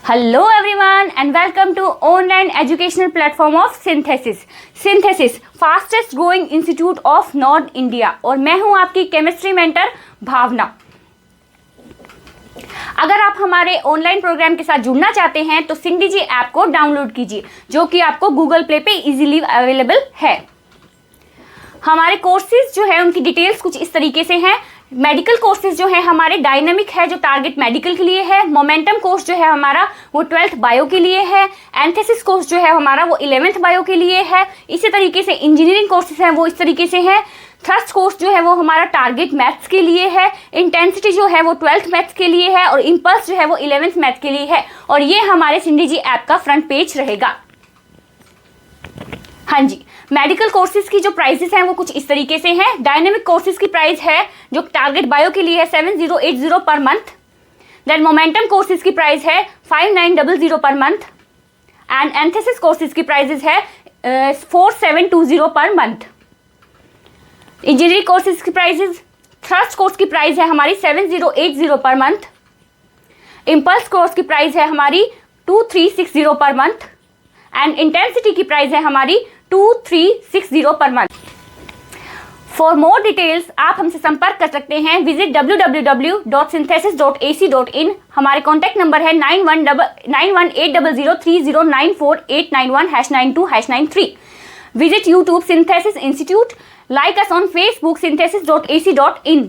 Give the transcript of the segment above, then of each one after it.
Hello everyone and welcome to online educational platform of Synthesis. Synthesis fastest growing institute of North India और मैं हूं आपकी chemistry mentor भावना। अगर आप हमारे ऑनलाइन प्रोग्राम के साथ जुड़ना चाहते हैं तो सिंगडीजी ऐप को डाउनलोड कीजिए जो कि आपको गूगल प्ले पे इजीली अवेलेबल है। हमारे कोर्सेज जो है उनकी डिटेल्स कुछ इस तरीके से हैं। मेडिकल कोर्सेज जो है हमारे डायनामिक है जो टारगेट मेडिकल के लिए है। मोमेंटम कोर्स जो है हमारा वो 12th बायो के लिए है। एंथेसिस कोर्स जो है हमारा वो 11th बायो के लिए है। इसी तरीके से इंजीनियरिंग कोर्सेज हैं वो इस तरीके से हैं। थ्रस्ट कोर्स जो है वो हमारा टारगेट मैथ्स के लिए है। इंटेंसिटी जो है वो 12th मैथ्स के लिए है और इम्पल्स जो है वो 11th मैथ के लिए है। और ये हमारे सिंडीजी ऐप का फ्रंट पेज रहेगा। हाँ जी, मेडिकल कोर्सेज की जो प्राइसेस हैं वो कुछ इस तरीके से हैं। डायनेमिक कोर्सेज की प्राइस है जो टारगेट बायो के लिए है 7080 per month. Then momentum courses की प्राइस है 5900 पर मंथ एंड एंथेसिस कोर्सेज की प्राइसेस है 4720 पर मंथ। इंजीनियरिंग कोर्सेज की प्राइसेस, थ्रस्ट कोर्स की प्राइस है हमारी 7080 पर मंथ। इम्पल्स कोर्स की प्राइस है हमारी 2360 पर मंथ एंड इंटेंसिटी की प्राइस है हमारी 2360 per month. For more details आप हमसे संपर्क कर सकते हैं। Visit www.synthesis.ac.in। हमारे कॉन्टैक्ट नंबर है 918003094891 #92 #93। Visit YouTube synthesis institute. Like us on Facebook synthesis.ac.in।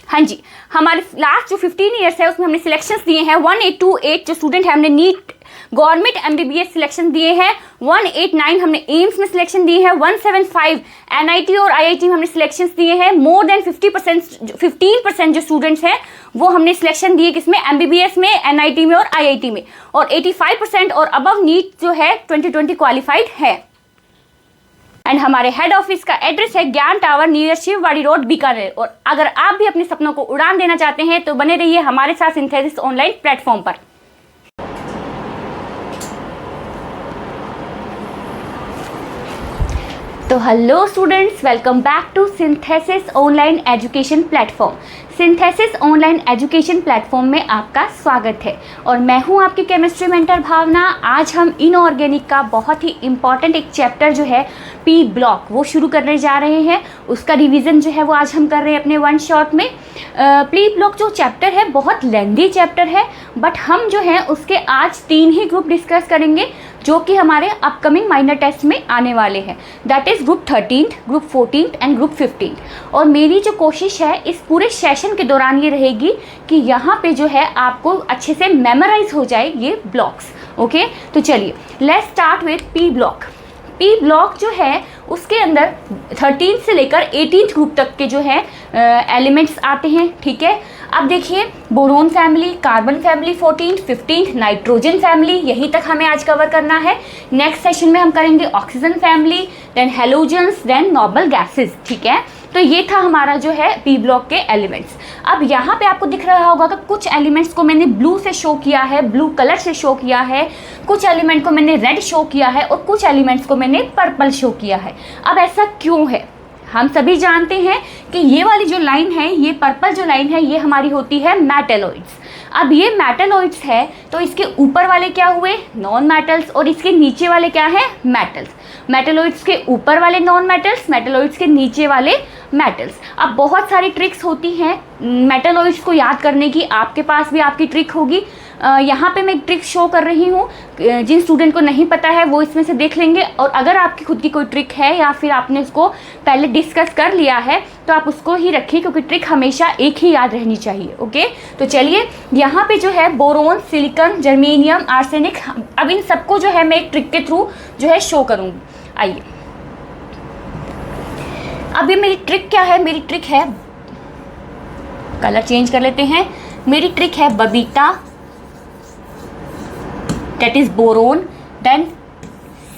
हाँ जी, हमारे लास्ट जो 15 ईयर्स है उसमें हमने सिलेक्शंस दिए हैं 1828 जो स्टूडेंट है हमने नीट गवर्नमेंट एमबीबीएस सिलेक्शन दिए हैं। 189 हमने एम्स में सिलेक्शन दिए हैं। 175 एनआईटी और आईआईटी में हमने सिलेक्शंस दिए हैं। मोर देन 15% जो स्टूडेंट्स हैं वो हमने सिलेक्शन दिए किसमें, एमबीबीएस में, एनआईटी में और आईआईटी में। और 85% और अबव नीट जो है 2020 क्वालिफाइड है। एंड हमारे हेड ऑफिस का एड्रेस है ज्ञान टावर नियर शिववाड़ी रोड बीकानेर। और अगर आप भी अपने सपनों को उड़ान देना चाहते हैं तो बने रहिए हमारे साथ सिंथेसिस ऑनलाइन प्लेटफॉर्म पर। तो hello students, welcome back to Synthesis online education platform. Synthesis online education platform में आपका स्वागत है और मैं हूं आपकी केमिस्ट्री मेंटर भावना। आज हम इनऑर्गेनिक का बहुत ही इंपॉर्टेंट एक चैप्टर जो है पी ब्लॉक वो शुरू करने जा रहे हैं। उसका रिवीजन जो है वो आज हम कर रहे हैं अपने वन शॉट में। पी ब्लॉक जो चैप्टर है बहुत लेंदी चैप्टर है बट हम जो है उसके आज 3 ही ग्रुप डिस्कस करेंगे जो कि हमारे अपकमिंग माइनर टेस्ट में आने वाले हैं। That is group 13th, group 14th and group 15th। और मेरी जो कोशिश है इस पूरे सेशन के दौरान ये रहेगी कि यहाँ पे जो है आपको अच्छे से मेमोराइज हो जाए ये ब्लॉक्स। ओके, तो चलिए let's start with P block. P block जो है उसके अंदर 13th से लेकर 18th ग्रुप तक के जो है एलिमेंट्स आते हैं। ठीक है, अब देखिए boron family, carbon family 14th, 15th, nitrogen family, यहीं तक हमें आज कवर करना है। नेक्स्ट सेशन में हम करेंगे oxygen family, then halogens, then noble gases. ठीक है, तो ये था हमारा जो है पी ब्लॉक के एलिमेंट्स। अब यहाँ पे आपको दिख रहा होगा कि कुछ एलिमेंट्स को मैंने ब्लू से शो किया है, ब्लू कलर से शो किया है, कुछ एलिमेंट को मैंने रेड शो किया है और कुछ एलिमेंट्स को मैंने पर्पल शो किया है। अब ऐसा क्यों है? हम सभी जानते हैं कि ये वाली जो लाइन है, ये पर्पल जो लाइन है, ये हमारी होती है मेटलोइड्स। अब ये मेटलोइड्स है तो इसके ऊपर वाले क्या हुए, नॉन मेटल्स, और इसके नीचे वाले क्या है, मेटल्स। मेटलोइड्स के ऊपर वाले नॉन मेटल्स, मेटलोइड्स के नीचे वाले मेटल्स। अब बहुत सारी ट्रिक्स होती हैं मेटलोइड्स को याद करने की, आपके पास भी आपकी ट्रिक होगी। यहाँ पे मैं एक ट्रिक शो कर रही हूँ, जिन स्टूडेंट को नहीं पता है वो इसमें से देख लेंगे। और अगर आपकी खुद की कोई ट्रिक है या फिर आपने उसको पहले डिस्कस कर लिया है तो आप उसको ही रखिए क्योंकि ट्रिक हमेशा एक ही याद रहनी चाहिए। ओके, तो चलिए यहाँ पे जो है बोरोन, सिलिकॉन, जर्मेनियम, आर्सेनिक, अब इन सबको जो है मैं एक ट्रिक के थ्रू जो है शो करूँगी। आइए, अब ये मेरी ट्रिक क्या है, मेरी ट्रिक है, कलर चेंज कर लेते हैं। मेरी ट्रिक है Babita, that is boron, then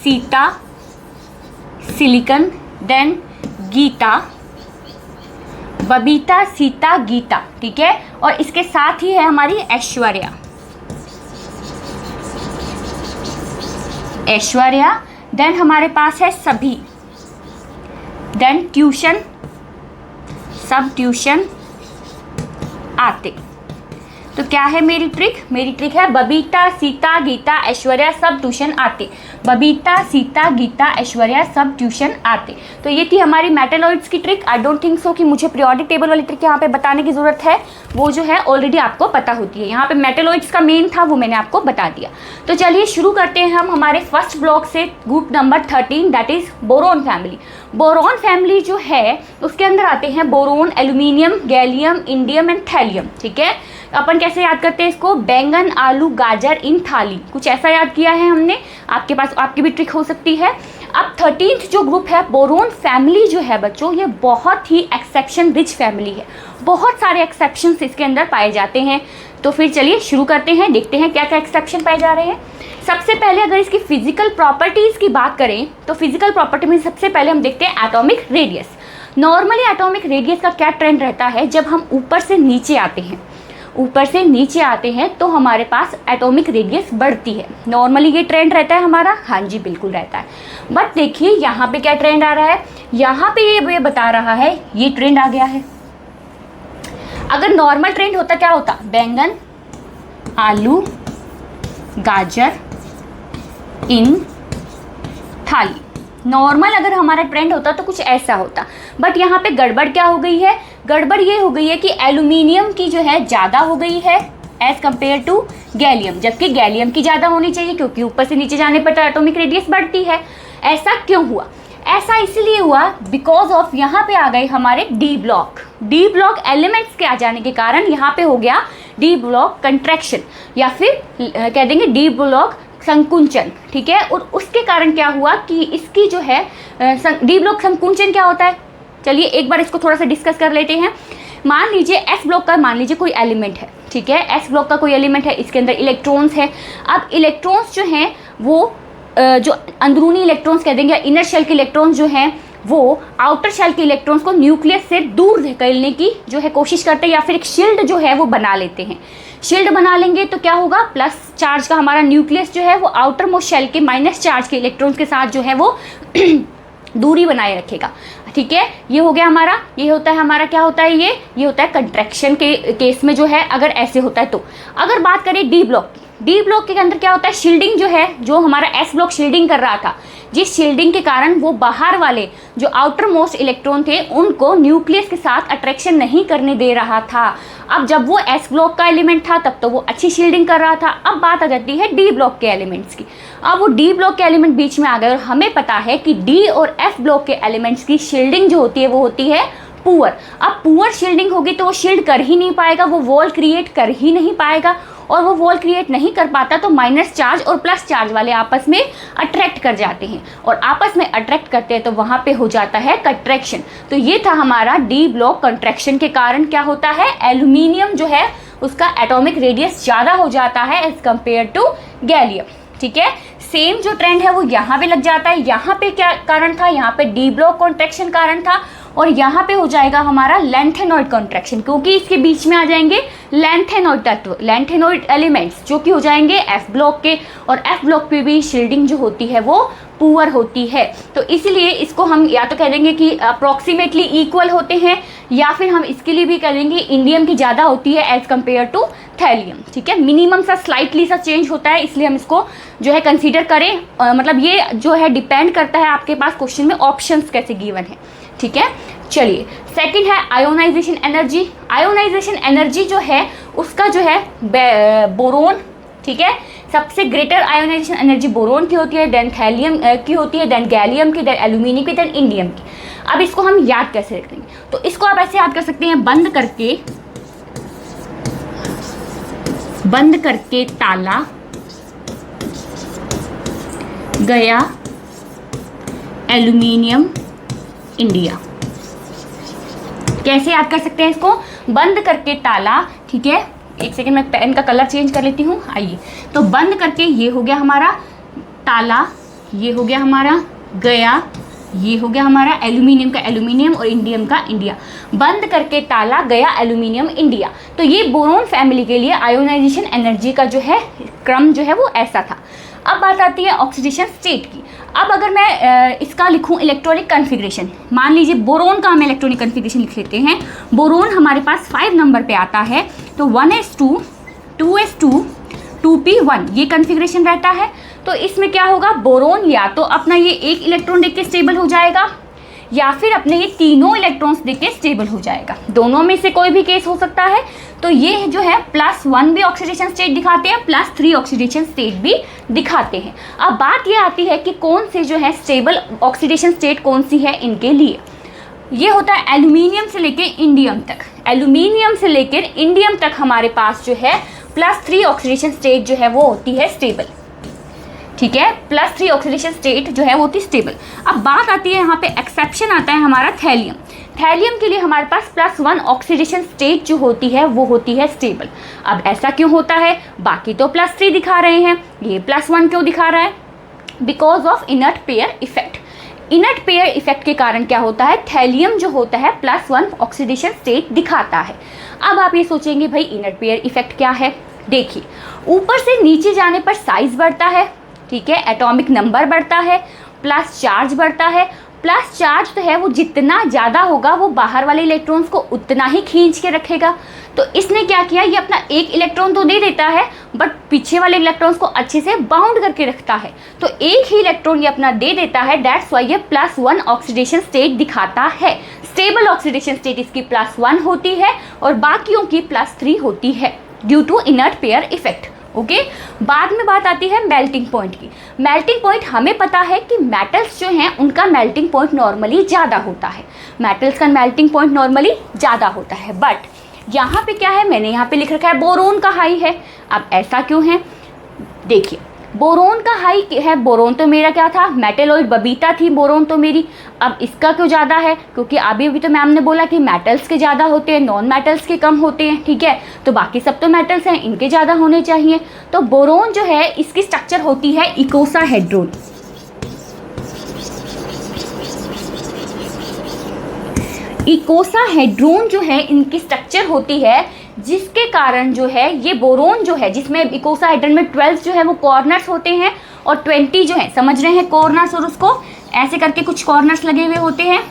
Sita, silicon, then Geeta, Babita, Sita, Geeta. ठीक है, और इसके साथ ही है हमारी ऐश्वर्या, ऐश्वर्या। देन हमारे पास है सभी, देन ट्यूशन, सब ट्यूशन, आते। तो क्या है मेरी ट्रिक? मेरी ट्रिक है बबीता, सीता, गीता, ऐश्वर्या सब ट्यूशन आते। बबीता, सीता, गीता, ऐश्वर्या सब ट्यूशन आते। तो ये थी हमारी मेटालॉइड्स की trick. I don't think so कि मुझे पीरियोडिक टेबल वाली ट्रिक यहाँ पे बताने की ज़रूरत है, वो जो है ऑलरेडी आपको पता होती है। यहाँ पे मेटालॉइड्स का मेन था, वो मैंने आपको बता दिया। तो चलिए शुरू करते हैं हम हमारे फर्स्ट ब्लॉक से, group number 13, that is boron family. Boron family जो है उसके अंदर आते हैं boron, aluminium, gallium, indium and thallium. ठीक है, अपन कैसे याद करते हैं इसको? बैंगन, आलू, गाजर इन थाली, कुछ ऐसा याद किया है हमने। आपके पास आपकी भी ट्रिक हो सकती है। अब 13th जो ग्रुप है बोरोन फैमिली जो है बच्चों, ये बहुत ही एक्सेप्शन रिच फैमिली है। बहुत सारे एक्सेप्शंस इसके अंदर पाए जाते हैं। तो फिर चलिए शुरू करते हैं, देखते हैं क्या क्या एक्सेप्शन पाए जा रहे हैं। सबसे पहले अगर इसकी फिजिकल प्रॉपर्टीज़ की बात करें तो फिजिकल प्रॉपर्टी में सबसे पहले हम देखते हैं atomic radius. Normally atomic radius का क्या ट्रेंड रहता है? जब हम ऊपर से नीचे आते हैं, ऊपर से नीचे आते हैं तो हमारे पास एटॉमिक रेडियस बढ़ती है। नॉर्मली ये ट्रेंड रहता है हमारा। हाँ जी, बिल्कुल रहता है। बट देखिए यहाँ पे क्या ट्रेंड आ रहा है, यहाँ पे ये बता रहा है ये ट्रेंड आ गया है। अगर नॉर्मल ट्रेंड होता क्या होता? बैंगन, आलू, गाजर इन थाली। नॉर्मल अगर हमारा ट्रेंड होता तो कुछ ऐसा होता। बट यहाँ पे गड़बड़ क्या हो गई है? गड़बड़ ये हो गई है कि एल्यूमिनियम की जो है ज़्यादा हो गई है एज कम्पेयर टू गैलियम, जबकि गैलियम की ज़्यादा होनी चाहिए, क्योंकि ऊपर से नीचे जाने पर तो एटॉमिक रेडियस बढ़ती है। ऐसा क्यों हुआ? ऐसा इसलिए हुआ बिकॉज ऑफ यहाँ पे आ गए हमारे D block. D block elements के आ जाने के कारण यहाँ पे हो गया डी ब्लॉक कंट्रैक्शन, या फिर कह देंगे डी ब्लॉक संकुंचन। ठीक है, और उसके कारण क्या हुआ कि इसकी जो है डी ब्लॉक संकुंचन क्या होता है? चलिए एक बार इसको थोड़ा सा डिस्कस कर लेते हैं। मान लीजिए एस ब्लॉक का मान लीजिए कोई एलिमेंट है। ठीक है, एस ब्लॉक का कोई एलिमेंट है, इसके अंदर इलेक्ट्रॉन्स है। अब इलेक्ट्रॉन्स जो हैं वो जो अंदरूनी इलेक्ट्रॉन्स कह देंगे, इनर शेल के इलेक्ट्रॉन्स जो हैं वो आउटर शेल के इलेक्ट्रॉन्स को न्यूक्लियस से दूर धकेलने की जो है कोशिश करते हैं, या फिर एक शील्ड जो है वो बना लेते हैं। शील्ड बना लेंगे तो क्या होगा? प्लस चार्ज का हमारा न्यूक्लियस जो है वो आउटर मोस्ट शेल के माइनस चार्ज के इलेक्ट्रॉन्स के साथ जो है वो दूरी बनाए रखेगा। ठीक है, ये हो गया हमारा। ये होता है हमारा क्या होता है? ये होता है कंट्रैक्शन के केस में जो है, अगर ऐसे होता है तो। अगर बात करें डी ब्लॉक की, डी ब्लॉक के अंदर क्या होता है? शील्डिंग जो है, जो हमारा एस ब्लॉक शील्डिंग कर रहा था, जिस शील्डिंग के कारण वो बाहर वाले जो आउटर मोस्ट इलेक्ट्रॉन थे उनको न्यूक्लियस के साथ अट्रैक्शन नहीं करने दे रहा था। अब जब वो एस ब्लॉक का एलिमेंट था तब तो वो अच्छी शील्डिंग कर रहा था। अब बात आ जाती है डी ब्लॉक के एलिमेंट्स की। अब वो डी ब्लॉक के एलिमेंट बीच में आ गए और हमें पता है कि डी और एफ ब्लॉक के एलिमेंट्स की शील्डिंग जो होती है वो होती है पुअर। अब पुअर शील्डिंग होगी तो वो शील्ड कर ही नहीं पाएगा, वो वॉल क्रिएट कर ही नहीं पाएगा, और वो वॉल क्रिएट नहीं कर पाता तो माइनस चार्ज और प्लस चार्ज वाले आपस में अट्रैक्ट कर जाते हैं, और आपस में अट्रैक्ट करते हैं तो वहाँ पे हो जाता है कंट्रैक्शन। तो ये था हमारा डी ब्लॉक। कंट्रैक्शन के कारण क्या होता है? एल्यूमिनियम जो है उसका एटॉमिक रेडियस ज़्यादा हो जाता है एज कम्पेयर टू गैलियम। ठीक है, सेम जो ट्रेंड है वो यहाँ पे लग जाता है। यहाँ पे क्या कारण था? यहाँ पे डी ब्लॉक कॉन्ट्रैक्शन कारण था, और यहाँ पे हो जाएगा हमारा लैंथेनॉइड कॉन्ट्रैक्शन, क्योंकि इसके बीच में आ जाएंगे लैंथेनॉइड तत्व, लैंथेनॉइड एलिमेंट्स, जो कि हो जाएंगे एफ ब्लॉक के, और एफ ब्लॉक पे भी शील्डिंग जो होती है वो पुअर होती है। तो इसलिए इसको हम या तो कह देंगे कि अप्रॉक्सीमेटली इक्वल होते हैं, या फिर हम इसके लिए भी कह देंगे इंडियम की ज़्यादा होती है एज कम्पेयर टू थैलियम। ठीक है, मिनिमम सा स्लाइटली सा चेंज होता है, इसलिए हम इसको जो है कंसीडर करें। मतलब ये जो है डिपेंड करता है आपके पास क्वेश्चन में ऑप्शंस कैसे गिवन है। ठीक है, चलिए सेकंड है आयोनाइजेशन एनर्जी। आयोनाइजेशन एनर्जी जो है उसका जो है बोरोन, ठीक है, सबसे ग्रेटर आयोनाइजेशन एनर्जी बोरोन की होती है, देन थैलियम की होती है, देन गैलियम की, देन एल्यूमिनियम की, देन इंडियम की। अब इसको हम याद कैसे रखेंगे? तो इसको आप ऐसे याद कर सकते हैं, बंद करके ताला गया एल्यूमिनियम इंडिया। कैसे याद कर सकते हैं इसको? बंद करके ताला, ठीक है, एक सेकेंड मैं पेन का कलर चेंज कर लेती हूँ। आइए, तो बंद करके ये हो गया हमारा ताला, ये हो गया हमारा गया, ये हो गया हमारा एल्यूमिनियम का एल्यूमिनियम और इंडियम का इंडिया। बंद करके ताला गया एल्यूमिनियम इंडिया। तो ये बोरोन फैमिली के लिए आयोनाइजेशन एनर्जी का जो है क्रम जो है वो ऐसा था। अब बात आती है ऑक्सीडेशन स्टेट की। अब अगर मैं इसका लिखूं इलेक्ट्रॉनिक कन्फिग्रेशन, मान लीजिए बोरोन का हम इलेक्ट्रॉनिक कन्फिग्रेशन लिख लेते हैं। बोरोन हमारे पास 5 नंबर पे आता है, तो 1s2 2s2 2p1 ये कन्फिग्रेशन रहता है। तो इसमें क्या होगा, बोरोन या तो अपना ये एक इलेक्ट्रॉन देख के स्टेबल हो जाएगा या फिर अपने ये तीनों इलेक्ट्रॉन्स देख के स्टेबल हो जाएगा, दोनों में से कोई भी केस हो सकता है। तो ये जो है +1 भी ऑक्सीडेशन स्टेट दिखाते हैं, +3 ऑक्सीडेशन स्टेट भी दिखाते हैं। अब बात ये आती है कि कौन से जो है स्टेबल ऑक्सीडेशन स्टेट कौन सी है इनके लिए। ये होता है एल्यूमिनियम से लेकर इंडियम तक। एल्यूमिनियम से लेकर इंडियम तक हमारे पास जो है +3 ऑक्सीडेशन स्टेट जो है वो होती है स्टेबल, ठीक है। +3 ऑक्सीडेशन स्टेट जो है वो होती है स्टेबल। अब बात आती है यहाँ पे एक्सेप्शन आता है हमारा थैलियम। थैलियम के लिए हमारे पास +1 ऑक्सीडेशन स्टेट जो होती है वो होती है स्टेबल। अब ऐसा क्यों होता है, बाकी तो +3 दिखा रहे हैं, ये +1 क्यों दिखा रहा है, because of inert pair effect. Inert pair effect के कारण क्या होता है, थैलियम जो होता है +1 ऑक्सीडेशन स्टेट दिखाता है। अब आप ये सोचेंगे भाई इनर्ट पेयर इफेक्ट क्या है। देखिए, ऊपर से नीचे जाने पर साइज बढ़ता है, ठीक है, एटॉमिक नंबर बढ़ता है, प्लस चार्ज बढ़ता है। प्लस चार्ज तो है वो जितना ज़्यादा होगा वो बाहर वाले इलेक्ट्रॉन्स को उतना ही खींच के रखेगा। तो इसने क्या किया, ये अपना एक इलेक्ट्रॉन तो दे देता है बट पीछे वाले इलेक्ट्रॉन्स को अच्छे से बाउंड करके रखता है। तो एक ही इलेक्ट्रॉन ये अपना दे देता है, दैट्स वाई ये +1 ऑक्सीडेशन स्टेट दिखाता है। स्टेबल ऑक्सीडेशन स्टेट इसकी +1 होती है और बाकियों की +3 होती है due to inert pair effect. Okay, बाद में बात आती है मेल्टिंग पॉइंट की। मेल्टिंग पॉइंट हमें पता है कि मेटल्स जो हैं उनका मेल्टिंग पॉइंट नॉर्मली ज़्यादा होता है, मेटल्स का मेल्टिंग पॉइंट नॉर्मली ज़्यादा होता है। बट यहाँ पे क्या है, मैंने यहाँ पे लिख रखा है बोरोन का हाई है। अब ऐसा क्यों है, देखिए बोरोन का हाई है। बोरोन तो मेरा क्या था, मेटेलॉइड बबीता थी बोरोन तो मेरी। अब इसका क्यों ज़्यादा है, क्योंकि अभी तो मैम ने बोला कि मेटल्स के ज़्यादा होते हैं, नॉन मेटल्स के कम होते हैं, ठीक है। तो बाकी सब तो मेटल्स हैं, इनके ज़्यादा होने चाहिए। तो बोरोन जो है इसकी स्ट्रक्चर होती है इकोसाहेड्रोन। इकोसाहेड्रोन जो है इनकी स्ट्रक्चर होती है, जिसके कारण जो है ये बोरोन जो है, जिसमें इकोसाहेड्रन में 12 जो है वो कॉर्नर्स होते हैं और 20 जो है, समझ रहे हैं कॉर्नर्स, और उसको ऐसे करके कुछ कॉर्नर्स लगे हुए होते हैं,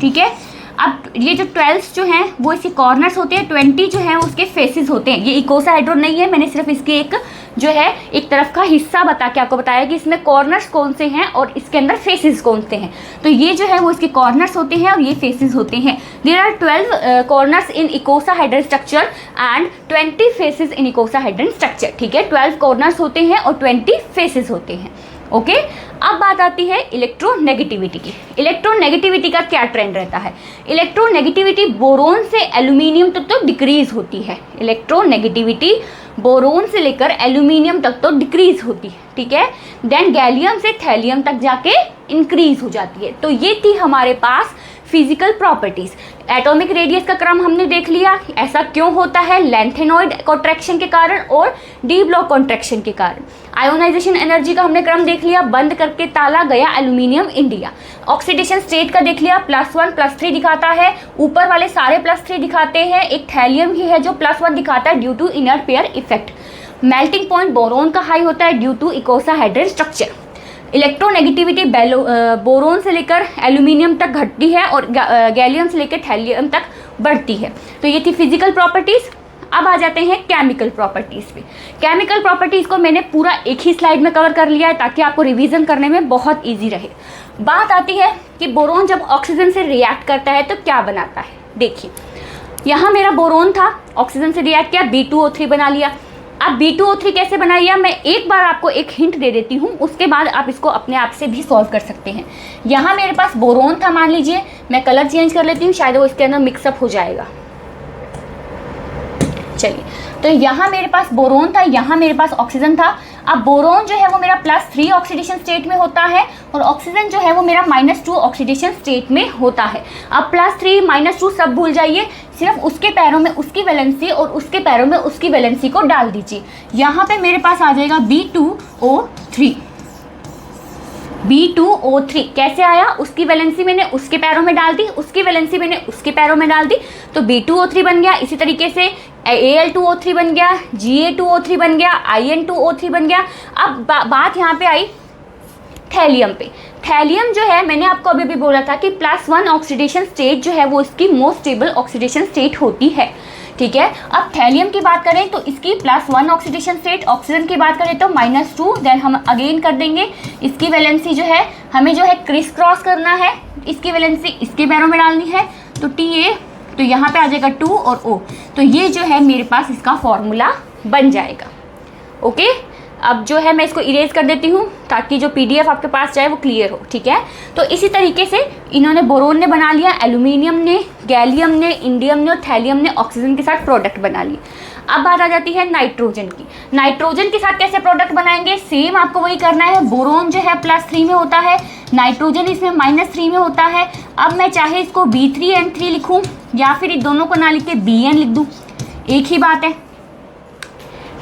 ठीक है। अब ये जो 12 जो हैं वो इसके कॉर्नर्स होते हैं, 20 जो हैं उसके फेसेस होते हैं। ये इकोसाहेड्रोन नहीं है, मैंने सिर्फ इसके एक जो है एक तरफ का हिस्सा बता के आपको बताया कि इसमें कॉर्नर्स कौन से हैं और इसके अंदर फेसेस कौन से हैं। तो ये जो है वो इसके कॉर्नर्स होते हैं और ये फेसेस होते हैं। There are 12 corners in icosahedron structure and 20 faces in icosahedron structure, ठीक है। 12 कॉर्नर्स होते हैं और 20 फेसेस होते हैं, ओके। अब बात आती है इलेक्ट्रोनेगेटिविटी की। इलेक्ट्रोनेगेटिविटी का क्या ट्रेंड रहता है, इलेक्ट्रोनेगेटिविटी बोरोन से एल्यूमिनियम तक तो डिक्रीज होती है। इलेक्ट्रोनेगेटिविटी बोरोन से लेकर एल्यूमिनियम तक तो डिक्रीज होती है, ठीक है। देन गैलियम से थैलियम तक जाके इंक्रीज हो जाती है। तो ये थी हमारे पास फिजिकल प्रॉपर्टीज। एटॉमिक रेडियस का क्रम हमने देख लिया, ऐसा क्यों होता है, लेंथेनॉइड कॉन्ट्रैक्शन के कारण और डी ब्लॉक कॉन्ट्रैक्शन के कारण। आयोनाइजेशन एनर्जी का हमने क्रम देख लिया, बंद करके ताला गया एल्यूमिनियम इंडिया। ऑक्सीडेशन स्टेट का देख लिया, +1 +3 दिखाता है, ऊपर वाले सारे +3 दिखाते हैं, एक थैलियम ही है जो +1 दिखाता है due to inert pair effect. Melting point boron का हाई होता है due to icosahedron structure. Electronegativity boron से लेकर एल्यूमिनियम तक घटती है और गैलियम से लेकर थैलियम तक बढ़ती है। तो ये थी फिजिकल प्रॉपर्टीज़। अब आ जाते हैं केमिकल प्रॉपर्टीज़ पे। केमिकल प्रॉपर्टीज़ को मैंने पूरा एक ही स्लाइड में कवर कर लिया है ताकि आपको रिवीजन करने में बहुत ईजी रहे। बात आती है कि बोरोन जब ऑक्सीजन से रिएक्ट करता है तो क्या बनाता है। देखिए, यहाँ मेरा बोरोन था, ऑक्सीजन से रिएक्ट किया, B2O3 बना लिया। अब B2O3 कैसे बनाइए, मैं एक बार आपको एक हिंट दे देती हूँ, उसके बाद आप इसको अपने आप से भी सॉल्व कर सकते हैं। यहाँ मेरे पास बोरोन था, मान लीजिए, मैं कलर चेंज कर लेती हूँ, शायद वो इसके अंदर मिक्सअप हो जाएगा। चलिए, तो यहाँ मेरे पास बोरोन था, यहाँ मेरे पास ऑक्सीजन था। अब बोरोन जो है वो मेरा +3 ऑक्सीडेशन स्टेट में होता है और ऑक्सीजन जो है वो मेरा -2 ऑक्सीडेशन स्टेट में होता है। अब +3 -2 सब भूल जाइए, सिर्फ उसके पैरों में उसकी वैलेंसी और उसके पैरों में उसकी वैलेंसी को डाल दीजिए। यहाँ पे मेरे पास आ जाएगा B2O3। B2O3 कैसे आया, उसकी वैलेंसी मैंने उसके पैरों में डाल दी, उसकी वैलेंसी मैंने उसके पैरों में डाल दी, तो B2O3 बन गया। इसी तरीके से Al2O3 बन गया, Ga2O3 बन गया, In2O3 बन गया। अब बात यहाँ पे आई थैलियम पे। थैलियम जो है, मैंने आपको अभी भी बोला था कि +1 ऑक्सीडेशन स्टेट जो है वो इसकी मोस्ट स्टेबल ऑक्सीडेशन स्टेट होती है। ठीक है। अब थैलियम की बात करें तो इसकी +1 ऑक्सीडेशन स्टेट, ऑक्सीजन की बात करें तो -2, देन हम अगेन कर देंगे इसकी वैलेंसी जो है हमें जो है क्रिस क्रॉस करना है, इसकी वैलेंसी इसके पैरों में डालनी है, तो TA, तो यहाँ पे आ जाएगा 2 और O, तो ये जो है मेरे पास इसका फॉर्मूला बन जाएगा। ओके, अब जो है मैं इसको इरेज कर देती हूँ ताकि जो PDF आपके पास जाए वो क्लियर हो, ठीक है। तो इसी तरीके से इन्होंने बोरोन ने बना लिया, एल्यूमिनियम ने, गैलियम ने, इंडियम ने और थैलियम ने ऑक्सीजन के साथ प्रोडक्ट बना लिए। अब बात आ जाती है नाइट्रोजन की। नाइट्रोजन के साथ कैसे प्रोडक्ट बनाएंगे, सेम आपको वही करना है। बोरोन जो है +3 में होता है, नाइट्रोजन इसमें -3 में होता है। अब मैं चाहे इसको B3N3 लिखूँ या फिर इन दोनों को ना लिख के BN लिख दूँ, एक ही बात है।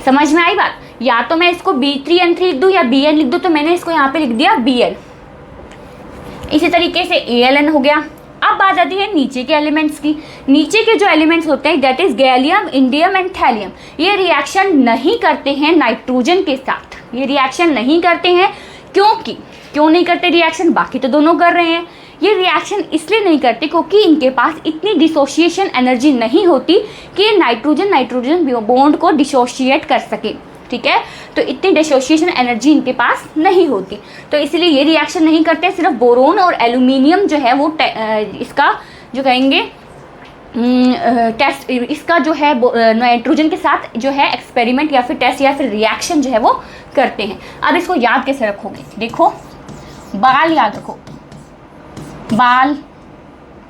समझ में आई बात? या तो मैं इसको B3N3 लिख दूँ या BN लिख दूँ, तो मैंने इसको यहाँ पे लिख दिया BN। इसी तरीके से ALN हो गया। अब बात आती है नीचे के एलिमेंट्स की। नीचे के जो एलिमेंट्स होते हैं that is gallium, indium and thallium, ये रिएक्शन नहीं करते हैं नाइट्रोजन के साथ। ये रिएक्शन नहीं करते हैं क्यों नहीं करते रिएक्शन, बाकी तो दोनों कर रहे हैं। ये रिएक्शन इसलिए नहीं करते क्योंकि इनके पास इतनी डिसोसिएशन एनर्जी नहीं होती कि नाइट्रोजन बॉन्ड को डिसोशिएट कर सके, ठीक है। तो इतनी डिसोसिएशन एनर्जी इनके पास नहीं होती, तो इसलिए ये रिएक्शन नहीं करते। सिर्फ बोरोन और एल्यूमिनियम जो है वो इसका जो कहेंगे टेस्ट, इसका जो है नाइट्रोजन के साथ जो है एक्सपेरिमेंट या फिर टेस्ट या फिर रिएक्शन जो है वो करते हैं। अब इसको याद कैसे रखोगे, देखो बाल याद रखो, बाल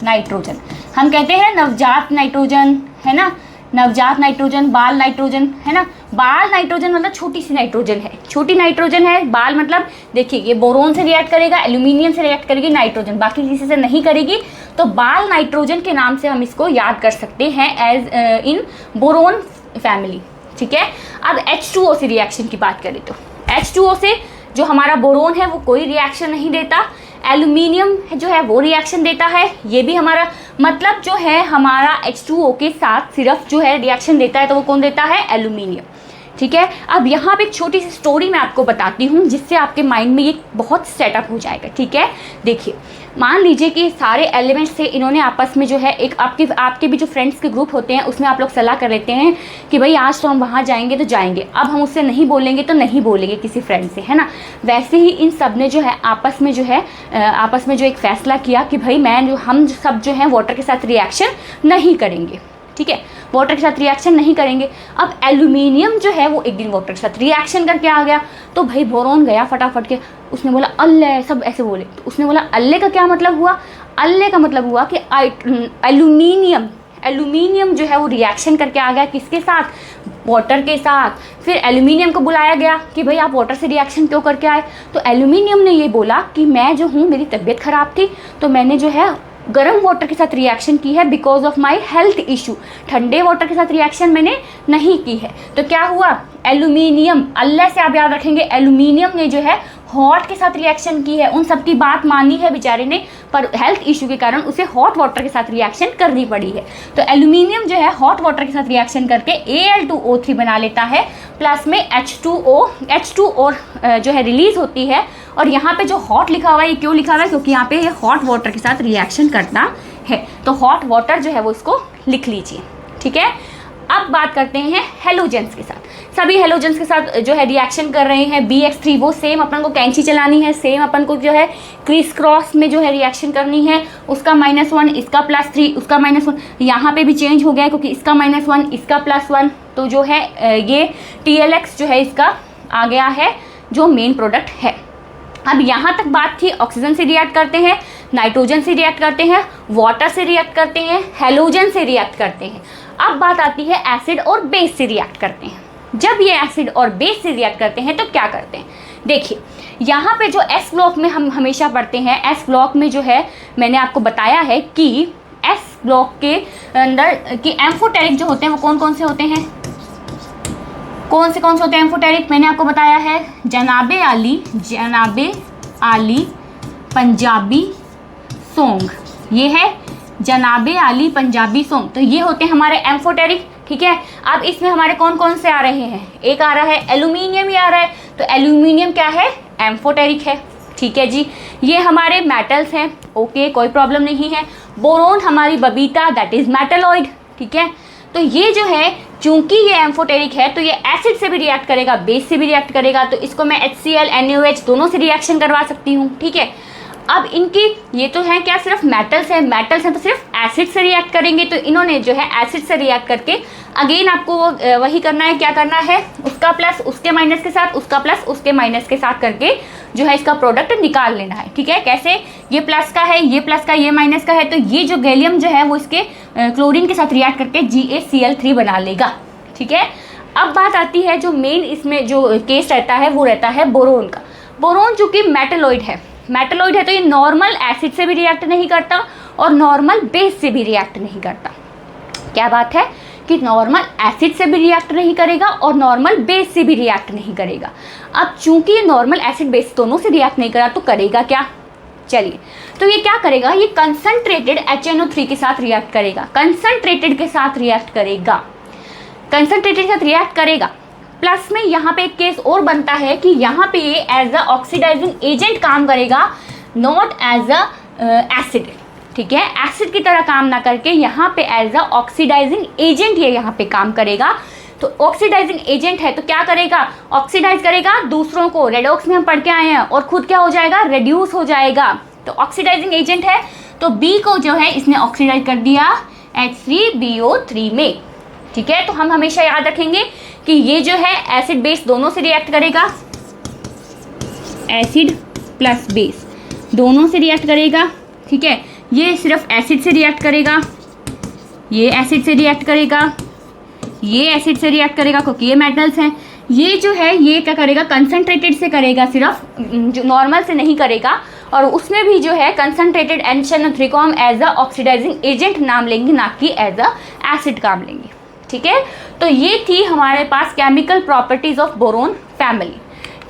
नाइट्रोजन, हम कहते हैं नवजात नाइट्रोजन, है ना, नवजात नाइट्रोजन, बाल नाइट्रोजन, है ना। बाल नाइट्रोजन मतलब छोटी सी नाइट्रोजन है, छोटी नाइट्रोजन है। बाल मतलब देखिए ये बोरोन से रिएक्ट करेगा, एल्यूमिनियम से रिएक्ट करेगी, नाइट्रोजन बाकी किसी से नहीं करेगी, तो बाल नाइट्रोजन के नाम से हम इसको याद कर सकते हैं एज इन बोरोन फैमिली, ठीक है। अब H2O से रिएक्शन की बात करें तो H2O से जो हमारा बोरोन है वो कोई रिएक्शन नहीं देता, एल्यूमिनियम जो है वो रिएक्शन देता है। ये भी हमारा मतलब जो है हमारा H2O के साथ सिर्फ जो है रिएक्शन देता है, तो वो कौन देता है, एल्यूमिनियम, ठीक है। अब यहाँ पे एक छोटी सी स्टोरी मैं आपको बताती हूँ जिससे आपके माइंड में ये बहुत सेटअप हो जाएगा, ठीक है। देखिए मान लीजिए कि सारे एलिमेंट्स से इन्होंने आपस में जो है एक आपके भी जो फ्रेंड्स के ग्रुप होते हैं उसमें आप लोग सलाह कर लेते हैं कि भाई आज तो हम वहाँ जाएंगे तो जाएंगे, अब हम उससे नहीं बोलेंगे तो नहीं बोलेंगे किसी फ्रेंड से, है ना। वैसे ही इन सब ने जो है आपस में जो एक फ़ैसला किया कि भाई हम सब जो है वाटर के साथ रिएक्शन नहीं करेंगे, ठीक है, वाटर के साथ रिएक्शन नहीं करेंगे। अब एल्यूमिनियम जो है वो एक दिन वाटर के साथ रिएक्शन करके आ गया, तो भाई बोरोन गया फटाफट के, उसने बोला अल्ले, सब ऐसे बोले, तो उसने बोला अल्ले का क्या मतलब हुआ, अल्ले का मतलब हुआ कि एल्यूमिनियम जो है वो रिएक्शन करके आ गया किसके साथ, वाटर के साथ। फिर एल्यूमिनियम को बुलाया गया कि भाई आप वाटर से रिएक्शन क्यों करके आए, तो एल्यूमिनियम ने ये बोला कि मैं जो हूँ मेरी तबीयत ख़राब थी तो मैंने जो है गर्म वाटर के साथ रिएक्शन की है because of my health issue, ठंडे वाटर के साथ रिएक्शन मैंने नहीं की है। तो क्या हुआ, एल्यूमिनियम, अल्लाह से आप याद रखेंगे, एल्यूमिनियम ने जो है हॉट के साथ रिएक्शन की है, उन सब की बात मानी है बेचारे ने, पर हेल्थ इशू के कारण उसे हॉट वाटर के साथ रिएक्शन करनी पड़ी है। तो एल्यूमिनियम जो है हॉट वाटर के साथ रिएक्शन करके Al2O3 बना लेता है, प्लस में H2O जो है रिलीज होती है। और यहाँ पे जो हॉट लिखा हुआ है, ये क्यों लिखा हुआ है, क्योंकि यहाँ पे ये हॉट वाटर के साथ रिएक्शन करता है, तो हॉट वाटर जो है वो इसको लिख लीजिए, ठीक है। अब बात करते हैं हेलोजेंस के साथ। सभी हेलोजेंस के साथ जो है रिएक्शन कर रहे हैं BX3, वो सेम अपन को कैंची चलानी है, सेम अपन को जो है क्रिस क्रॉस में जो है रिएक्शन करनी है, उसका -1 इसका +3 उसका -1, यहाँ पे भी चेंज हो गया क्योंकि इसका -1 इसका +1, तो जो है ये TLX जो है इसका आ गया है जो मेन प्रोडक्ट है। अब यहाँ तक बात थी ऑक्सीजन से रिएक्ट करते हैं, नाइट्रोजन से रिएक्ट करते हैं, वाटर से रिएक्ट करते हैं, हेलोजन से रिएक्ट करते हैं। अब बात आती है एसिड और बेस से रिएक्ट करते हैं। जब ये एसिड और बेस से रिएक्ट करते हैं तो क्या करते हैं, देखिए यहाँ पे जो S ब्लॉक में हम हमेशा पढ़ते हैं, S ब्लॉक में जो है मैंने आपको बताया है कि S ब्लॉक के अंदर कि एम्फोटेरिक जो होते हैं वो कौन कौन से होते हैं, कौन से होते हैं एम्फोटेरिक, मैंने आपको बताया है जनाबे आली पंजाबी सोंग, ये है जनाबे आली पंजाबी सोंग, तो ये होते हैं हमारे एम्फोटेरिक, ठीक है। अब इसमें हमारे कौन कौन से आ रहे हैं, एक आ रहा है एल्यूमिनियम ही आ रहा है, तो एल्यूमिनियम क्या है, एम्फोटेरिक है, ठीक है जी। ये हमारे मेटल्स हैं, ओके कोई प्रॉब्लम नहीं है। बोरोन हमारी बबीता दैट इज मेटलॉइड, ठीक है। तो ये जो है चूंकि ये एम्फोटेरिक है तो ये एसिड से भी रिएक्ट करेगा, बेस से भी रिएक्ट करेगा, तो इसको मैं HCl NaOH दोनों से रिएक्शन करवा सकती हूँ, ठीक है। अब इनकी ये तो है क्या, सिर्फ मेटल्स हैं तो सिर्फ एसिड से रिएक्ट करेंगे, तो इन्होंने जो है एसिड से रिएक्ट करके अगेन आपको वही करना है, क्या करना है, उसका प्लस उसके माइनस के साथ, उसका प्लस उसके माइनस के साथ करके जो है इसका प्रोडक्ट निकाल लेना है, ठीक है। कैसे, ये प्लस का है, ये प्लस का, ये माइनस का है, तो ये जो गैलियम जो है वो इसके क्लोरीन के साथ रिएक्ट करके GaCl3 बना लेगा, ठीक है। अब बात आती है जो मेन इसमें जो केस रहता है वो रहता है बोरोन का। बोरोन चूँकि मेटलॉइड है तो ये नॉर्मल एसिड से भी रिएक्ट नहीं करता और नॉर्मल बेस से भी रिएक्ट नहीं करता। क्या बात है कि नॉर्मल एसिड से भी रिएक्ट नहीं करेगा और नॉर्मल बेस से भी रिएक्ट नहीं करेगा। अब चूंकि ये नॉर्मल एसिड बेस दोनों से रिएक्ट नहीं करा तो करेगा क्या, चलिए, तो ये क्या करेगा, ये कंसंट्रेटेड HNO3 के साथ रिएक्ट करेगा, कंसंट्रेटेड के साथ रिएक्ट करेगा, कंसंट्रेटेड के साथ रिएक्ट करेगा। प्लस में यहाँ पे एक केस और बनता है कि यहाँ पे ये एज अ ऑक्सीडाइजिंग एजेंट काम करेगा, नॉट एज अ एसिड, ठीक है। एसिड की तरह काम ना करके यहाँ पे एज अ ऑक्सीडाइजिंग एजेंट ये यहाँ पे काम करेगा। तो ऑक्सीडाइजिंग एजेंट है तो क्या करेगा, ऑक्सीडाइज करेगा दूसरों को, रेडॉक्स में हम पढ़ के आए हैं, और खुद क्या हो जाएगा, रेड्यूस हो जाएगा। तो ऑक्सीडाइजिंग एजेंट है तो B को जो है इसने ऑक्सीडाइज कर दिया H3BO3 में, ठीक है। तो हम हमेशा याद रखेंगे कि ये जो है एसिड बेस दोनों से रिएक्ट करेगा, एसिड प्लस बेस दोनों से रिएक्ट करेगा, ठीक है। ये सिर्फ एसिड से रिएक्ट करेगा, ये एसिड से रिएक्ट करेगा, ये एसिड से रिएक्ट करेगा क्योंकि ये मेटल्स हैं। ये जो है ये क्या करेगा, कंसंट्रेटेड से करेगा, सिर्फ जो नॉर्मल से नहीं करेगा, और उसमें भी जो है कंसंट्रेटेड HNO3 को हम एज अ ऑक्सीडाइजिंग एजेंट नाम लेंगे, ना कि एज अ एसिड काम लेंगे, ठीक है। तो ये थी हमारे पास chemical properties of boron family.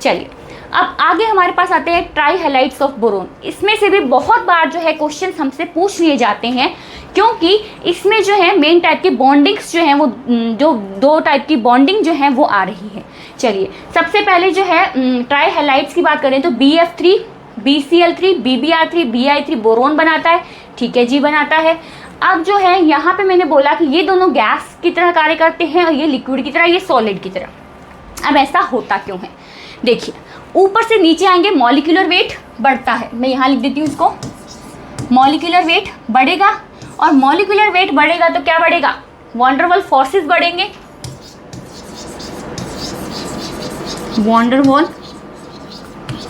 चलिए अब आगे हमारे पास आते हैं ट्राई हैलाइड्स ऑफ बोरोन। इसमें से भी बहुत बार जो है क्वेश्चन हमसे पूछ लिए जाते हैं, क्योंकि इसमें जो है मेन टाइप की बॉन्डिंग्स जो हैं वो जो दो टाइप की बॉन्डिंग जो है वो आ रही है। चलिए सबसे पहले जो है ट्राई हैलाइड्स की बात करें तो BF3 BCl3 BBr3 Bi3 boron बनाता है, ठीक है जी, बनाता है। अब जो है यहाँ पे मैंने बोला कि ये दोनों गैस की तरह कार्य करते हैं और ये लिक्विड की तरह, ये सॉलिड की तरह। अब ऐसा होता क्यों है, देखिए ऊपर से नीचे आएंगे मॉलिक्यूलर वेट बढ़ता है, मैं यहाँ लिख देती हूँ इसको, मॉलिक्यूलर वेट बढ़ेगा, और मॉलिक्यूलर वेट बढ़ेगा तो क्या बढ़ेगा, वॉन्डरवॉल फोर्सेस बढ़ेंगे, वॉन्डरवॉल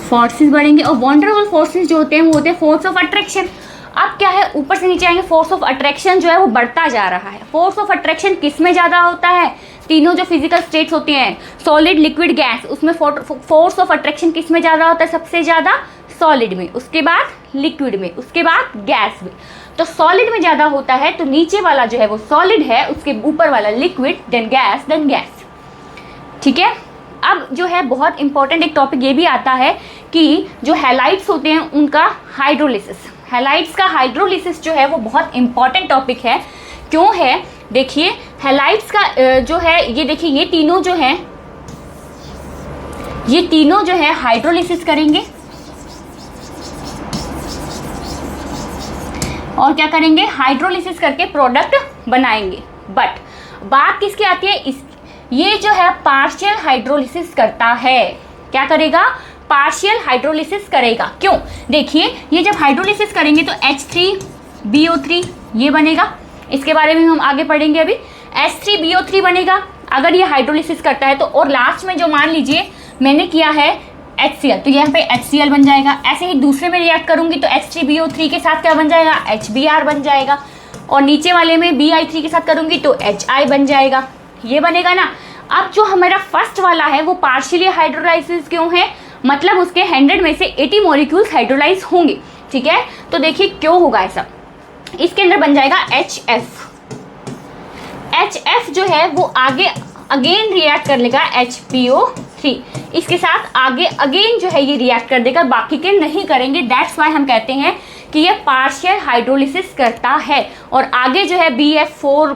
फोर्सेस बढ़ेंगे, और वॉन्डरवॉल फोर्सेस जो होते हैं वो होते हैं फोर्स ऑफ अट्रैक्शन। अब क्या है, ऊपर से नीचे आएंगे, फोर्स ऑफ अट्रैक्शन जो है वो बढ़ता जा रहा है। फोर्स ऑफ अट्रैक्शन किस में ज़्यादा होता है, तीनों जो फिजिकल स्टेट्स होती हैं, सॉलिड लिक्विड गैस, उसमें फोर्स ऑफ अट्रैक्शन किस में ज़्यादा होता है, सबसे ज़्यादा सॉलिड में, उसके बाद लिक्विड में, उसके बाद गैस में। तो सॉलिड में ज़्यादा होता है तो नीचे वाला जो है वो सॉलिड है, उसके ऊपर वाला लिक्विड, देन गैस, ठीक है। अब जो है बहुत इंपॉर्टेंट एक टॉपिक ये भी आता है कि जो हैलाइड्स होते हैं उनका हाइड्रोलिसिस, हैलाइड्स का हाइड्रोलिसिस जो है वो बहुत इंपॉर्टेंट टॉपिक है। क्यों है, देखिए हैलाइड्स का जो है, ये देखिए ये तीनों जो है हाइड्रोलिसिस करेंगे और क्या करेंगे, हाइड्रोलिसिस करके प्रोडक्ट बनाएंगे। बट बात किसकी आती है, ये जो है पार्शियल हाइड्रोलिसिस करता है, क्या करेगा, पार्शियल हाइड्रोलिसिस करेगा। क्यों, देखिए ये जब हाइड्रोलिसिस करेंगे तो H3BO3 ये बनेगा, इसके बारे में हम आगे पढ़ेंगे अभी। H3BO3 बनेगा अगर ये हाइड्रोलिसिस करता है तो, और लास्ट में जो मान लीजिए मैंने किया है HCl, तो यहाँ पे HCl बन जाएगा। ऐसे ही दूसरे में रिएक्ट करूंगी तो H3BO3 के साथ क्या बन जाएगा, HBr बन जाएगा, और नीचे वाले में Bi3 के साथ करूंगी तो HI बन जाएगा, ये बनेगा ना। अब जो हमारा फर्स्ट वाला है वो पार्शियली हाइड्रोलाइसिस क्यों है, मतलब उसके 100 में से 80 मॉलिक्यूल्स हाइड्रोलाइज होंगे, ठीक है। तो देखिए क्यों होगा ऐसा, इसके अंदर बन जाएगा HF जो है वो आगे अगेन रिएक्ट कर लेगा HPO3, इसके साथ आगे अगेन जो है ये रिएक्ट कर देगा, बाकी के नहीं करेंगे। दैट्स वाई हम कहते हैं कि ये पार्शियल हाइड्रोलिसिस करता है, और आगे जो है BF4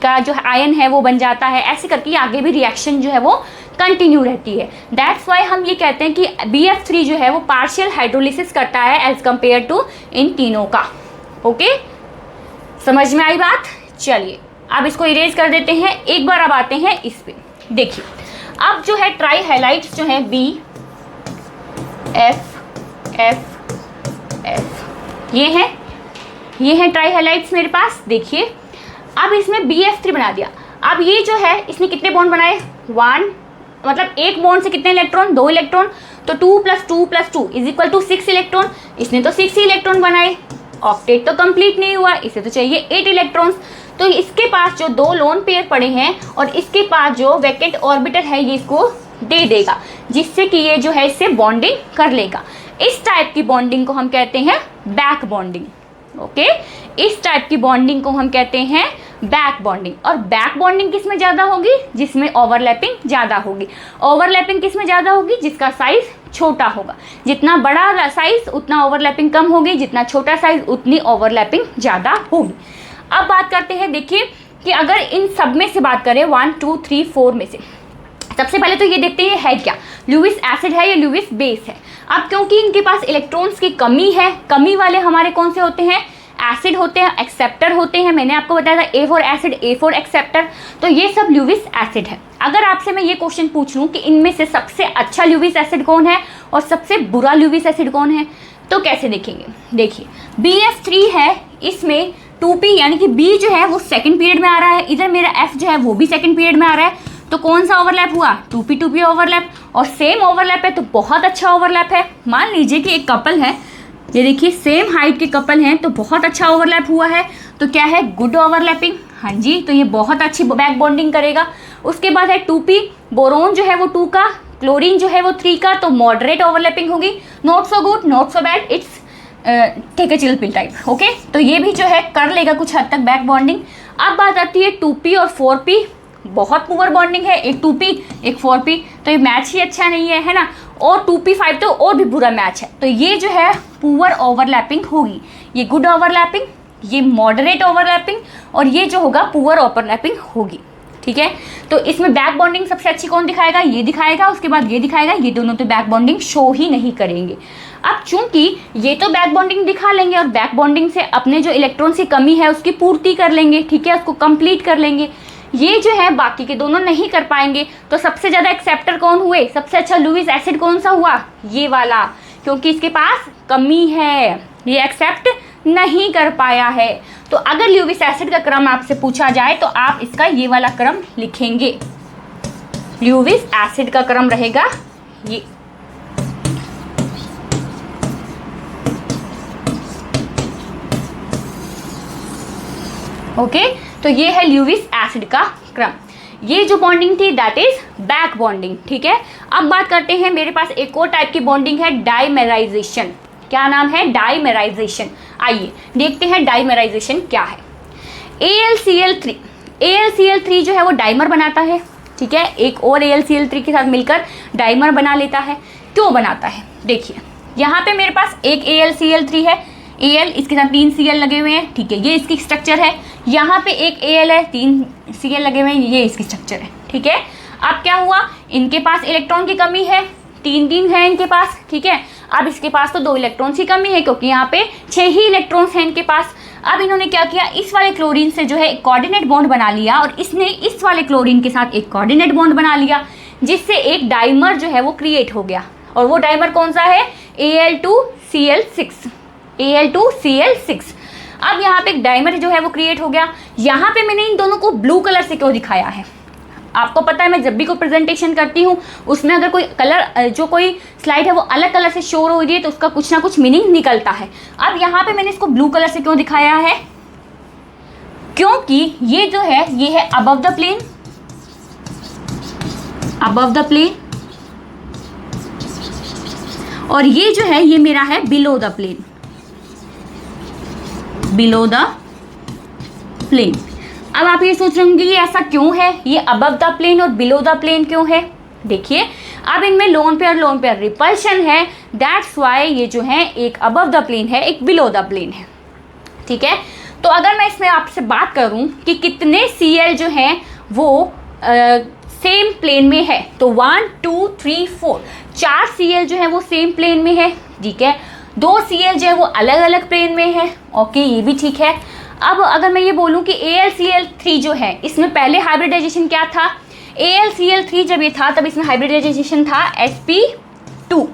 का जो आयन है वो बन जाता है, ऐसे करके आगे भी रिएक्शन जो है वो कंटिन्यू रहती है। दैट्स वाई हम ये कहते हैं कि BF3 जो है वो पार्शियल हाइड्रोलिसिस करता है एज कंपेयर टू इन तीनों का। ओके, समझ में आई बात। चलिए अब इसको इरेज कर देते हैं। एक बार अब आते हैं इस पे, देखिए अब जो है ट्राई हाइलाइट्स जो है बी एफ एफ एफ ये है ट्राई हाइलाइट्स मेरे पास। देखिए अब इसमें BF3 बना दिया। अब ये जो है इसने कितने बॉन्ड बनाए, 1, मतलब एक बॉन्ड से कितने इलेक्ट्रॉन, 2 इलेक्ट्रॉन, तो 2 + 2 + 2 = 6 इलेक्ट्रॉन। इसने तो 6 ही इलेक्ट्रॉन बनाए, ऑक्टेट तो कंप्लीट नहीं हुआ, इसे तो चाहिए 8 इलेक्ट्रॉन्स। तो इसके पास जो 2 लोन पेयर पड़े हैं और इसके पास जो वैकेंट ऑर्बिटल है ये इसको दे देगा, जिससे कि ये जो है इससे बॉन्डिंग कर लेगा। इस टाइप की बॉन्डिंग को हम कहते हैं बैक बॉन्डिंग। ओके, इस टाइप की बॉन्डिंग को हम कहते हैं बैक बॉन्डिंग। और बैक बॉन्डिंग किस में ज़्यादा होगी, जिसमें ओवरलैपिंग ज़्यादा होगी। ओवरलैपिंग किस में ज़्यादा होगी, जिसका साइज छोटा होगा। जितना बड़ा साइज उतना ओवरलैपिंग कम होगी, जितना छोटा साइज उतनी ओवरलैपिंग ज़्यादा होगी। अब बात करते हैं, देखिए कि अगर इन सब में से बात करें 1 2 3 4 में से, सबसे पहले तो ये देखते हैं है क्या, ल्यूविस एसिड है या ल्यूविस बेस है। अब क्योंकि इनके पास इलेक्ट्रॉन्स की कमी है, कमी वाले हमारे कौन से होते हैं, एसिड होते हैं, एक्सेप्टर होते हैं। मैंने आपको बताया था A4 एसिड, A4 एक्सेप्टर, तो ये सब ल्यूविस एसिड है। अगर आपसे मैं ये क्वेश्चन पूछ लूँ कि इनमें से सबसे अच्छा ल्यूविस एसिड कौन है और सबसे बुरा ल्यूविस एसिड कौन है, तो कैसे देखेंगे। देखिए BF3 है, इसमें 2p यानी कि B जो है वो सेकंड पीरियड में आ रहा है, इधर मेरा F जो है वो भी सेकंड पीरियड में आ रहा है, तो कौन सा ओवरलैप हुआ, 2p ओवरलैप। और सेम ओवरलैप है तो बहुत अच्छा ओवरलैप है। मान लीजिए कि एक कपल है, ये देखिए सेम हाइट के कपल हैं, तो बहुत अच्छा ओवरलैप हुआ है, तो क्या है, गुड ओवरलैपिंग। हाँ जी, तो ये बहुत अच्छी बैक बॉन्डिंग करेगा। उसके बाद है 2p, बोरोन जो है वो 2 का, क्लोरीन जो है वो 3 का, तो मॉडरेट ओवरलैपिंग होगी, not so good not so bad, it's take a chill pill type. Okay, तो ये भी जो है कर लेगा कुछ हद तक बैक बॉन्डिंग। अब बात आती है 2p और 4p, बहुत पुअर बॉन्डिंग है, एक 2p एक 4p, तो ये मैच ही अच्छा नहीं है ना। और 2p5 तो और भी बुरा मैच है, तो ये जो है पुअर ओवरलैपिंग होगी, ये गुड ओवरलैपिंग, ये मॉडरेट ओवरलैपिंग, और ये जो होगा पुअर ओवरलैपिंग होगी। ठीक है, तो इसमें बैक बॉन्डिंग सबसे अच्छी कौन दिखाएगा, ये दिखाएगा, उसके बाद ये दिखाएगा, ये दोनों तो बैक बॉन्डिंग शो ही नहीं करेंगे। अब चूंकि ये तो बैक बॉन्डिंग दिखा लेंगे और बैक बॉन्डिंग से अपने जो इलेक्ट्रॉन्स की कमी है उसकी पूर्ति कर लेंगे, ठीक है, उसको कंप्लीट कर लेंगे, ये जो है बाकी के दोनों नहीं कर पाएंगे। तो सबसे ज़्यादा एक्सेप्टर कौन हुए, सबसे अच्छा लुईस एसिड कौन सा हुआ, ये वाला, क्योंकि इसके पास कमी है, ये एक्सेप्ट नहीं कर पाया है। तो अगर ल्यूविस एसिड का क्रम आपसे पूछा जाए तो आप इसका ये वाला क्रम लिखेंगे, ल्यूविस एसिड का क्रम रहेगा ये। ओके, तो ये है ल्यूविस एसिड का क्रम। ये जो बॉन्डिंग थी दैट इज बैक बॉन्डिंग। ठीक है, अब बात करते हैं, मेरे पास एक और टाइप की बॉन्डिंग है, डाइमेराइजेशन। क्या नाम है, डाइमेराइजेशन। आइए देखते हैं डाइमेराइजेशन क्या है। AlCl3, AlCl3 जो है वो डाइमर बनाता है। ठीक है, एक और AlCl3 के साथ मिलकर डाइमर बना लेता है। क्यों बनाता है, देखिए यहाँ पे मेरे पास एक AlCl3 है, Al इसके साथ 3 Cl लगे हुए हैं। ठीक है, ये इसकी स्ट्रक्चर है। यहाँ पे एक Al है, 3 Cl लगे हुए हैं, ये इसकी स्ट्रक्चर है। ठीक है, अब क्या हुआ, इनके पास इलेक्ट्रॉन की कमी है, 3 है इनके पास। ठीक है, अब इसके पास तो 2 इलेक्ट्रॉन्स की कमी है, क्योंकि यहाँ पे 6 ही इलेक्ट्रॉन्स हैं इनके पास। अब इन्होंने क्या किया, इस वाले क्लोरीन से जो है एक कोऑर्डिनेट बॉन्ड बना लिया, और इसने इस वाले क्लोरीन के साथ एक कोऑर्डिनेट बॉन्ड बना लिया, जिससे एक डाइमर जो है वो क्रिएट हो गया। और वो डाइमर कौन सा है, Al2Cl6, Al2Cl6। अब यहाँ पे एक डाइमर जो है वो क्रिएट हो गया। यहाँ पे मैंने इन दोनों को ब्लू कलर से क्यों दिखाया है, आपको पता है मैं जब भी कोई प्रेजेंटेशन करती हूँ उसमें अगर कोई कलर, जो कोई स्लाइड है वो अलग कलर से शो हो रही है तो उसका कुछ ना कुछ मीनिंग निकलता है। अब यहाँ पे मैंने इसको ब्लू कलर से क्यों दिखाया है, क्योंकि ये जो है ये है above the plane, above the plane, और ये जो है ये मेरा है below the plane, below the plane. अब आप ये सोच रहे होंगे ये ऐसा क्यों है, ये अबव द प्लेन और बिलो द प्लेन क्यों है। देखिए अब इनमें लोन पेयर रिपल्शन है, दैट्स वाई ये जो है एक अबव द प्लेन है, एक बिलो द प्लेन है। ठीक है, तो अगर मैं इसमें आपसे बात करूं कि कितने Cl जो हैं वो सेम प्लेन में है, तो 1 2 3 4 4 Cl जो है वो सेम प्लेन में है। ठीक है, 2 Cl जो है वो अलग अलग प्लेन में है। ओके, ये भी ठीक है। अब अगर मैं ये बोलूँ कि AlCl3 जो है, इसमें पहले हाइब्रिडाइजेशन क्या था, AlCl3 जब ये था तब इसमें हाइब्रिडाइजेशन था sp2,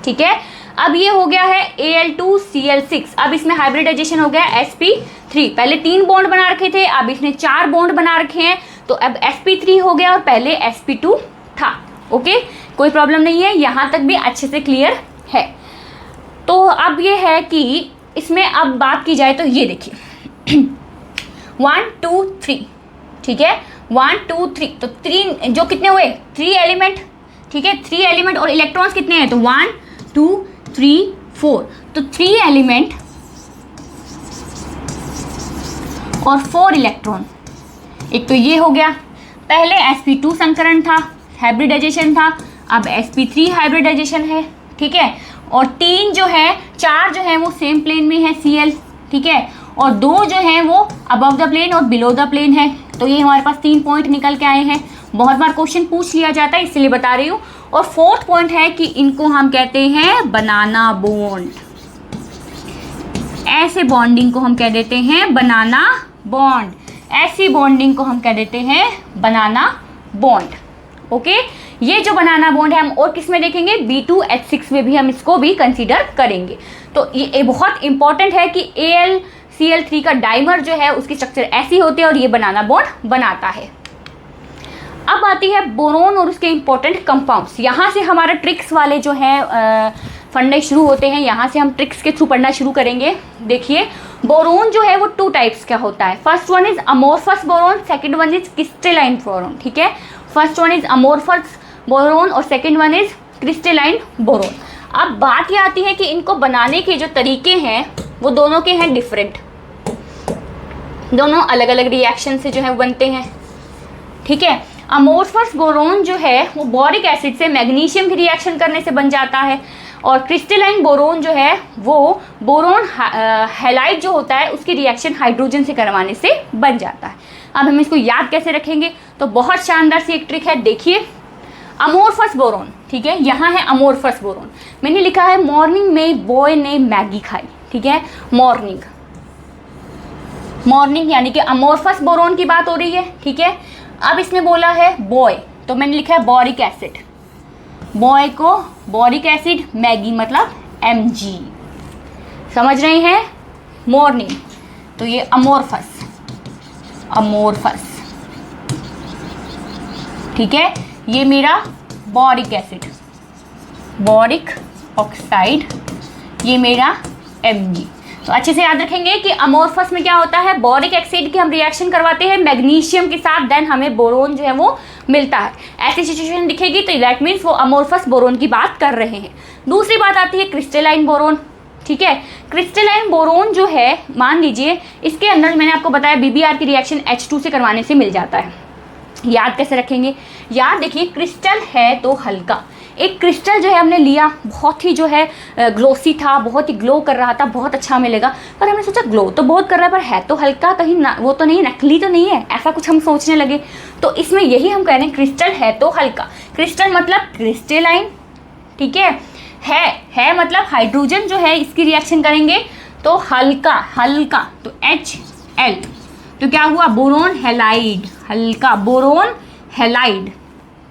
ठीक है। अब ये हो गया है Al2Cl6, अब इसमें हाइब्रिडाइजेशन हो गया sp3। पहले 3 बॉन्ड बना रखे थे, अब इसने 4 बॉन्ड बना रखे हैं, तो अब sp3 हो गया और पहले sp2 था। ओके, कोई प्रॉब्लम नहीं है, यहाँ तक भी अच्छे से क्लियर है। तो अब ये है कि इसमें अब बात की जाए तो ये देखिए 1 2 3, ठीक है, 1 2 3, तो 3 जो कितने हुए, 3 एलिमेंट, ठीक है, 3 एलिमेंट और इलेक्ट्रॉन्स कितने हैं, तो 1 2 3 4, तो 3 एलिमेंट और 4 इलेक्ट्रॉन। एक तो ये हो गया, पहले sp2 संकरण था, हाइब्रिडाइजेशन था, अब sp3 हाइब्रिडाइजेशन है, ठीक है। और 3 जो है, 4 जो है वो सेम प्लेन में है Cl, ठीक है, और 2 जो है वो अबव द प्लेन और बिलो द प्लेन है। तो ये हमारे पास 3 पॉइंट निकल के आए हैं, बहुत बार क्वेश्चन पूछ लिया जाता है इसलिए बता रही हूँ। और 4th पॉइंट है कि इनको हम कहते हैं बनाना बॉन्ड, ऐसे बॉन्डिंग को हम कह देते हैं बनाना बॉन्ड, ऐसी बॉन्डिंग को हम कह देते हैं बनाना बॉन्ड। ओके, ये जो बनाना बॉन्ड है हम और किस में देखेंगे, B2H6 में भी हम इसको भी कंसीडर करेंगे। तो ये बहुत इंपॉर्टेंट है कि AlCl3 का डाइमर जो है उसकी स्ट्रक्चर ऐसी होती है और ये बनाना बॉन्ड बनाता है। अब आती है बोरोन और उसके इंपॉर्टेंट कंपाउंड्स। यहाँ से हमारा ट्रिक्स वाले जो है फंडे शुरू होते हैं, यहाँ से हम ट्रिक्स के थ्रू पढ़ना शुरू करेंगे। देखिए, बोरोन जो है वो 2 टाइप्स का होता है। First one is amorphous boron, second one is crystalline boron, ठीक है। First one is amorphous boron और second one is crystalline boron. अब बात ये आती है कि इनको बनाने के जो तरीके हैं वो दोनों के हैं डिफरेंट, दोनों अलग अलग रिएक्शन से जो है बनते हैं, ठीक है। अमोर्फस बोरोन जो है वो बोरिक एसिड से मैग्नीशियम की रिएक्शन करने से बन जाता है, और क्रिस्टलाइन बोरोन जो है वो बोरोन हैलाइड जो होता है उसकी रिएक्शन हाइड्रोजन से करवाने से बन जाता है। अब हम इसको याद कैसे रखेंगे, तो बहुत शानदार सी एक ट्रिक है। देखिए, अमोर्फस बोरोन, ठीक है, यहाँ है अमोर्फस बोरोन, मैंने लिखा है मॉर्निंग में बॉय ने मैगी खाई, ठीक है, मॉर्निंग, मॉर्निंग यानी कि अमोर्फस बोरोन की बात हो रही है, ठीक है। अब इसने बोला है बॉय, तो मैंने लिखा है बोरिक एसिड, बॉय को बोरिक एसिड, मैगी मतलब Mg, समझ रहे हैं, मॉर्निंग, तो ये अमोर्फस, अमोर्फस, ठीक है, ये मेरा बोरिक एसिड, बोरिक ऑक्साइड, ये मेरा Mg। तो अच्छे से याद रखेंगे कि अमोर्फस में क्या होता है, बोरिक एसिड की हम रिएक्शन करवाते हैं मैग्नीशियम के साथ, देन हमें बोरोन जो है वो मिलता है। ऐसी सिचुएशन दिखेगी तो दैट मीन्स वो अमोर्फस बोरोन की बात कर रहे हैं। दूसरी बात आती है क्रिस्टलाइन बोरोन, ठीक है। क्रिस्टलाइन बोरोन जो है, मान लीजिए इसके अंदर मैंने आपको बताया BBr की रिएक्शन H2 से करवाने से मिल जाता है। याद कैसे रखेंगे, याद देखिए, क्रिस्टल है तो हल्का, एक क्रिस्टल जो है हमने लिया, बहुत ही जो है ग्लोसी था, बहुत ही ग्लो कर रहा था, बहुत अच्छा मिलेगा, पर हमने सोचा ग्लो तो बहुत कर रहा है पर है तो हल्का, कहीं वो तो नहीं, नकली तो नहीं है, ऐसा कुछ हम सोचने लगे। तो इसमें यही हम कह रहे हैं, क्रिस्टल है तो हल्का, क्रिस्टल मतलब क्रिस्टलाइन, ठीक है मतलब हाइड्रोजन जो है इसकी रिएक्शन करेंगे तो हल्का, हल्का तो HL, तो क्या हुआ, बोरोन हैलाइड, हल्का बोरोन हैलाइड,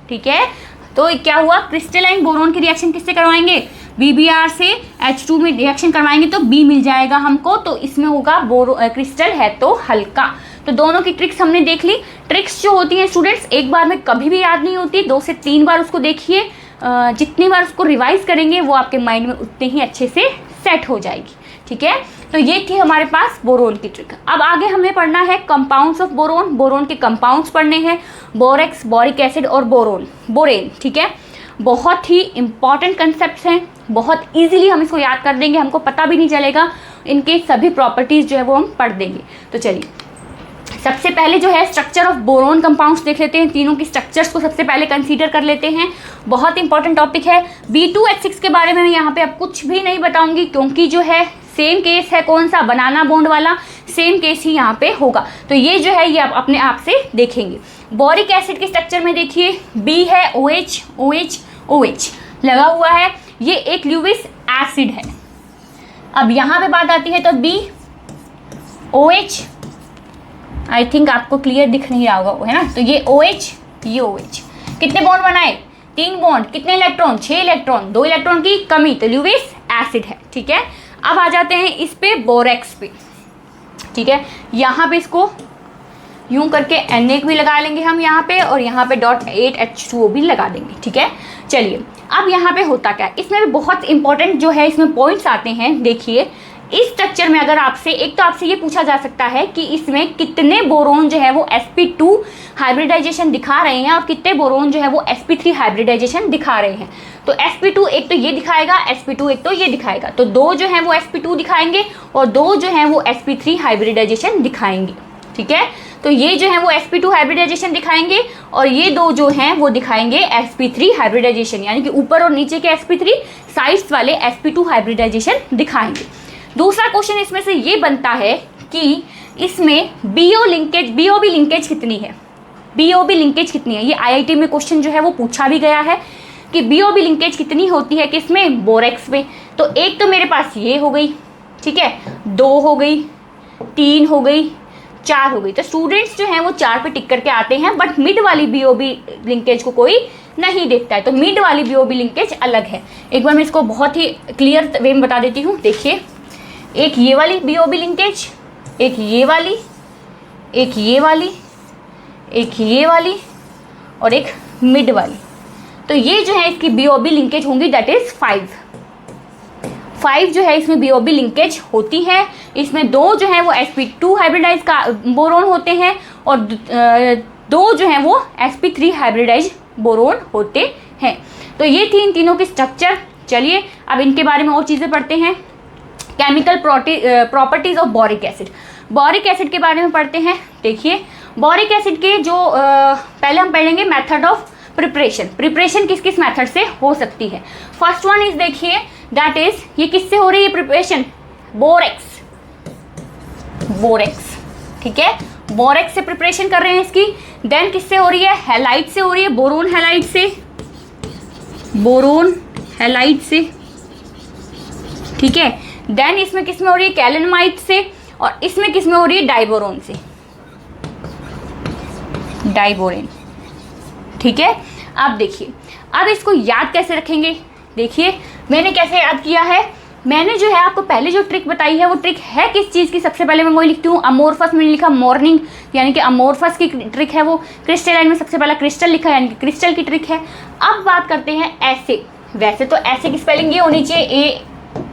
ठीक है। तो क्या हुआ, क्रिस्टलाइन बोरोन की रिएक्शन किससे करवाएंगे, BBr से H2 में रिएक्शन करवाएंगे तो B मिल जाएगा हमको, तो इसमें होगा क्रिस्टल है तो हल्का। तो दोनों की ट्रिक्स हमने देख ली। ट्रिक्स जो होती हैं स्टूडेंट्स एक बार में कभी भी याद नहीं होती, 2 से 3 बार उसको देखिए, जितनी बार उसको रिवाइज करेंगे वो आपके माइंड में उतने ही अच्छे से सेट हो जाएगी, ठीक है। तो ये थी हमारे पास बोरोन की ट्रिक। अब आगे हमें पढ़ना है कंपाउंड्स ऑफ बोरोन, बोरोन के कंपाउंड्स पढ़ने हैं, बोरेक्स, बोरिक एसिड और बोरेन, ठीक है। बहुत ही इंपॉर्टेंट कंसेप्ट्स हैं, बहुत इजीली हम इसको याद कर देंगे, हमको पता भी नहीं चलेगा, इनके सभी प्रॉपर्टीज़ जो है वो हम पढ़ देंगे। तो चलिए, सबसे पहले जो है स्ट्रक्चर ऑफ बोरोन कंपाउंड्स देख लेते हैं, तीनों की स्ट्रक्चर्स को सबसे पहले कंसीडर कर लेते हैं। बहुत इंपॉर्टेंट टॉपिक है। B2H6 के बारे में मैं यहाँ पे अब कुछ भी नहीं बताऊंगी, क्योंकि जो है सेम केस है, कौन सा, बनाना बॉन्ड वाला, सेम केस ही यहाँ पे होगा, तो ये जो है ये आप अपने आप से देखेंगे। बोरिक एसिड के स्ट्रक्चर में देखिए, B है OH OH OH लगा हुआ है, ये एक ल्यूविस एसिड है। अब यहाँ पे बात आती है तो B OH, आई थिंक आपको क्लियर दिख नहीं रहा होगा, है ना। तो ये OH, ये OH, कितने बॉन्ड बनाए, 3 बॉन्ड, कितने इलेक्ट्रॉन, 6 इलेक्ट्रॉन, 2 इलेक्ट्रॉन की कमी, तो ल्यूविस एसिड है, ठीक है। अब आ जाते हैं इस पे बोरेक्स पे, ठीक है। यहाँ पे इसको यूं करके Na भी लगा लेंगे हम यहाँ पे, और यहाँ पे .8H2O भी लगा देंगे, ठीक है। चलिए अब यहाँ पे होता क्या है, इसमें भी बहुत इंपॉर्टेंट जो है इसमें पॉइंट्स आते हैं। देखिए इस स्ट्रक्चर में अगर आपसे एक तो आपसे ये पूछा जा सकता है कि इसमें कितने बोरोन जो है वो sp2 हाइब्रिडाइजेशन दिखा रहे हैं और कितने बोरोन जो है वो sp3 हाइब्रिडाइजेशन दिखा रहे हैं। तो sp2 एक तो ये दिखाएगा, sp2 एक तो ये दिखाएगा, तो 2 जो है वो sp2 दिखाएंगे और 2 जो है वो sp3 हाइब्रिडाइजेशन दिखाएंगे, ठीक है। तो ये जो है वो sp2 हाइब्रिडाइजेशन दिखाएंगे और ये 2 जो हैं वो दिखाएंगे sp3 हाइब्रिडाइजेशन, यानी कि ऊपर और नीचे के sp3 साइड्स वाले sp2 हाइब्रिडाइजेशन दिखाएंगे। दूसरा क्वेश्चन इसमें से ये बनता है कि इसमें BOB लिंकेज कितनी है, BOB लिंकेज कितनी है। ये IIT में क्वेश्चन जो है वो पूछा भी गया है कि BOB लिंकेज कितनी होती है किसमें, बोरेक्स में। तो एक तो मेरे पास ये हो गई, ठीक है, 2 हो गई, 3 हो गई, 4 हो गई। तो स्टूडेंट्स जो हैं वो 4 पे टिक करके आते हैं, बट मिड वाली BOB लिंकेज को कोई नहीं देखता है, तो मिड वाली BOB लिंकेज अलग है। एक बार मैं इसको बहुत ही क्लियर वे में बता देती हूँ। देखिए एक ये वाली BOB लिंकेज, एक ये वाली, एक ये वाली, एक ये वाली और एक मिड वाली। तो ये जो है इसकी BOB लिंकेज होंगी, दैट इज 5 जो है इसमें BOB लिंकेज होती है। इसमें 2 जो है वो sp2 हाइब्रिडाइज का बोरोन होते हैं और 2 जो है वो sp3 हाइब्रिडाइज बोरोन होते हैं। तो ये थी इन तीनों की स्ट्रक्चर। चलिए अब इनके बारे में और चीज़ें पढ़ते हैं। Chemical properties of boric acid, boric acid के बारे में पढ़ते हैं। देखिए बोरिक एसिड के जो पहले हम पढ़ेंगे मेथड ऑफ प्रिपरेशन किस किस मेथड से हो सकती है। फर्स्ट वन इज देखिए दैट इज, ये किससे हो रही है प्रिपरेशन, बोरेक्स, ठीक है, बोरेक्स से प्रिपरेशन कर रहे हैं इसकी। देन किससे हो रही है, हैलाइड से हो रही है, बोरोन हैलाइड से, ठीक है। देन इसमें किसमें हो रही है, कैलेनमाइट से, और इसमें किसमें हो रही है, डाइबोरोन से, डाइबोरेन, ठीक है। अब देखिए अब इसको याद कैसे रखेंगे। देखिए मैंने कैसे याद किया है, मैंने जो है आपको पहले जो ट्रिक बताई है वो ट्रिक है किस चीज़ की, सबसे पहले मैं वही लिखती हूँ, अमोर्फस मैंने लिखा मॉर्निंग, यानी कि अमोर्फस की ट्रिक है वो। क्रिस्टलाइन में सबसे पहला क्रिस्टल लिखा, यानी कि क्रिस्टल की ट्रिक है। अब बात करते हैं ऐसे, वैसे तो ऐसे की स्पेलिंग ये होनी चाहिए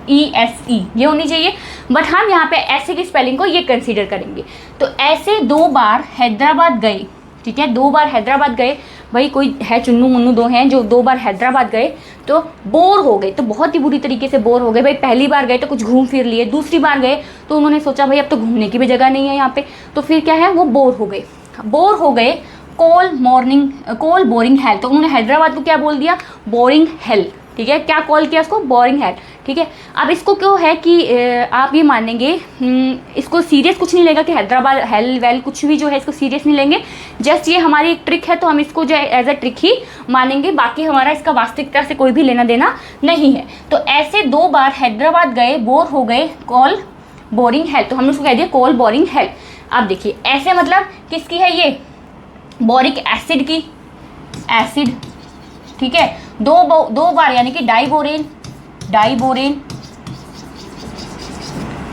AESE, ये होनी चाहिए, बट हम यहाँ पे ऐसे की स्पेलिंग को ये कंसीडर करेंगे। तो ऐसे 2 बार हैदराबाद गए, ठीक है, 2 बार हैदराबाद गए, भाई कोई है चुन्नू मुन्नू 2 हैं जो 2 बार हैदराबाद गए तो बोर हो गए, तो बहुत ही बुरी तरीके से बोर हो गए। भाई पहली बार गए तो कुछ घूम फिर लिए, दूसरी बार गए तो उन्होंने सोचा भाई अब तो घूमने की भी जगह नहीं है यहाँ पे, तो फिर क्या है वो बोर हो गए, कोल बोरिंग हेल, तो उन्होंने हैदराबाद को क्या बोल दिया, बोरिंग हेल, ठीक है, क्या कॉल किया उसको, बोरिंग हेल, ठीक है। अब इसको क्यों है कि आप ये मानेंगे, इसको सीरियस कुछ नहीं लेगा कि हैदराबाद हेल वेल कुछ भी जो है इसको सीरियस नहीं लेंगे, जस्ट ये हमारी एक ट्रिक है तो हम इसको जो है एज अ ट्रिक ही मानेंगे, बाकी हमारा इसका वास्तविकता से कोई भी लेना देना नहीं है। तो ऐसे 2 बार हैदराबाद गए, बोर हो गए, कॉल बोरिंग हेल, तो हमने उसको कह दिया कॉल बोरिंग हेल। अब देखिए ऐसे मतलब किसकी है, ये बोरिक एसिड की, एसिड, ठीक है, 2 बार यानी कि डाइबोरेन,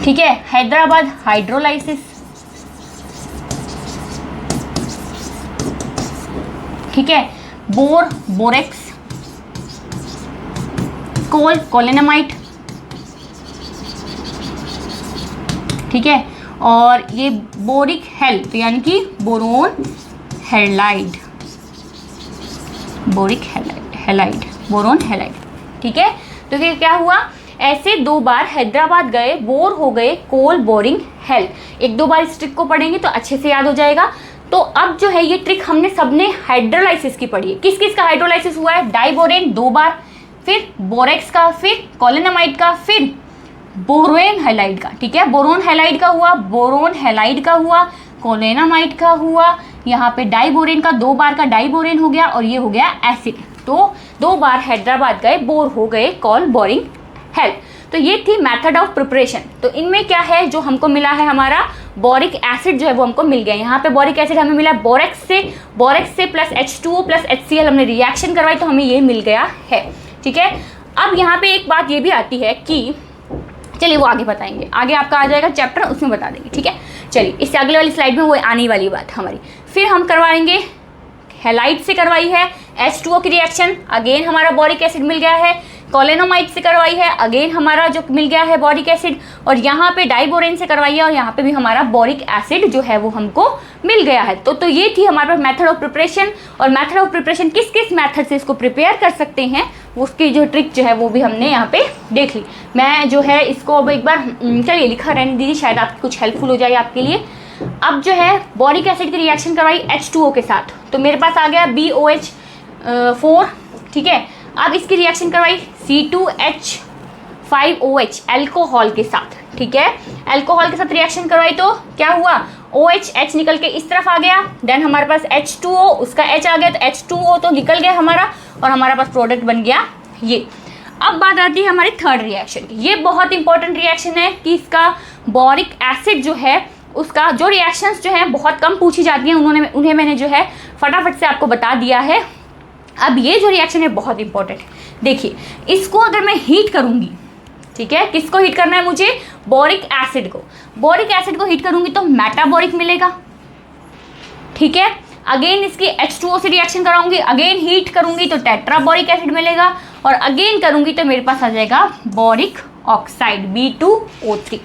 ठीक है, हैदराबाद हाइड्रोलाइसिस, ठीक है, बोरेक्स, कोलेनामाइट, ठीक है, और ये बोरिक हेल तो यानी कि बोरोन हैलाइड, बोरोन हैलाइड, ठीक है। तो फिर क्या हुआ, ऐसे 2 बार हैदराबाद गए, बोर हो गए, कोल बोरिंग हेल। 1-2 बार इस ट्रिक को पढ़ेंगे तो अच्छे से याद हो जाएगा। तो अब जो है ये ट्रिक हमने सबने हाइड्रोलाइसिस की पढ़ी है। किस किस का हाइड्रोलाइसिस हुआ है, डाइबोरेन 2 बार, फिर बोरेक्स का, फिर कोलेनामाइड का, फिर बोरोन हैलाइड का, ठीक है, बोरोन हैलाइड का हुआ, बोरोन हैलाइड का हुआ, कोलेनामाइड का हुआ, यहाँ पे डाइबोरेन का 2 बार का डाइबोरेन हो गया और ये हो गया एसिड। तो 2 बार हैदराबाद गए, बोर हो गए, कॉल बोरिंग हेल। तो ये थी मेथड ऑफ प्रिपरेशन। तो इनमें क्या है जो हमको मिला है, हमारा बोरिक एसिड जो है वो हमको मिल गया। यहाँ पे बोरिक एसिड हमें मिला बोरेक्स से प्लस H2O प्लस HCl हमने रिएक्शन करवाई तो हमें ये मिल गया है। ठीक है, अब यहाँ पे एक बात ये भी आती है कि चलिए वो आगे बताएंगे, आगे आपका आ जाएगा चैप्टर, उसमें बता देंगे। ठीक है, चलिए इससे अगले वाली स्लाइड में वो आने वाली बात हमारी। फिर हम करवाएंगे हैलाइड से करवाई है H2O की रिएक्शन, अगेन हमारा बोरिक एसिड मिल गया है। कोलेनोमाइड से करवाई है, अगेन हमारा जो मिल गया है बोरिक एसिड। और यहाँ पे डाइबोरेन से करवाई है और यहाँ पे भी हमारा बोरिक एसिड जो है वो हमको मिल गया है। तो ये थी हमारे पास मेथड ऑफ प्रिपरेशन। और मेथड ऑफ प्रिपरेशन किस किस मेथड से इसको प्रिपेयर कर सकते हैं उसकी जो ट्रिक जो है वो भी हमने यहाँ पे देख ली। मैं जो है इसको अब एक बार चलिए लिखा रहने दीजिए, शायद आपको कुछ हेल्पफुल हो जाए आपके लिए। अब जो है बोरिक एसिड की रिएक्शन करवाई H2O के साथ, तो मेरे पास आ गया BOH4। ठीक है, अब इसकी रिएक्शन करवाई C2H5OH एल्कोहल के साथ। ठीक है, एल्कोहल के साथ रिएक्शन करवाई तो क्या हुआ, OH निकल के इस तरफ आ गया, देन हमारे पास H2O, उसका H आ गया तो H2O तो निकल गया हमारा और हमारा पास प्रोडक्ट बन गया ये। अब बात आती है हमारी थर्ड रिएक्शन की। ये बहुत इंपॉर्टेंट रिएक्शन है कि इसका बोरिक एसिड जो है उसका जो रिएक्शंस जो हैं बहुत कम पूछी जाती हैं, उन्हें मैंने जो है फटाफट से आपको बता दिया है। अब ये जो रिएक्शन है बहुत इंपॉर्टेंट है। देखिए इसको अगर मैं हीट करूँगी, ठीक है, किसको हीट करना है मुझे, बोरिक एसिड को। बोरिक एसिड को हीट करूँगी तो मेटाबोरिक मिलेगा। ठीक है, अगेन इसकी H2O से रिएक्शन कराऊंगी, अगेन हीट करूँगी तो टेट्राबोरिक एसिड मिलेगा और अगेन करूँगी तो मेरे पास आ जाएगा बोरिक ऑक्साइड B2O3।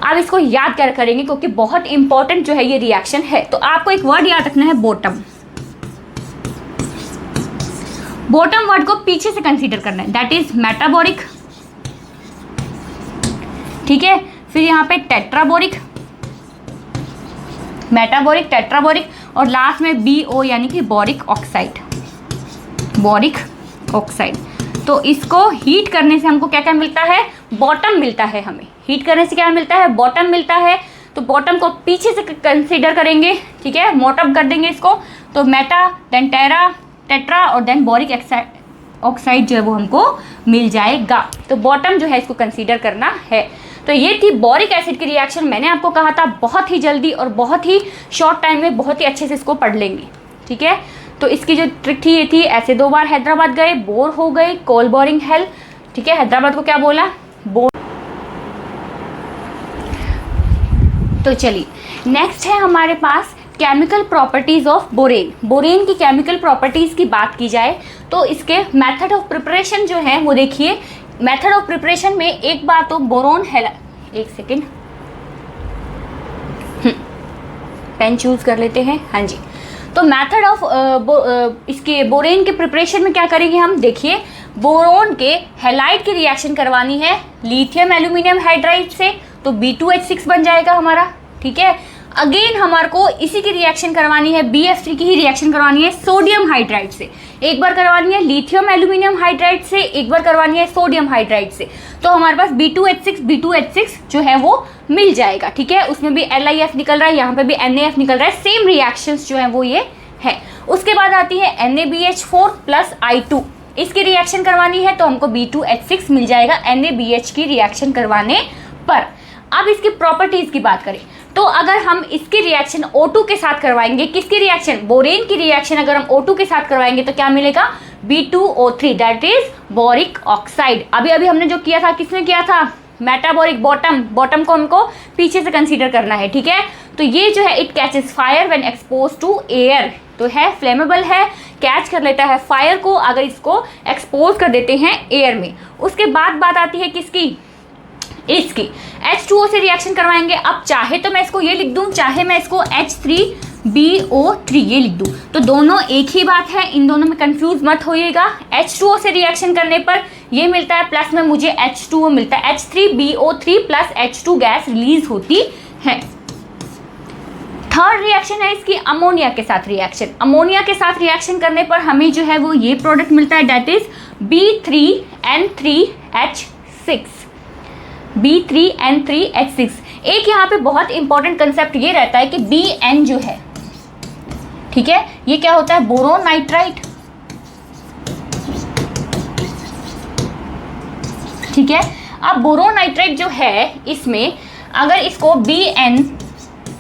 आप इसको याद कर करेंगे क्योंकि बहुत इंपॉर्टेंट जो है ये रिएक्शन है। तो आपको एक वर्ड याद रखना है बॉटम। बॉटम वर्ड को पीछे से कंसीडर करना है, दैट इज मेटाबोरिक। ठीक है, फिर यहाँ पे टेट्राबोरिक, मेटाबोरिक, टेट्राबोरिक और लास्ट में BO यानी कि बोरिक ऑक्साइड। बोरिक ऑक्साइड, तो इसको हीट करने से हमको क्या क्या मिलता है, बॉटम मिलता है। हमें हीट करने से क्या मिलता है, बॉटम मिलता है। तो बॉटम को पीछे से कंसीडर करेंगे, ठीक है, मोटअप कर देंगे इसको, तो मेटा देन टेट्रा और देन बोरिक ऑक्साइड जो है वो हमको मिल जाएगा। तो बॉटम जो है इसको कंसीडर करना है। तो ये थी बोरिक एसिड की रिएक्शन। मैंने आपको कहा था बहुत ही जल्दी और बहुत ही शॉर्ट टाइम में बहुत ही अच्छे से इसको पढ़ लेंगे। ठीक है, तो इसकी जो ट्रिक थी ये थी, ऐसे 2 बार हैदराबाद गए, बोर हो गए, कोल बोरिंग हेल। ठीक है, हैदराबाद को क्या बोला, बोर। तो चलिए नेक्स्ट है हमारे पास chemical properties of borane. Borane की केमिकल प्रॉपर्टीज की बात की जाए तो इसके मेथड ऑफ प्रिपरेशन जो है वो देखिए। मेथड ऑफ प्रिपरेशन में एक बार तो बोरोन एक सेकेंड पेन चूज कर लेते हैं। हाँ जी, तो मेथड ऑफ इसके बोरेन के प्रिपरेशन में क्या करेंगे हम, देखिए बोरोन के हैलाइड की रिएक्शन करवानी है लिथियम एल्यूमिनियम हाइड्राइड से, तो B2H6 बन जाएगा हमारा। ठीक है, अगेन हमारे को इसी की रिएक्शन करवानी है, BF3 की ही रिएक्शन करवानी है सोडियम हाइड्राइड से। एक बार करवानी है लिथियम एल्यूमिनियम हाइड्राइड से, एक बार करवानी है सोडियम हाइड्राइड से। तो हमारे पास B2H6 जो है वो मिल जाएगा। ठीक है, उसमें भी LiF निकल रहा है, यहाँ पे भी NaF निकल रहा है, सेम रिएक्शंस जो है वो ये है। उसके बाद आती है NaBH4 प्लस I2, इसकी रिएक्शन करवानी है तो हमको B2H6 मिल जाएगा NaBH की रिएक्शन करवाने पर। अब इसकी प्रॉपर्टीज की बात करें तो अगर हम इसकी रिएक्शन O2 के साथ करवाएंगे, किसकी रिएक्शन, बोरेन की रिएक्शन अगर हम O2 के साथ करवाएंगे तो क्या मिलेगा, B2O3 that is boric oxide. अभी अभी हमने जो किया था, किसने किया था, मेटाबोरिक। बॉटम को हमको पीछे से कंसीडर करना है। ठीक है, तो ये जो है it catches fire when expose to air, तो है फ्लेमेबल है, कैच कर लेता है फायर को अगर इसको एक्सपोज कर देते हैं एयर में। उसके बाद बात आती है किसकी, इसकी H2O से रिएक्शन करवाएंगे। अब चाहे तो मैं इसको ये लिख दूं, चाहे मैं इसको H3BO3 ये लिख दूं, तो दोनों एक ही बात है, इन दोनों में कंफ्यूज मत होइएगा। H2O से रिएक्शन करने पर ये मिलता है प्लस में मुझे H2O मिलता है, H3BO3 plus H2 gas release होती है। थर्ड रिएक्शन है इसकी अमोनिया के साथ रिएक्शन। अमोनिया के साथ रिएक्शन करने पर हमें जो है वो ये प्रोडक्ट मिलता है, दैट इज B3N3H6। B3N3H6। एक यहाँ पे बहुत इंपॉर्टेंट कंसेप्ट ये रहता है कि Bn जो है, ठीक है, ये क्या होता है, बोरोन नाइट्राइट। ठीक है, अब बोरोन नाइट्राइट जो है इसमें अगर इसको BN,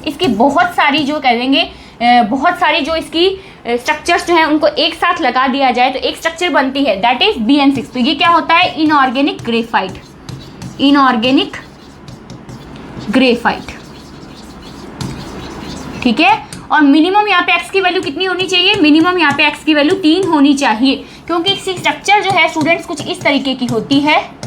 इसकी बहुत सारी जो कह देंगे बहुत सारी जो इसकी स्ट्रक्चर्स जो हैं उनको एक साथ लगा दिया जाए तो एक स्ट्रक्चर बनती है, दैट इज BN6। तो ये क्या होता है? इनऑर्गेनिक ग्रेफाइट, इनऑर्गेनिक ग्रेफाइट, ठीक है। और मिनिमम यहाँ पे x की वैल्यू कितनी होनी चाहिए? मिनिमम यहाँ पे x की वैल्यू 3 होनी चाहिए, क्योंकि इसकी स्ट्रक्चर जो है स्टूडेंट्स कुछ इस तरीके की होती है,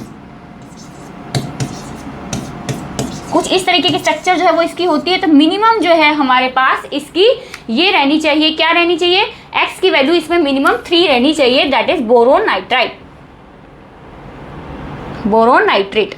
कुछ इस तरीके की स्ट्रक्चर जो है वो इसकी होती है। तो मिनिमम जो है हमारे पास इसकी ये रहनी चाहिए, क्या रहनी चाहिए? x की वैल्यू इसमें मिनिमम 3 रहनी चाहिए, that is boron nitrite, boron nitrate,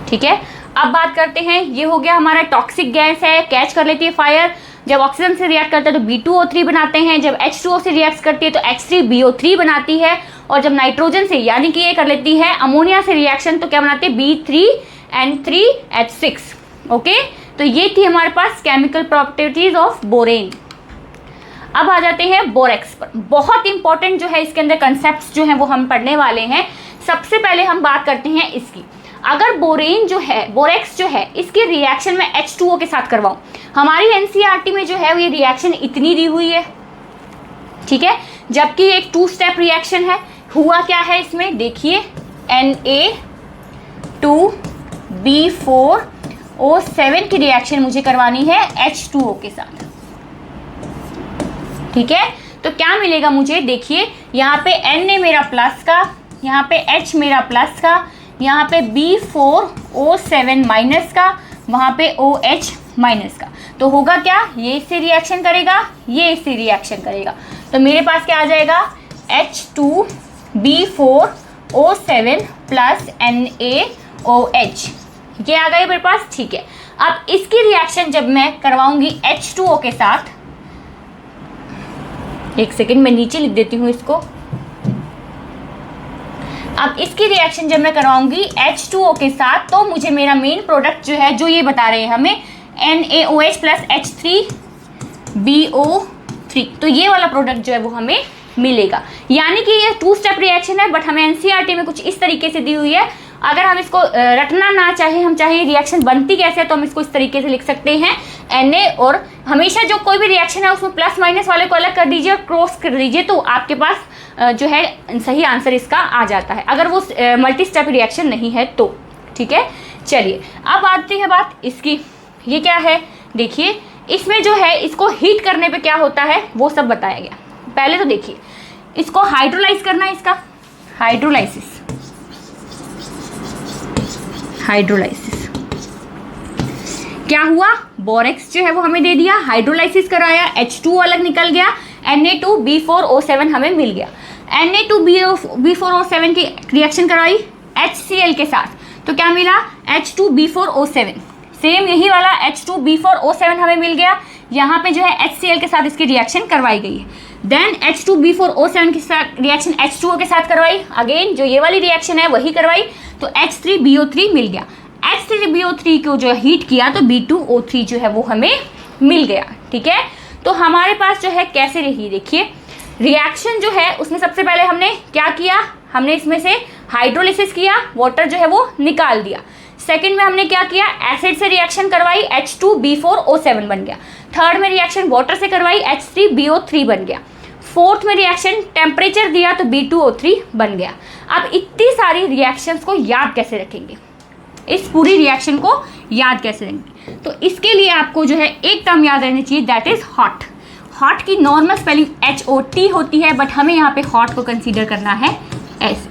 ठीक है। अब बात करते हैं, ये हो गया हमारा टॉक्सिक गैस है, कैच कर लेती है फायर। जब ऑक्सीजन से रिएक्ट करता है तो B2O3 बनाते हैं, जब H2O से रिएक्ट करती है तो H3BO3 बनाती है, और जब नाइट्रोजन से यानी कि ये कर लेती है अमोनिया से रिएक्शन तो क्या बनाती है? B3N3H6, okay. तो ये थी हमारे पास केमिकल प्रॉपर्टीज ऑफ बोरेन। अब आ जाते हैं बोरेक्स पर। बहुत इंपॉर्टेंट जो है इसके अंदर कंसेप्ट्स जो हैं वो हम पढ़ने वाले हैं। सबसे पहले हम बात करते हैं इसकी, अगर बोरेन जो है, बोरेक्स जो है, इसके रिएक्शन में H2O के साथ करवाऊं, हमारी NCERT में जो है ये रिएक्शन इतनी दी हुई है, ठीक है, जबकि एक 2 स्टेप रिएक्शन है। हुआ क्या है इसमें? देखिए, Na2B4O7 की रिएक्शन मुझे करवानी है H2O के साथ, ठीक है। तो क्या मिलेगा मुझे? देखिए, यहाँ पे Na मेरा प्लस का, यहाँ पे H मेरा प्लस का, यहाँ पे B4O7 माइनस का, वहाँ पे OH माइनस का। तो होगा क्या? ये इससे रिएक्शन करेगा, ये इससे रिएक्शन करेगा, तो मेरे पास क्या आ जाएगा? H2B4O7 प्लस NaOH, ये आ गया मेरे पास, ठीक है। अब इसकी रिएक्शन जब मैं करवाऊंगी H2O के साथ, एक सेकेंड मैं नीचे लिख देती हूँ इसको। अब इसकी रिएक्शन जब मैं करवाऊंगी H2O के साथ तो मुझे मेरा मेन प्रोडक्ट जो है, जो ये बता रहे हैं हमें, NaOH प्लस H3BO3, तो ये वाला प्रोडक्ट जो है वो हमें मिलेगा। यानी कि ये 2 स्टेप रिएक्शन है, बट हमें NCERT में कुछ इस तरीके से दी हुई है। अगर हम इसको रटना ना चाहे, हम चाहे रिएक्शन बनती कैसे, तो हम इसको इस तरीके से लिख सकते हैं Na, और हमेशा जो कोई भी रिएक्शन है उसमें प्लस माइनस वाले को अलग कर दीजिए और क्रॉस कर दीजिए, तो आपके पास जो है सही आंसर इसका आ जाता है, अगर वो मल्टी स्टेप रिएक्शन नहीं है तो, ठीक है। चलिए अब आती है बात इसकी, ये क्या है? देखिए, इसमें जो है इसको हीट करने पे क्या होता है वो सब बताया गया। पहले तो देखिए, इसको हाइड्रोलाइज करना है, इसका हाइड्रोलाइसिस, हाइड्रोलाइसिस क्या हुआ? बोरेक्स जो है वो हमें दे दिया, हाइड्रोलाइसिस कराया, H2O अलग निकल गया, Na2B4O7 हमें मिल गया। Na2B4O7 की रिएक्शन करवाई HCl के साथ, तो क्या मिला? H2B4O7, सेम यही वाला H2B4O7 हमें मिल गया। यहाँ पे जो है HCl के साथ इसकी रिएक्शन करवाई गई है। देन H2B4O7 के साथ रिएक्शन H2O के साथ करवाई, अगेन जो ये वाली रिएक्शन है वही करवाई, तो H3BO3 मिल गया। H3BO3 को जो हीट किया तो B2O3 जो है वो हमें मिल गया, ठीक है। तो हमारे पास जो है कैसे रही, देखिए रिएक्शन जो है उसमें सबसे पहले हमने क्या किया, हमने इसमें से हाइड्रोलिसिस किया, वाटर जो है वो निकाल दिया। सेकंड में हमने क्या किया, एसिड से रिएक्शन करवाई, H2B4O7 बन गया। थर्ड में रिएक्शन वाटर से करवाई, H3BO3 बन गया। फोर्थ में रिएक्शन टेम्परेचर दिया तो B2O3 बन गया। अब इतनी सारी रिएक्शंस को याद कैसे रखेंगे, इस पूरी रिएक्शन को याद कैसे रखेंगे? तो इसके लिए आपको जो है एक टर्म याद रहनी चाहिए, दैट इज हॉट। हॉट की नॉर्मल स्पेलिंग HOT होती है, बट हमें यहाँ पे हॉट को कंसीडर करना है ऐसे।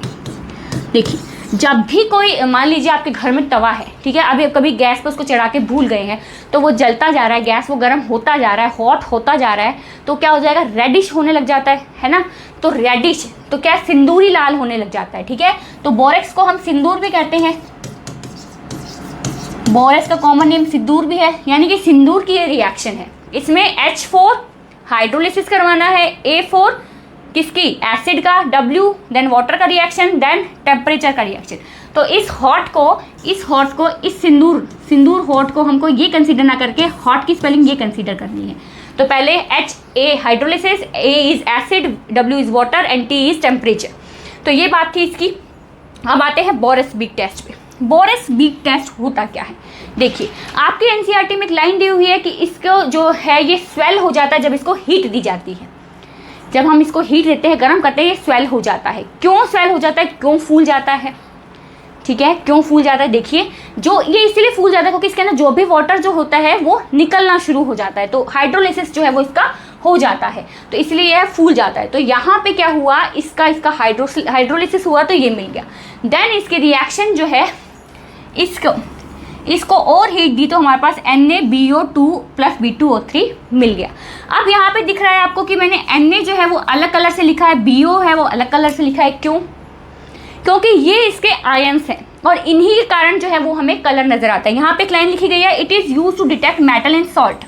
देखिए, जब भी कोई, मान लीजिए आपके घर में तवा है, ठीक है, अभी कभी गैस पर उसको चढ़ा के भूल गए हैं, तो वो जलता जा रहा है, गैस वो गर्म होता जा रहा है, हॉट होता जा रहा है, तो क्या हो जाएगा, रेडिश होने लग जाता है ना। तो रेडिश तो क्या, सिंदूरी लाल होने लग जाता है, ठीक है। तो बोरेक्स को हम सिंदूर भी कहते हैं, बोरेक्स का कॉमन नेम सिंदूर भी है, यानी कि सिंदूर की ये रिएक्शन है। इसमें H4 हाइड्रोलिसिस करवाना है, A4 किसकी, एसिड का, W देन वाटर का रिएक्शन, देन टेम्परेचर का रिएक्शन। तो इस हॉट को इस सिंदूर हॉट को हमको ये कंसीडर ना करके हॉट की स्पेलिंग ये कंसीडर करनी है। तो पहले HA hydrolysis, A is acid, W is water and T is temperature. तो ये बात थी इसकी। अब आते हैं बोरेस बिग टेस्ट पे। बोरेक्स बीट टेस्ट होता क्या है? देखिए, आपकी एनसीईआरटी में एक लाइन दी हुई है कि इसको जो है ये स्वेल हो जाता है जब इसको हीट दी जाती है। जब हम इसको हीट देते हैं, गर्म करते हैं, ये स्वेल हो जाता है। क्यों स्वेल हो जाता है, क्यों फूल जाता है? ठीक है, क्यों फूल जाता है? देखिए, जो ये इसलिए फूल जाता है क्योंकि इसके अंदर जो भी वाटर जो होता है वो निकलना शुरू हो जाता है, तो हाइड्रोलिसिस जो है वो इसका हो जाता है, तो इसलिए यह फूल जाता है। तो यहाँ पे क्या हुआ, इसका हाइड्रोलिसिस हुआ तो ये मिल गया। देन इसके रिएक्शन जो है, इसको और हीट दी तो हमारे पास NaBO2 प्लस B2O3 मिल गया। अब यहाँ पे दिख रहा है आपको कि मैंने Na जो है वो अलग कलर से लिखा है, BO है वो अलग कलर से लिखा है। क्यों? क्योंकि ये इसके आयंस हैं और इन्हीं के कारण जो है वो हमें कलर नजर आता है। यहाँ पे एक लाइन लिखी गई है, it is use to detect metal in salt.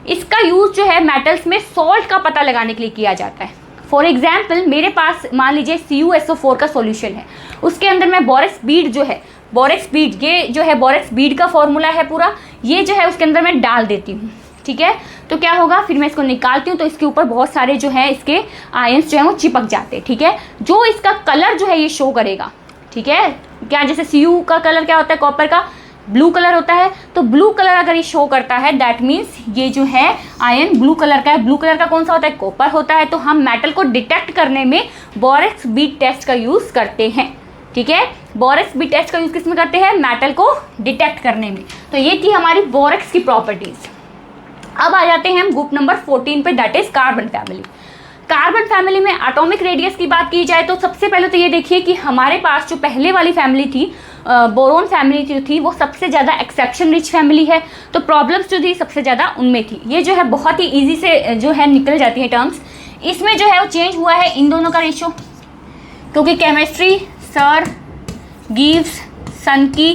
इसका यूज जो है मेटल्स में सॉल्ट का पता लगाने के लिए किया जाता है। फॉर एग्जाम्पल, मेरे पास मान लीजिए CuSO4 का सॉल्यूशन है, उसके अंदर मैं बोरेक्स बीड जो है, बोरेक्स बीड, ये जो है बोरेक्स बीड का फॉर्मूला है पूरा, ये जो है उसके अंदर मैं डाल देती हूँ। ठीक है, तो क्या होगा, फिर मैं इसको निकालती हूँ तो इसके ऊपर बहुत सारे जो है इसके आयंस जो है वो चिपक जाते हैं। ठीक है, जो इसका कलर जो है ये शो करेगा। ठीक है, क्या जैसे Cu का कलर क्या होता है, कॉपर का ब्लू कलर होता है, तो ब्लू कलर अगर ये शो करता है दैट मीन्स ये जो है आयन ब्लू कलर का है। ब्लू कलर का कौन सा होता है, कॉपर होता है। तो हम मेटल को डिटेक्ट करने में बोरेक्स बीट टेस्ट का यूज़ करते हैं। ठीक है, बोरेक्स बीट टेस्ट का यूज़ किस में करते हैं, मेटल को डिटेक्ट करने में। तो ये थी हमारी बोरेक्स की प्रॉपर्टीज़। अब आ जाते हैं हम ग्रुप नंबर 14 पे, that is carbon family. Carbon family में एटॉमिक रेडियस की बात की जाए तो सबसे पहले तो ये देखिए कि हमारे पास जो पहले वाली फैमिली थी, बोरोन फैमिली जो थी, वो सबसे ज़्यादा एक्सेप्शन रिच फैमिली है, तो प्रॉब्लम्स जो थी सबसे ज़्यादा उनमें थी। ये जो है बहुत ही ईजी से जो है निकल जाती है टर्म्स। इसमें जो है वो चेंज हुआ है इन दोनों का रेशो, क्योंकि केमिस्ट्री सर गिव्स सन की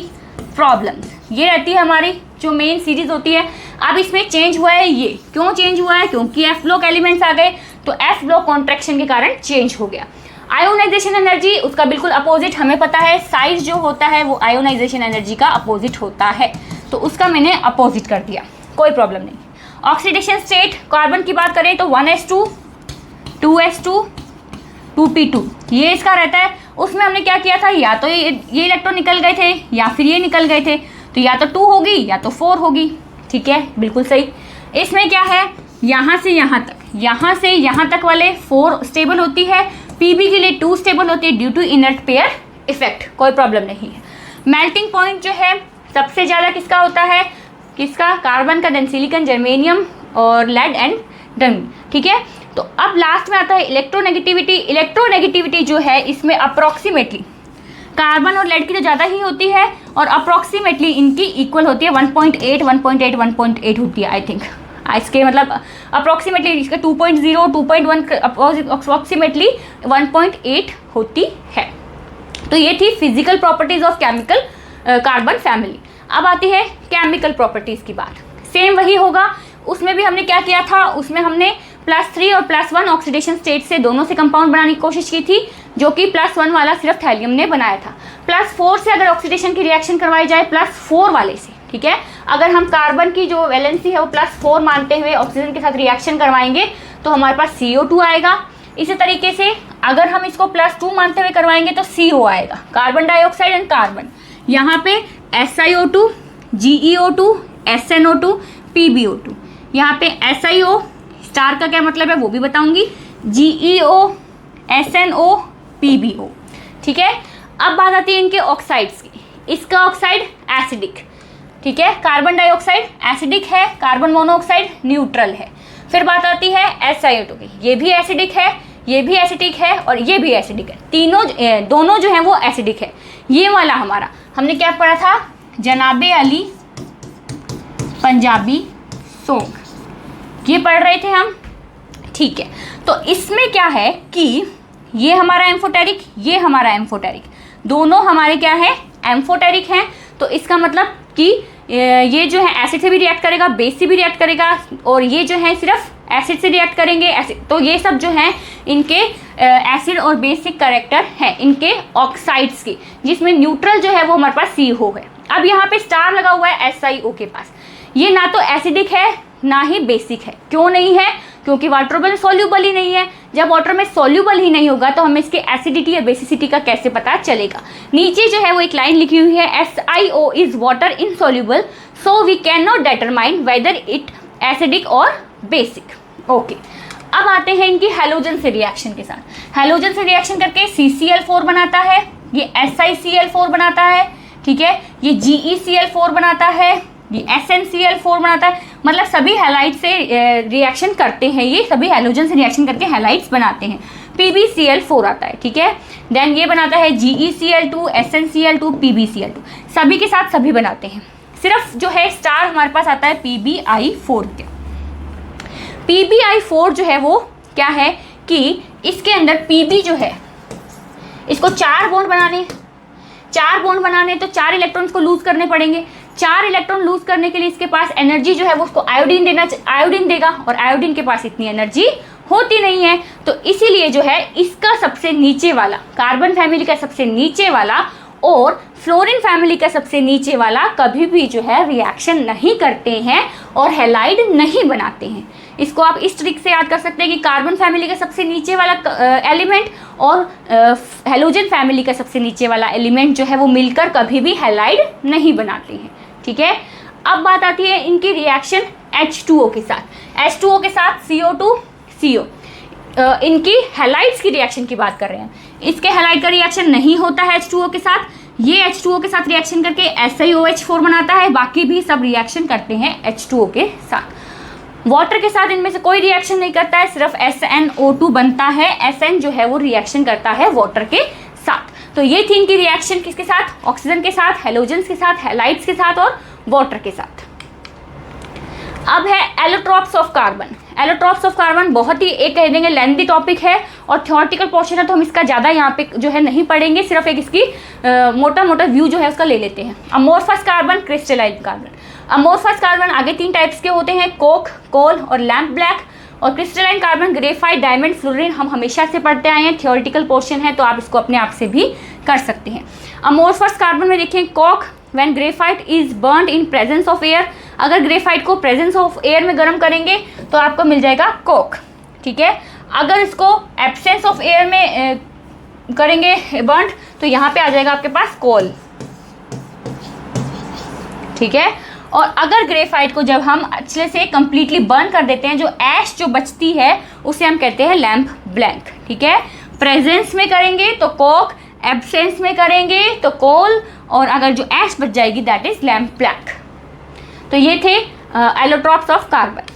प्रॉब्लम्स ये रहती है हमारी जो मेन सीरीज होती है। अब इसमें चेंज हुआ है, ये क्यों चेंज हुआ है, क्योंकि एफ ब्लॉक एलिमेंट्स आ गए, तो एफ ब्लॉक कॉन्ट्रैक्शन के कारण चेंज हो गया। आयोनाइजेशन एनर्जी उसका बिल्कुल अपोजिट, हमें पता है साइज जो होता है वो आयोनाइजेशन एनर्जी का अपोजिट होता है, तो उसका मैंने अपोजिट कर दिया, कोई प्रॉब्लम नहीं। ऑक्सीडेशन स्टेट कार्बन की बात करें तो 1s2 2s2 2p2 ये इसका रहता है। उसमें हमने क्या किया था, या तो ये इलेक्ट्रॉन निकल गए थे या फिर ये निकल गए थे, तो या तो 2 होगी या तो 4 होगी। ठीक है, बिल्कुल सही। इसमें क्या है, यहाँ से यहाँ तक, यहाँ से यहाँ तक वाले 4 स्टेबल होती है, पीबी के लिए 2 स्टेबल होती है due to inert pair effect, कोई प्रॉब्लम नहीं है। मेल्टिंग पॉइंट जो है सबसे ज़्यादा किसका होता है, किसका, कार्बन का, देन सिलिकॉन, जर्मेनियम और लेड एंड डन। ठीक है, तो अब लास्ट में आता है इलेक्ट्रोनेगेटिविटी। इलेक्ट्रोनेगेटिविटी जो है इसमें अप्रॉक्सीमेटली कार्बन और लेड की तो ज़्यादा ही होती है और अप्रॉक्सीमेटली इनकी इक्वल होती है 1.8 1.8 1.8 होती है आई थिंक। इसके मतलब अप्रॉक्सीमेटली इसका 2.0 2.1 अप्रॉक्सीमेटली 1.8 होती है। तो ये थी physical properties of chemical carbon family. अब आती है केमिकल प्रॉपर्टीज़ की बात। सेम वही होगा, उसमें भी हमने क्या किया था, उसमें हमने +3 और +1 ऑक्सीडेशन स्टेट से दोनों से कंपाउंड बनाने की कोशिश की थी, जो कि +1 वाला सिर्फ थैलियम ने बनाया था। +4 से अगर ऑक्सीडेशन की रिएक्शन करवाई जाए +4 वाले से, ठीक है, अगर हम कार्बन की जो वैलेंसी है वो +4 मानते हुए ऑक्सीजन के साथ रिएक्शन करवाएंगे तो हमारे पास CO2 आएगा। इसी तरीके से अगर हम इसको +2 मानते हुए करवाएंगे तो CO आएगा, कार्बन डाइऑक्साइड एंड कार्बन। यहाँ पे SiO2 GeO2 SnO2 PbO2, यहाँ पे SiO स्टार का क्या मतलब है वो भी बताऊंगी, GeO SnO PbO। ठीक है, अब बात आती है इनके ऑक्साइड्स की। इसका ऑक्साइड एसिडिक, ठीक है, कार्बन डाइऑक्साइड एसिडिक है, कार्बन मोनोऑक्साइड न्यूट्रल है। फिर बात आती है SiO2 की, ये भी एसिडिक है, ये भी एसिडिक है और ये भी एसिडिक है, तीनों दोनों जो हैं वो एसिडिक है। ये वाला हमारा हमने क्या पढ़ा था, जनाबे अली पंजाबी सॉन्ग, ये पढ़ रहे थे हम। ठीक है, तो इसमें क्या है कि ये हमारा एम्फोटेरिक, ये हमारा एम्फोटेरिक, दोनों हमारे क्या है, एम्फोटेरिक हैं। तो इसका मतलब कि ये जो है एसिड से भी रिएक्ट करेगा, बेस से भी रिएक्ट करेगा, और ये जो है सिर्फ एसिड से रिएक्ट करेंगे। तो ये सब जो है इनके एसिड और बेसिक कैरेक्टर है इनके ऑक्साइड्स की, जिसमें न्यूट्रल जो है वो हमारे पास CO है। अब यहाँ पे स्टार लगा हुआ है SiO के पास, ये ना तो एसिडिक है ना ही बेसिक है। क्यों नहीं है, क्योंकि वाटर में सॉल्यूबल ही नहीं है। जब वाटर में सॉल्यूबल ही नहीं होगा तो हमें इसके एसिडिटी या बेसिसिटी का कैसे पता चलेगा। नीचे जो है वो एक लाइन लिखी हुई है, SiO is water insoluble so we can not determine whether it acidic और बेसिक। ओके, अब आते हैं इनकी हैलोजन से रिएक्शन के साथ। हैलोजन से रिएक्शन करके CCl4 बनाता है, ये SiCl4 बनाता है, ठीक है, ये GeCl4 बनाता है, ये SnCl4 बनाता है। मतलब सभी हैलाइड से रिएक्शन करते हैं, ये सभी हैलोजन से रिएक्शन करके हैलाइड्स बनाते हैं। PbCl4 आता है, ठीक है। देन ये बनाता है GeCl2, SnCl2, PbCl2, सभी के साथ सभी बनाते हैं। सिर्फ जो है स्टार हमारे पास आता है PbI4 के। PbI4 जो है वो क्या है कि इसके अंदर Pb जो है इसको 4 बॉन्ड बनाने तो 4 इलेक्ट्रॉन्स को लूज करने पड़ेंगे। 4 इलेक्ट्रॉन लूज करने के लिए इसके पास एनर्जी जो है वो उसको आयोडीन देगा, और आयोडीन के पास इतनी एनर्जी होती नहीं है। तो इसीलिए जो है इसका सबसे नीचे वाला, कार्बन फैमिली का सबसे नीचे वाला और फ्लोरीन फैमिली का सबसे नीचे वाला कभी भी जो है रिएक्शन नहीं करते हैं और हैलाइड नहीं बनाते हैं। इसको आप इस ट्रिक से याद कर सकते हैं कि कार्बन फैमिली का सबसे नीचे वाला एलिमेंट और हैलोजन फैमिली का सबसे नीचे वाला एलिमेंट जो है वो मिलकर कभी भी हैलाइड नहीं बनाते हैं, ठीक है। अब बात आती है इनकी रिएक्शन H2O के साथ। H2O के साथ CO2 CO, इनकी हैलाइड्स की रिएक्शन की बात कर रहे हैं। इसके हैलाइड का रिएक्शन नहीं होता है H2O के साथ। ये H2O के साथ रिएक्शन करके SiOH4 बनाता है, बाकी भी सब रिएक्शन करते हैं H2O के साथ। वाटर के साथ इनमें से कोई रिएक्शन नहीं करता है, सिर्फ SnO2 बनता है। Sn जो है वो रिएक्शन करता है वाटर के साथ। तो ये थी इनकी रिएक्शन किसके साथ, ऑक्सीजन के साथ, हैलोजेंस के साथ, हैलाइड्स के साथ और वाटर के साथ। अब है allotropes of carbon. Allotropes of carbon बहुत ही एक कह देंगे लेंथी टॉपिक है और थ्योरेटिकल पोर्शन है, तो हम इसका ज़्यादा यहाँ पे जो है नहीं पढ़ेंगे, सिर्फ एक इसकी मोटा मोटा व्यू जो है उसका ले लेते हैं। Amorphous carbon, crystalline carbon. Amorphous carbon आगे 3 टाइप्स के होते हैं, कोक, कोल और लैम्प ब्लैक। और crystalline carbon graphite, diamond, fluorine हम हमेशा से पढ़ते आए हैं, थ्योरेटिकल पोर्शन है तो आप इसको अपने आप से भी कर सकते हैं। अमोर्फस कार्बन में देखिए Coke, when graphite is burned in presence of air, अगर ग्रेफाइट को प्रेजेंस ऑफ एयर में गर्म करेंगे तो आपको मिल जाएगा कोक, ठीक है। अगर इसको एब्सेंस ऑफ एयर में करेंगे बर्न तो यहाँ पे आ जाएगा आपके पास कोल, ठीक है। और अगर ग्रेफाइट को जब हम अच्छे से कंप्लीटली बर्न कर देते हैं, जो ऐश जो बचती है उसे हम कहते हैं लैम्प ब्लैंक, ठीक है। प्रेजेंस में करेंगे तो कोक, एब्सेंस में करेंगे तो कोल, और अगर जो ऐश बच जाएगी दैट इज लैम्प ब्लैक। तो ये थे एलोट्रॉप्स ऑफ कार्बन।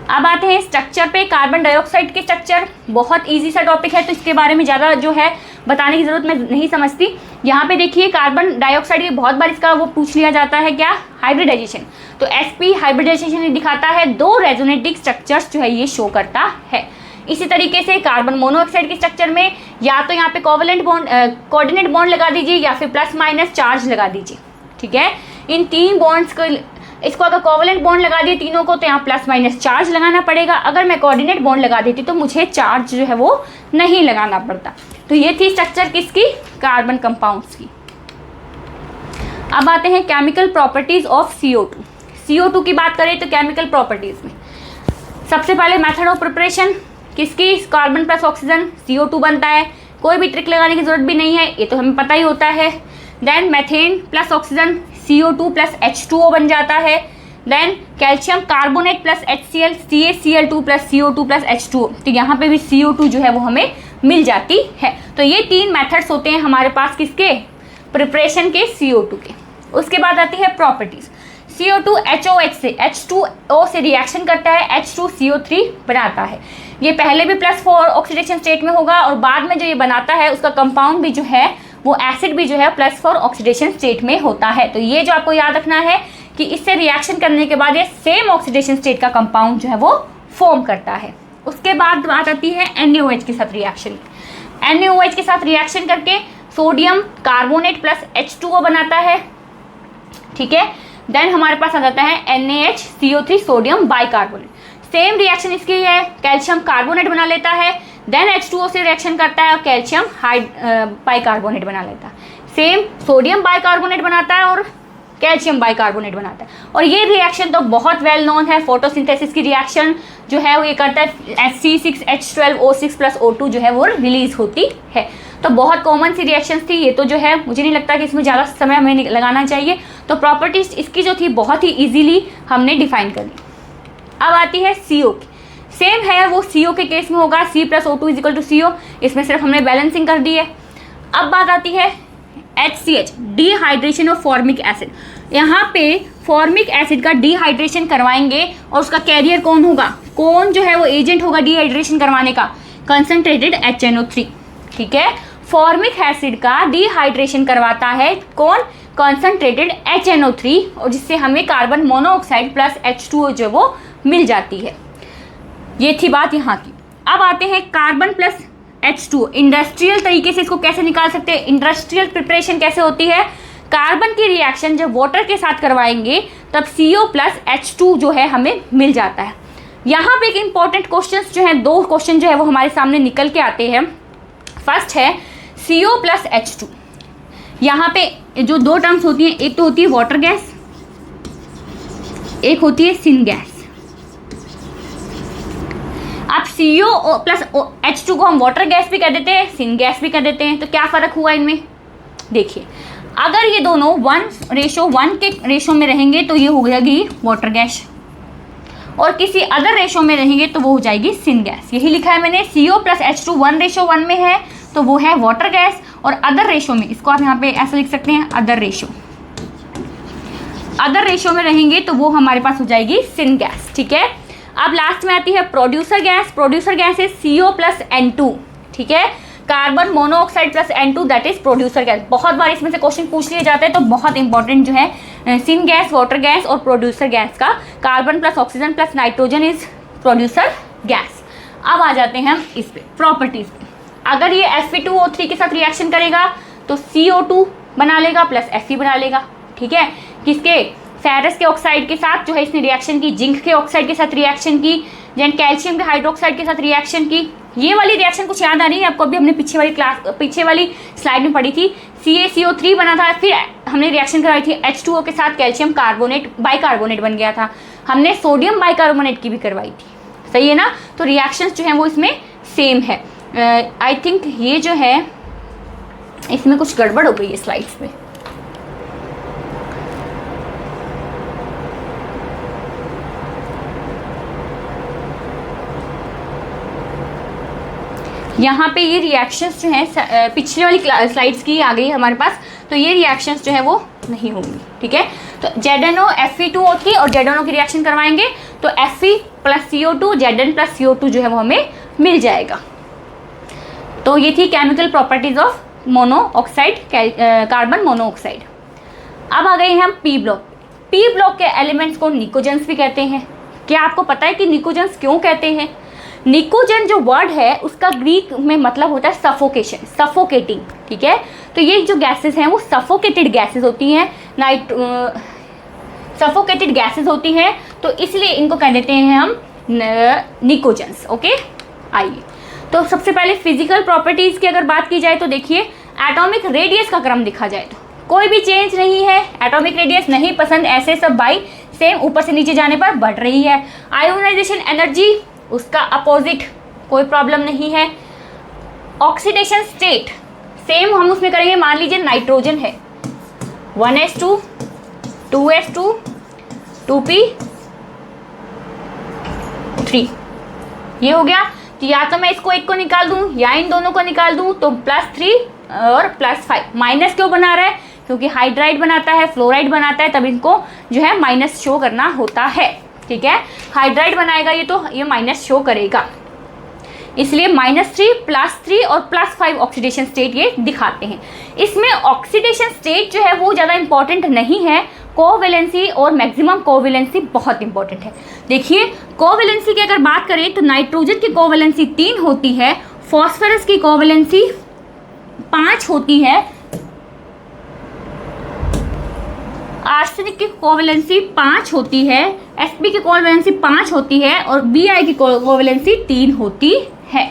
अब आते हैं स्ट्रक्चर पे। कार्बन डाइऑक्साइड के स्ट्रक्चर बहुत इजी सा टॉपिक है तो इसके बारे में ज़्यादा जो है बताने की ज़रूरत मैं नहीं समझती। यहाँ पे देखिए कार्बन डाइऑक्साइड की बहुत बार इसका वो पूछ लिया जाता है क्या, हाइब्रिडाइजेशन। तो sp हाइब्रिडाइजेशन दिखाता है, 2 रेजोनेटिक स्ट्रक्चर्स जो है ये शो करता है। इसी तरीके से कार्बन मोनोऑक्साइड के स्ट्रक्चर में या तो यहाँ पे कोवेलेंट बॉन्ड कोऑर्डिनेट बॉन्ड लगा दीजिए या फिर प्लस माइनस चार्ज लगा दीजिए, ठीक है। इन 3 बॉन्ड्स को, इसको अगर कोवेलेंट बॉन्ड लगा दिए तीनों को तो यहाँ प्लस माइनस चार्ज लगाना पड़ेगा। अगर मैं कोऑर्डिनेट बॉन्ड लगा देती तो मुझे चार्ज जो है वो नहीं लगाना पड़ता। तो ये थी स्ट्रक्चर किसकी, कार्बन कंपाउंड्स की। अब आते हैं chemical properties of CO2। CO2 की बात करें तो केमिकल प्रॉपर्टीज में सबसे पहले मेथड ऑफ प्रिपरेशन किसकी, कार्बन प्लस ऑक्सीजन CO2 बनता है, कोई भी ट्रिक लगाने की जरूरत भी नहीं है, ये तो हमें पता ही होता है। Then methane plus oxygen CO2 plus H2O बन जाता है। Then calcium carbonate plus HCl CaCl2 plus CO2 plus H2O, तो यहाँ पे भी CO2 जो है वो हमें मिल जाती है। तो ये 3 मेथड्स होते हैं हमारे पास किसके, प्रिपरेशन के CO2 के। उसके बाद आती है प्रॉपर्टीज। CO2 HOH से H2O से रिएक्शन करता है, H2CO3 बनाता है। ये पहले भी +4 ऑक्सीडेशन स्टेट में होगा और बाद में जो ये बनाता है उसका कंपाउंड भी जो है वो एसिड भी जो है +4 ऑक्सीडेशन स्टेट में होता है। तो ये जो आपको याद रखना है कि इससे रिएक्शन करने के बाद ये सेम ऑक्सीडेशन स्टेट का कंपाउंड जो है वो फॉर्म करता है। उसके बाद बात आती है NaOH के साथ रिएक्शन। NaOH के साथ रिएक्शन करके सोडियम कार्बोनेट प्लस H2O बनाता है, ठीक है। देन हमारे पास आ जाता है NaHCO3 sodium bicarbonate. Same reaction इसकी है, कैल्शियम कार्बोनेट बना लेता है, देन H2O से रिएक्शन करता है और कैल्शियम बाइकार्बोनेट बना लेता है। सेम सोडियम बाइकार्बोनेट बनाता है और कैल्शियम बाइकार्बोनेट बनाता है। और ये रिएक्शन तो बहुत वेल नोन है, फोटोसिंथेसिस की रिएक्शन जो है वो ये करता है, C6H12O6 + O2 जो है वो रिलीज होती है। तो बहुत कॉमन सी रिएक्शंस थी ये, तो जो है मुझे नहीं लगता कि इसमें ज़्यादा समय हमें लगाना चाहिए। तो प्रॉपर्टीज इसकी जो थी बहुत ही ईजिली हमने डिफाइन कर ली। अब आती है CO की, सेम है वो CO के केस में होगा, C + O2 = CO, इसमें सिर्फ हमने बैलेंसिंग कर दी है। अब बात आती है HCH, dehydration of formic acid. यहाँ पे फॉर्मिक एसिड का डिहाइड्रेशन करवाएंगे और उसका कैरियर कौन होगा, कौन जो है वो एजेंट होगा डिहाइड्रेशन करवाने का, कंसंट्रेटेड HNO3। ठीक है, फॉर्मिक एसिड का डिहाइड्रेशन करवाता है कौन, कंसंट्रेटेड HNO3, और जिससे हमें कार्बन मोनोऑक्साइड प्लस H2O जो वो मिल जाती है। ये थी बात यहाँ की। अब आते हैं कार्बन प्लस H2O, इंडस्ट्रियल तरीके से इसको कैसे निकाल सकते हैं, इंडस्ट्रियल प्रिपरेशन कैसे होती है, कार्बन की रिएक्शन जब वाटर के साथ करवाएंगे तब CO + H2 जो है हमें मिल जाता है। यहाँ पे एक इंपॉर्टेंट क्वेश्चन जो है, 2 क्वेश्चन जो है वो हमारे सामने निकल के आते हैं। फर्स्ट है CO + H2, यहाँ पे जो 2 टर्म्स होती हैं, एक तो होती है वाटर गैस, एक होती है सिन गैस। अब CO + H2 को हम वाटर गैस भी कह देते हैं, सिन गैस भी कह देते हैं। तो क्या फ़र्क हुआ इनमें, देखिए अगर ये दोनों 1:1 के रेशो में रहेंगे तो ये हो जाएगी वाटर गैस, और किसी अदर रेशो में रहेंगे तो वो हो जाएगी सिन गैस। यही लिखा है मैंने, CO + H2 1:1 में है तो वो है वाटर गैस, और अदर रेशो में, इसको आप यहाँ पे ऐसे लिख सकते हैं, अदर रेशो में रहेंगे तो वो हमारे पास हो जाएगी सिन गैस। ठीक है, अब लास्ट में आती है प्रोड्यूसर गैस। प्रोड्यूसर गैस है CO + N2। ठीक है, carbon monoxide plus N2 that is producer gas. बहुत बार इसमें से क्वेश्चन पूछ लिए जाते हैं, तो बहुत इंपॉर्टेंट जो है सिन गैस, वाटर गैस और प्रोड्यूसर गैस का, carbon plus oxygen plus nitrogen is producer gas. अब आ जाते हैं हम इस पे प्रॉपर्टीज पे। अगर ये Fe2O3 के साथ रिएक्शन करेगा तो CO2 बना लेगा प्लस Fe बना लेगा। ठीक है, किसके, फेरस के ऑक्साइड के साथ जो है इसने रिएक्शन की, जिंक के ऑक्साइड के साथ रिएक्शन की, देन कैल्शियम के हाइड्रोक्साइड के साथ रिएक्शन की। ये वाली रिएक्शन कुछ याद आ रही है आपको, अभी हमने पीछे वाली स्लाइड में पढ़ी थी। CaCO3 बना था, फिर हमने रिएक्शन कराई थी H2O के साथ, कैल्शियम कार्बोनेट बाइकार्बोनेट बन गया था। हमने सोडियम बाइकार्बोनेट की भी करवाई थी, सही है ना। तो रिएक्शंस जो हैं वो इसमें सेम है। आई थिंक ये जो है इसमें कुछ गड़बड़ हो गई है स्लाइड्स में। यहाँ पे ये रिएक्शंस जो हैं पिछले वाली स्लाइड्स की आ गई हमारे पास, तो ये रिएक्शंस जो है वो नहीं होंगी। ठीक है, तो ZNO Fe2O3 और ZNO की रिएक्शन करवाएंगे तो Fe + CO2 Zn + CO2 जो है वो हमें मिल जाएगा। तो ये थी chemical properties of monoxide, carbon monoxide. अब आ गए हैं हम P ब्लॉक। P ब्लॉक के एलिमेंट्स को निकोजेंस भी कहते हैं। क्या आपको पता है कि निकोजेंस क्यों कहते हैं? निकोजन जो वर्ड है उसका ग्रीक में मतलब होता है सफोकेशन, सफोकेटिंग। ठीक है, तो ये जो गैसेस हैं वो सफोकेटेड गैसेस होती हैं, सफोकेटेड गैसेस होती हैं, तो इसलिए इनको कह देते हैं हम निकोजेंस। ओके, आइए तो सबसे पहले फिजिकल प्रॉपर्टीज की अगर बात की जाए तो देखिए, एटॉमिक रेडियस का क्रम देखा जाए तो कोई भी चेंज नहीं है, एटॉमिक रेडियस नहीं पसंद, ऐसे सब बाई सेम ऊपर से नीचे जाने पर बढ़ रही है। आयोनाइजेशन एनर्जी उसका अपोजिट, कोई प्रॉब्लम नहीं है। ऑक्सीडेशन स्टेट सेम हम उसमें करेंगे, मान लीजिए नाइट्रोजन है 1s2 2s2 2p3, ये हो गया। तो या तो मैं इसको एक को निकाल दूं या इन दोनों को निकाल दूं, तो +3 और +5। माइनस क्यों बना रहा है? क्योंकि हाइड्राइड बनाता है, फ्लोराइड बनाता है, तब इनको जो है माइनस शो करना होता है। ठीक है, हाइड्राइड बनाएगा ये तो ये माइनस शो करेगा, इसलिए -3 +3 और +5 ऑक्सीडेशन स्टेट ये दिखाते हैं। इसमें ऑक्सीडेशन स्टेट जो है वो ज़्यादा इंपॉर्टेंट नहीं है, कोवैलेंसी और मैक्सिमम कोवैलेंसी बहुत इंपॉर्टेंट है। देखिए, कोवैलेंसी की अगर बात करें तो नाइट्रोजन की कोवैलेंसी 3 होती है, फॉस्फोरस की कोवैलेंसी 5 होती है, आर्सेनिक की कोवैलेंसी 5 होती है, Sp की कोवैलेंसी 5 होती है और Bi की कोवैलेंसी 3 होती है।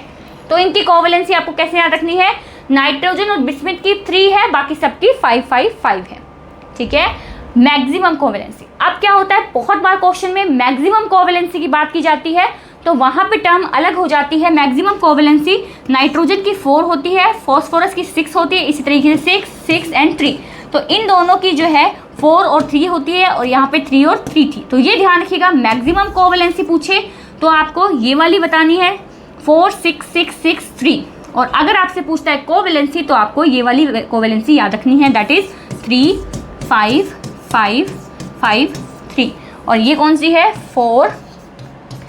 तो इनकी कोवैलेंसी आपको कैसे याद रखनी है? नाइट्रोजन और बिस्मिथ की 3 है, बाकी सबकी 5 5 5 है। ठीक है, मैक्सिमम कोवेलेंसी। अब क्या होता है, बहुत बार क्वेश्चन में मैक्सिमम कोवेलेंसी की बात की जाती है तो वहाँ पे टर्म अलग हो जाती है। मैक्सिमम कोवेलेंसी नाइट्रोजन की 4 होती है, फॉस्फोरस की 6 होती है, इसी तरीके से 6 एंड 3। तो इन दोनों की जो है 4 और 3 होती है और यहाँ पे 3 और 3 थी। तो ये ध्यान रखिएगा, मैक्सिमम कोवेलेंसी पूछे तो आपको ये वाली बतानी है 4 6 6 6 3। और अगर आपसे पूछता है कोवेलेंसी तो आपको ये वाली कोवेलेंसी याद रखनी है, दैट इज 3 5 5 5 3। और ये कौन सी है, 4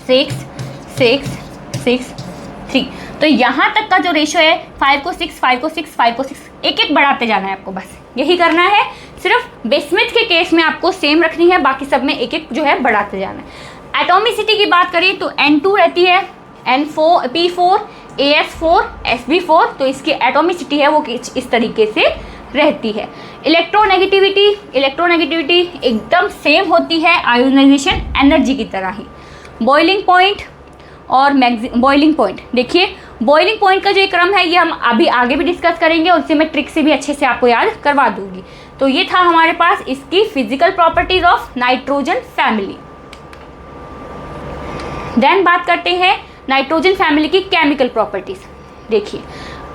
6 6 6 3। तो यहाँ तक का जो रेशो है 5 को 6 5 को 6 5 को 6 एक एक बढ़ाते जाना है आपको, बस यही करना है। सिर्फ बेस्मथ के केस में आपको सेम रखनी है, बाकी सब में एक एक जो है बढ़ाते जाना है। एटॉमिसिटी की बात करें तो N2 रहती है, N4 P4 AS4 Sb4, तो इसकी एटॉमिसिटी है वो इस तरीके से रहती है। इलेक्ट्रोनेगेटिविटी एकदम सेम होती है आयोनाइजेशन एनर्जी की तरह ही। बॉइलिंग पॉइंट और बॉइलिंग पॉइंट, देखिए बॉइलिंग पॉइंट का जो एक क्रम है ये हम अभी आगे भी डिस्कस करेंगे और उससे मैं ट्रिक से भी अच्छे से आपको याद करवा दूंगी। तो ये था हमारे पास इसकी physical properties of nitrogen family. Then बात करते हैं नाइट्रोजन फैमिली की केमिकल प्रॉपर्टीज। देखिए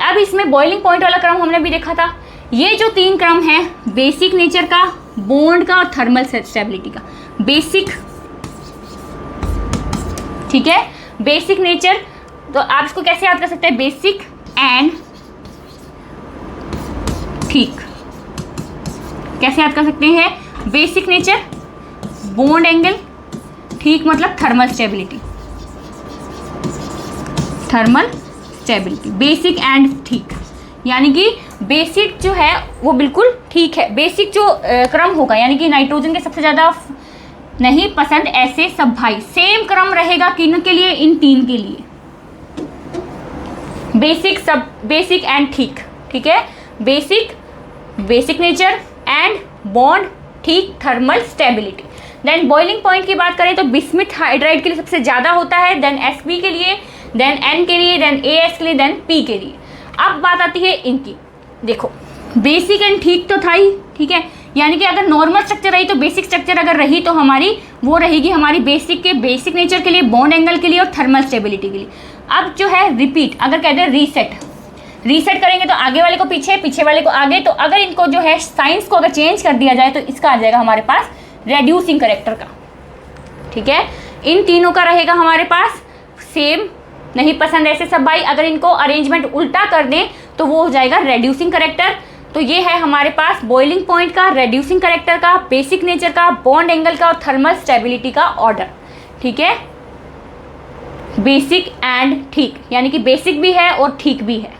अब इसमें बॉइलिंग पॉइंट वाला क्रम हमने भी देखा था। ये जो 3 क्रम है, बेसिक नेचर का, बॉन्ड का और थर्मल स्टेबिलिटी का। बेसिक, ठीक है, बेसिक नेचर, तो आप इसको कैसे याद कर सकते हैं, बेसिक एंड ठीक। कैसे याद कर सकते हैं, बेसिक नेचर, बॉन्ड एंगल, ठीक मतलब thermal stability, thermal stability, basic and ठीक। यानी कि बेसिक जो है वो बिल्कुल ठीक है। बेसिक जो क्रम होगा यानी कि नाइट्रोजन के सबसे ज़्यादा नहीं पसंद ऐसे सब भाई, सेम क्रम रहेगा किन के लिए, इन 3 के लिए, बेसिक सब बेसिक एंड ठीक, ठीक है। Basic, basic nature and bond, ठीक, thermal stability. Then boiling point की बात करें तो बिस्मिथ हाइड्राइड के लिए सबसे ज़्यादा होता है, देन Sp के लिए, देन N के लिए, देन AS के लिए, देन P के लिए। अब बात आती है इनकी, देखो बेसिक एंड ठीक तो था ही, ठीक है, यानी कि अगर नॉर्मल स्ट्रक्चर रही तो बेसिक स्ट्रक्चर अगर रही तो हमारी वो रहेगी हमारी बेसिक के बेसिक नेचर के लिए, बॉन्ड एंगल के लिए और थर्मल स्टेबिलिटी के लिए। अब जो है रिपीट, अगर कहते हैं रीसेट करेंगे तो आगे वाले को पीछे, पीछे वाले को आगे, तो अगर इनको जो है साइंस को अगर चेंज कर दिया जाए तो इसका आ जाएगा हमारे पास रेड्यूसिंग करेक्टर का, ठीक है। इन तीनों का रहेगा हमारे पास सेम, नहीं पसंद ऐसे सब भाई, अगर इनको अरेंजमेंट उल्टा कर दें तो वो हो जाएगा रेड्यूसिंग करेक्टर। तो ये है हमारे पास बॉइलिंग पॉइंट का, रेड्यूसिंग करेक्टर का, बेसिक नेचर का, बॉन्ड एंगल का और थर्मल स्टेबिलिटी का ऑर्डर, ठीक है। बेसिक एंड ठीक, यानी कि बेसिक भी है और ठीक भी है।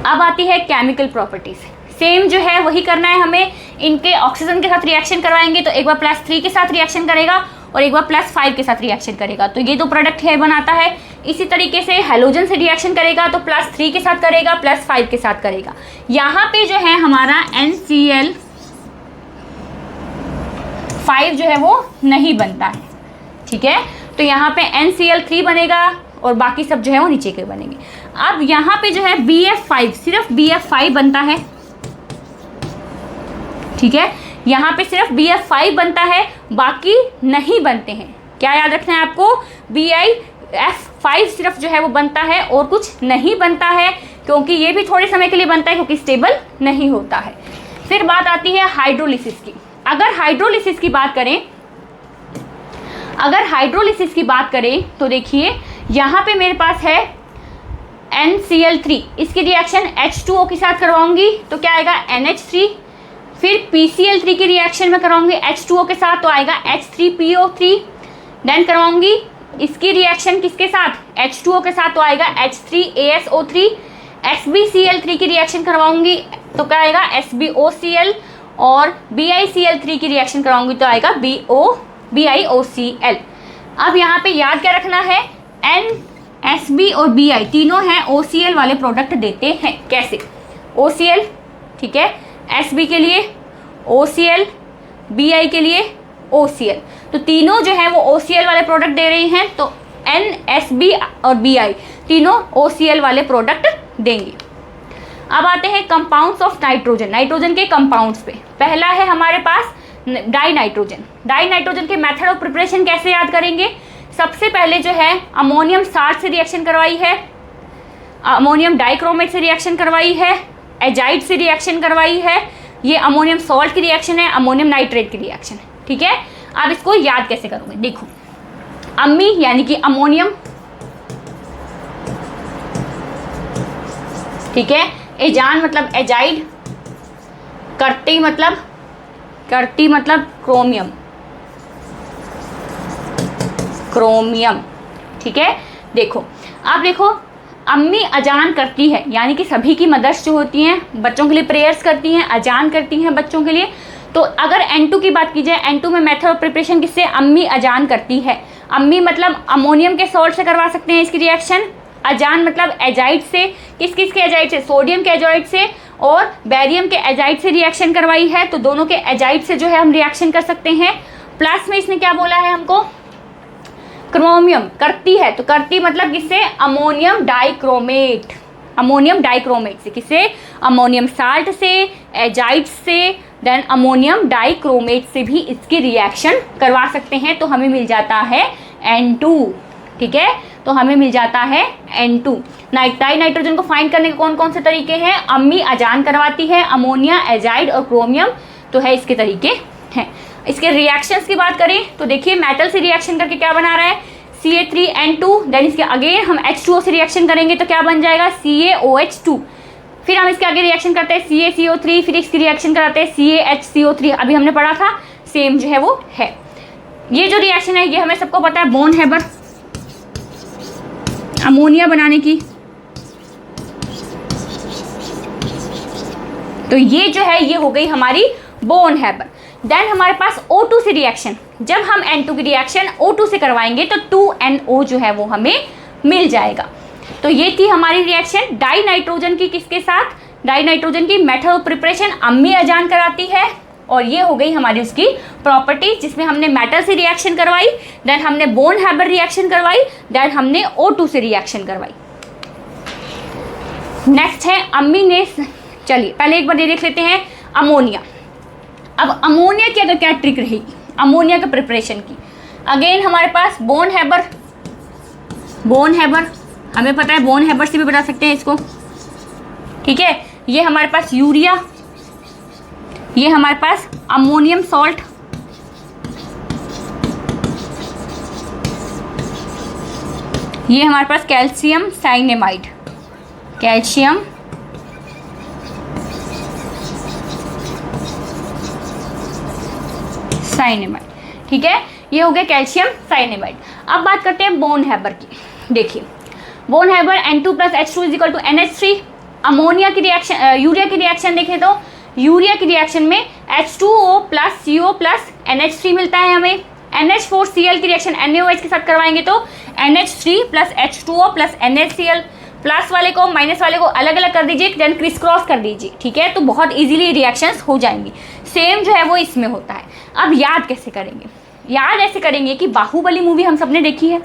अब आती है केमिकल प्रॉपर्टीज। सेम जो है वही करना है हमें, इनके ऑक्सीजन के साथ रिएक्शन करवाएंगे तो एक बार +3 के साथ रिएक्शन करेगा और एक बार +5 के साथ रिएक्शन करेगा, तो ये दो प्रोडक्ट है बनाता है। इसी तरीके से हेलोजन से रिएक्शन करेगा तो +3 के साथ करेगा, +5 के साथ करेगा। यहाँ पे जो है हमारा NCl5 जो है वो नहीं बनता है, ठीक है। तो यहाँ पे NCl3 बनेगा और बाकी सब जो है वो नीचे के बनेंगे। अब यहाँ पे जो है BF5, सिर्फ BF5 बनता है, ठीक है। यहाँ पे सिर्फ BF5 बनता है, बाकी नहीं बनते हैं। क्या याद रखना है आपको, BIF5 सिर्फ जो है वो बनता है और कुछ नहीं बनता है, क्योंकि ये भी थोड़े समय के लिए बनता है क्योंकि स्टेबल नहीं होता है। फिर बात आती है हाइड्रोलिसिस की। अगर हाइड्रोलिसिस की बात करें तो देखिए यहाँ पे मेरे पास है NCl3, इसकी रिएक्शन H2O के साथ करवाऊंगी तो क्या आएगा NH3। फिर PCl3 की रिएक्शन में करवाऊंगी H2O के साथ तो आएगा H3PO3। देन करवाऊंगी इसकी रिएक्शन किसके साथ, H2O के साथ तो आएगा H3ASO3। SbCl3 की रिएक्शन करवाऊंगी तो क्या आएगा SbOCl, और BiCl3 की रिएक्शन करवाऊंगी तो आएगा BiOCl। अब यहाँ पे याद क्या रखना है, N, Sb और Bi तीनों हैं OCl वाले प्रोडक्ट देते हैं। कैसे, OCl, ठीक है, Sb के लिए OCl, Bi के लिए OCl, तो तीनों जो है वो OCl वाले प्रोडक्ट दे रही हैं, तो N, Sb और Bi तीनों OCl वाले प्रोडक्ट देंगे। अब आते हैं कंपाउंड्स ऑफ नाइट्रोजन, नाइट्रोजन के कंपाउंड्स पे। पहला है हमारे पास डाई नाइट्रोजन। डाई नाइट्रोजन के मेथड ऑफ प्रिपरेशन कैसे याद करेंगे? सबसे पहले जो है अमोनियम साल्ट से रिएक्शन करवाई है, अमोनियम डाइक्रोमेट से रिएक्शन करवाई है, एजाइड से रिएक्शन करवाई है, ये अमोनियम सॉल्ट की रिएक्शन है, अमोनियम नाइट्रेट की रिएक्शन है। ठीक है, आप इसको याद कैसे करोगे? देखो, अम्मी यानी कि अमोनियम, ठीक है, एजान मतलब एजाइड, करती मतलब क्रोमियम, क्रोमियम। ठीक है, देखो आप देखो, अम्मी अजान करती है यानी कि सभी की मदर्स जो होती हैं बच्चों के लिए प्रेयर्स करती हैं, अजान करती हैं बच्चों के लिए। तो अगर N2 की बात की जाए, N2 में मेथड ऑफ प्रिपरेशन किससे? अम्मी अजान करती है। अम्मी मतलब अमोनियम के सॉल्ट से करवा सकते हैं इसकी रिएक्शन, अजान मतलब एजाइड से, किस किस के एजाइड से? सोडियम के एजाइड से और बेरियम के एजाइड से रिएक्शन करवाई है, तो दोनों के एजाइड से जो है हम रिएक्शन कर सकते हैं। प्लस में इसने क्या बोला है हमको? क्रोमियम करती है, तो करती मतलब किससे? अमोनियम डाइक्रोमेट, अमोनियम डाइक्रोमेट से। किससे? अमोनियम साल्ट से, एजाइड से, देन अमोनियम डाइक्रोमेट से भी इसकी रिएक्शन करवा सकते हैं, तो हमें मिल जाता है N2। ठीक है, तो हमें मिल जाता है N2। डाई नाइट्रोजन को फाइंड करने के कौन कौन से तरीके हैं? अम्मी अजान करवाती है, अमोनिया, एजाइड और क्रोमियम, तो है इसके तरीके हैं। इसके रिएक्शंस की बात करें तो देखिए, मेटल से रिएक्शन करके क्या बना रहा है? Ca3N2, देन इसके अगेन हम H2O से रिएक्शन करेंगे तो क्या बन जाएगा? CaOH2। फिर हम इसके आगे रिएक्शन करते हैं CaCO3, फिर इसकी रिएक्शन कराते हैं CaHCO3, अभी हमने पढ़ा था, सेम जो है वो है। ये जो रिएक्शन है ये हमें सबको पता है, बोन हेबर, अमोनिया बनाने की। तो ये जो है ये हो गई हमारी बोन हेबर। देन हमारे पास O2 से रिएक्शन, जब हम N2 की रिएक्शन O2 से करवाएंगे तो 2NO जो है वो हमें मिल जाएगा। तो ये थी हमारी रिएक्शन डाई नाइट्रोजन की। किसके साथ? डाई नाइट्रोजन की मेथड ऑफ प्रिपरेशन अम्मी अजान कराती है, और ये हो गई हमारी उसकी प्रॉपर्टी, जिसमें हमने मेटल से रिएक्शन करवाई, देन हमने बोन हेबर रिएक्शन करवाई, देन हमने O2 से रिएक्शन करवाई। नेक्स्ट है अम्मी ने, चलिए पहले एक बार देख लेते हैं अमोनिया। अब अमोनिया की अगर क्या ट्रिक रहेगी अमोनिया के प्रिपरेशन की? अगेन हमारे पास बोन हेबर, बोन हेबर हमें पता है, बोन हेबर से भी बना सकते हैं इसको। ठीक है, ये हमारे पास यूरिया, ये हमारे पास अमोनियम सॉल्ट, ये हमारे पास कैल्शियम साइनेमाइड, कैल्शियम साइनेमाइड। ठीक है, ये हो गया कैल्शियम साइनेमाइड। अब बात करते हैं बोन हेबर की। देखिए, Born Haber N2 + H2 = NH3। Ammonia की रिएक्शन, यूरिया की रिएक्शन देखें तो यूरिया की रिएक्शन में H2O + CO + NH3 मिलता है हमें। NH4Cl की रिएक्शन NaOH के साथ करवाएंगे तो NH3 + H2O + NaCl। प्लस वाले को माइनस वाले को अलग अलग कर दीजिए, देन क्रिस क्रॉस कर दीजिए। ठीक है, तो बहुत इजीली रिएक्शंस हो जाएंगी। सेम जो है वो इसमें होता है। अब याद कैसे करेंगे? याद ऐसे करेंगे कि बाहुबली मूवी हम सबने देखी है।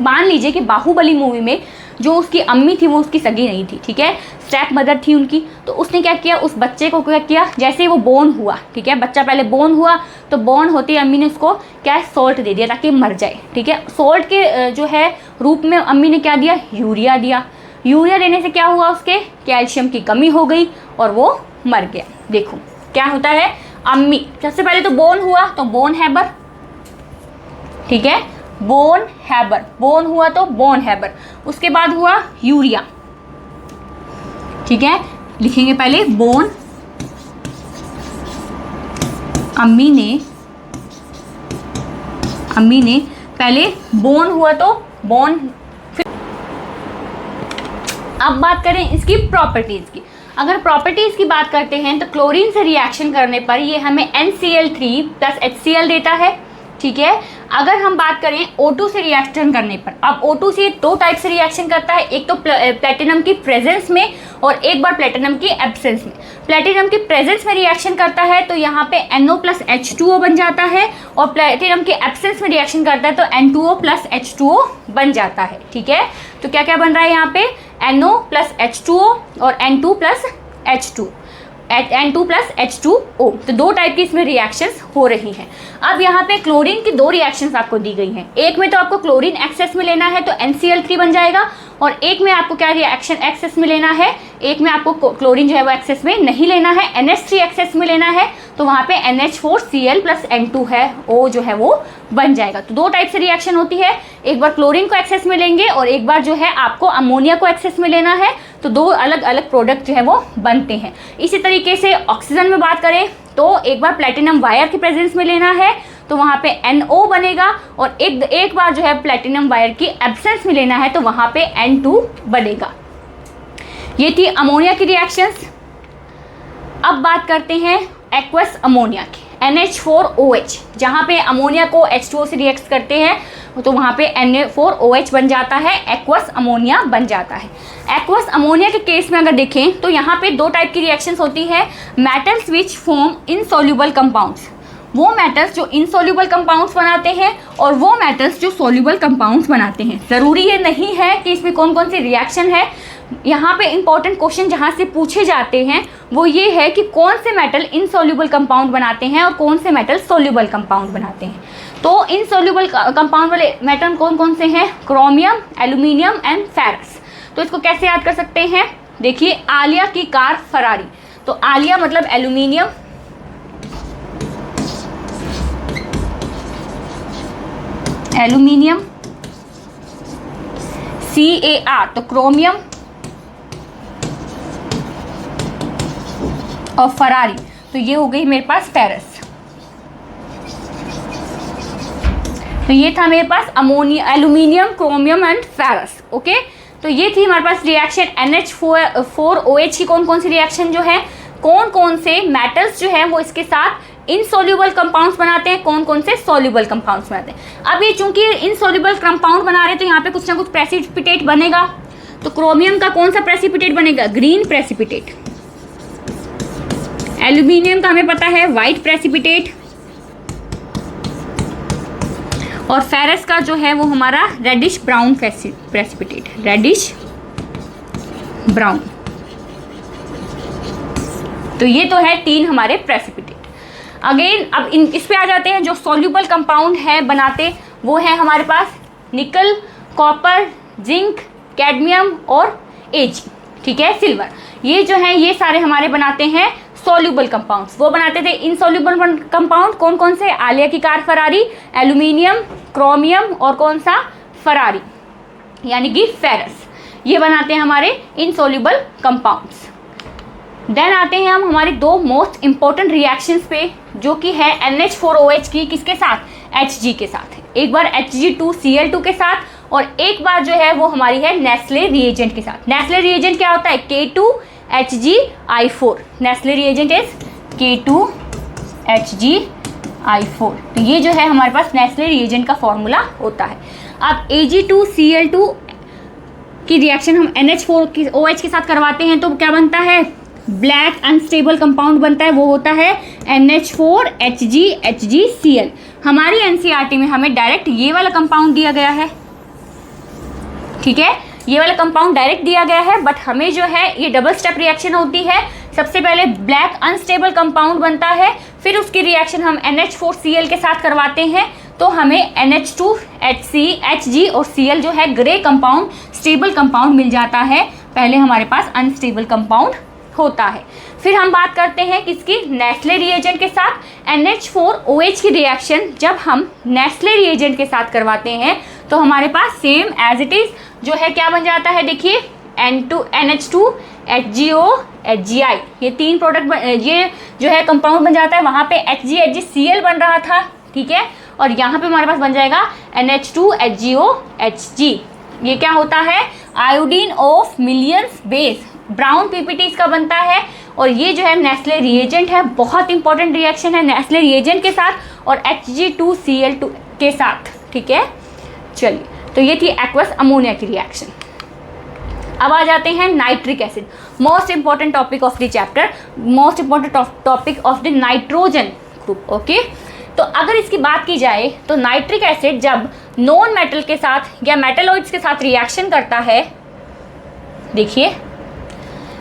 मान लीजिए कि बाहुबली मूवी में जो उसकी अम्मी थी वो उसकी सगी नहीं थी, ठीक है, स्टेप मदर थी उनकी। तो उसने क्या किया, उस बच्चे को क्या किया, जैसे ही वो बोर्न हुआ, ठीक है, बच्चा पहले बोर्न हुआ तो बोर्न होते ही अम्मी ने उसको क्या, सॉल्ट दे दिया ताकि मर जाए। ठीक है, सॉल्ट के जो है रूप में अम्मी ने क्या दिया, यूरिया दिया। यूरिया देने से क्या हुआ, उसके कैल्शियम की कमी हो गई और वो मर गया। देखो क्या होता है, अम्मी सबसे पहले तो बोर्न हुआ तो बोन हैबर, ठीक है, बोन हैबर, बोन हुआ तो बोन हैबर, उसके बाद हुआ यूरिया, ठीक है, लिखेंगे पहले बोन, अम्मी ने पहले बोन हुआ तो बोन। अब बात करें इसकी प्रॉपर्टीज की। अगर प्रॉपर्टीज की बात करते हैं तो क्लोरीन से रिएक्शन करने पर ये हमें NCl3 + HCl देता है, ठीक है। अगर हम बात करें O2 से रिएक्शन करने पर, अब O2 से दो टाइप से रिएक्शन करता है, एक तो प्लेटिनम की प्रेजेंस में और एक बार प्लेटिनम की एब्सेंस में। प्लेटिनम की प्रेजेंस में रिएक्शन करता है तो यहाँ पे NO + H2O बन जाता है, और प्लेटिनम के एब्सेंस में रिएक्शन करता है तो N2O + H2O बन जाता है। ठीक है, तो क्या क्या बन रहा है यहाँ पे, NO + H2O और N2 + H2, N2 + H2O। तो दो टाइप की इसमें रिएक्शंस हो रही हैं। अब यहाँ पे क्लोरीन की दो रिएक्शंस आपको दी गई हैं, एक में तो आपको क्लोरीन एक्सेस में लेना है तो NCl3 बन जाएगा, और एक में आपको क्या रिएक्शन एक्सेस में लेना है, एक में आपको क्लोरीन जो है वो एक्सेस में नहीं लेना है, NH3 एक्सेस में लेना है, तो वहाँ पे NH4Cl + N2 है, O जो है वो बन जाएगा। तो दो टाइप से रिएक्शन होती है, एक बार क्लोरीन को एक्सेस में लेंगे और एक बार जो है आपको अमोनिया को एक्सेस में लेना है, तो दो अलग अलग प्रोडक्ट जो है वो बनते हैं। इसी तरीके से ऑक्सीजन में बात करें तो एक बार प्लेटिनम वायर की प्रेजेंस में लेना है तो वहाँ पे NO बनेगा, और एक बार जो है प्लेटिनम वायर की एब्सेंस में लेना है तो वहाँ पे N2 बनेगा। ये थी अमोनिया की रिएक्शंस। अब बात करते हैं एक्वस अमोनिया की, NH4OH, जहाँ पे अमोनिया को H2O से रिएक्ट करते हैं तो वहाँ पे Na4OH बन जाता है, एक्वस अमोनिया बन जाता है। एक्वस अमोनिया के केस में अगर देखें तो यहाँ पे दो टाइप की रिएक्शंस होती है, metals which form insoluble compounds, वो मेटल्स जो इनसॉल्युबल कंपाउंड्स बनाते हैं और वो मेटल्स जो सॉल्युबल कंपाउंड्स बनाते हैं। ज़रूरी ये नहीं है कि इसमें कौन कौन सी रिएक्शन है, यहाँ पे इंपॉर्टेंट क्वेश्चन जहाँ से पूछे जाते हैं वो ये है कि कौन से मेटल इनसॉल्युबल कंपाउंड बनाते हैं और कौन से मेटल सॉल्युबल कंपाउंड बनाते हैं। तो इनसॉल्युबल कंपाउंड वाले मेटल कौन कौन से हैं, क्रोमियम, एल्यूमिनियम एंड फेरस। तो इसको कैसे याद कर सकते हैं, देखिए आलिया की कार फरारी, तो आलिया मतलब एल्यूमिनियम, एल्यूमिनियम, CAR तो क्रोमियम, और फरारी तो ये हो गई मेरे पास फेरस। तो ये था मेरे पास ammonia, aluminium, chromium and ferrous. Okay, तो ये थी हमारे पास रिएक्शन NH4OH की कौन कौन सी रिएक्शन जो है, कौन कौन से मेटल्स जो है वो इसके साथ इनसॉल्युबल कंपाउंड्स बनाते हैं, कौन कौन से सॉल्युबल कंपाउंड्स बनाते हैं। अब ये चूंकि इनसॉल्युबल कंपाउंड बना रहे हैं तो यहाँ पे कुछ ना कुछ प्रेसिपिटेट बनेगा। तो क्रोमियम का कौन सा प्रेसिपिटेट बनेगा, ग्रीन प्रेसिपिटेट। एल्यूमिनियम का हमें पता है वाइट प्रेसिपिटेट, और फेरस का जो है वो हमारा reddish brown precipitate, reddish brown. तो ये तो है तीन हमारे प्रेसिपिटेट। अगेन अब इस पे आ जाते हैं, जो सॉल्युबल कंपाउंड है बनाते वो है हमारे पास निकल, कॉपर, जिंक, कैडमियम और Ag, ठीक है, सिल्वर। ये जो है ये सारे हमारे बनाते हैं सॉल्युबल कंपाउंड्स। वो बनाते थे इनसॉल्युबल कंपाउंड कौन कौन से, आलिया की कार फरारी, एल्यूमिनियम, क्रोमियम और कौन सा, फरारी यानी कि फेरस। ये बनाते हैं हमारे इनसॉल्युबल कंपाउंड्स। देन आते हैं हम हमारे दो मोस्ट इंपॉर्टेंट रिएक्शंस पे, जो कि है NH4OH की किसके साथ, Hg के साथ। एक बार Hg2Cl2 के साथ और एक बार जो है वो हमारी है नेस्ले रिएजेंट के साथ। नेस्ले रिएजेंट क्या होता है, K2HgI4। Nestle reagent is K2HgI4। तो ये जो है हमारे पास नेस्ले रिएजेंट का फॉर्मूला होता है। अब Ag2Cl2 की रिएक्शन हम NH4OH के साथ करवाते हैं तो क्या बनता है, ब्लैक अनस्टेबल कंपाउंड बनता है, वो होता है NH4HgHgCl। हमारी NCERT में हमें डायरेक्ट ये वाला कंपाउंड दिया गया है, ठीक है, ये वाला कंपाउंड डायरेक्ट दिया गया है, बट हमें जो है ये डबल स्टेप रिएक्शन होती है। सबसे पहले ब्लैक अनस्टेबल कंपाउंड बनता है, फिर उसकी रिएक्शन हम NH4Cl के साथ करवाते हैं तो हमें NH2Hg और Cl जो है ग्रे कंपाउंड, स्टेबल कंपाउंड मिल जाता है। पहले हमारे पास अनस्टेबल कंपाउंड होता है। फिर हम बात करते हैं किसकी, नेस्ले रिएजेंट के साथ। NH4OH की रिएक्शन जब हम नेस्ले रिएजेंट के साथ करवाते हैं तो हमारे पास सेम एज इट इज जो है क्या बन जाता है, देखिए NH2HgO-HgI, ये तीन प्रोडक्ट ये जो है कंपाउंड बन जाता है। वहाँ पे HgHgCl बन रहा था, ठीक है, और यहाँ पे हमारे पास बन जाएगा NH2HgO-Hg। ये क्या होता है, iodine of millions base, brown PPT इसका बनता है। और ये जो है नेस्ले रिएजेंट है, बहुत इंपॉर्टेंट रिएक्शन है नेस्ले रिएजेंट के साथ। और Hg2Cl2 के साथ, ठीक है। चलिए, तो ये थी एक्वस अमोनिया की रिएक्शन। अब आ जाते हैं nitric acid, most important topic of the chapter, most important topic of the nitrogen group, okay. तो अगर इसकी बात की जाए तो नाइट्रिक एसिड जब नॉन मेटल के साथ या मेटलॉइड्स के साथ रिएक्शन करता है, देखिए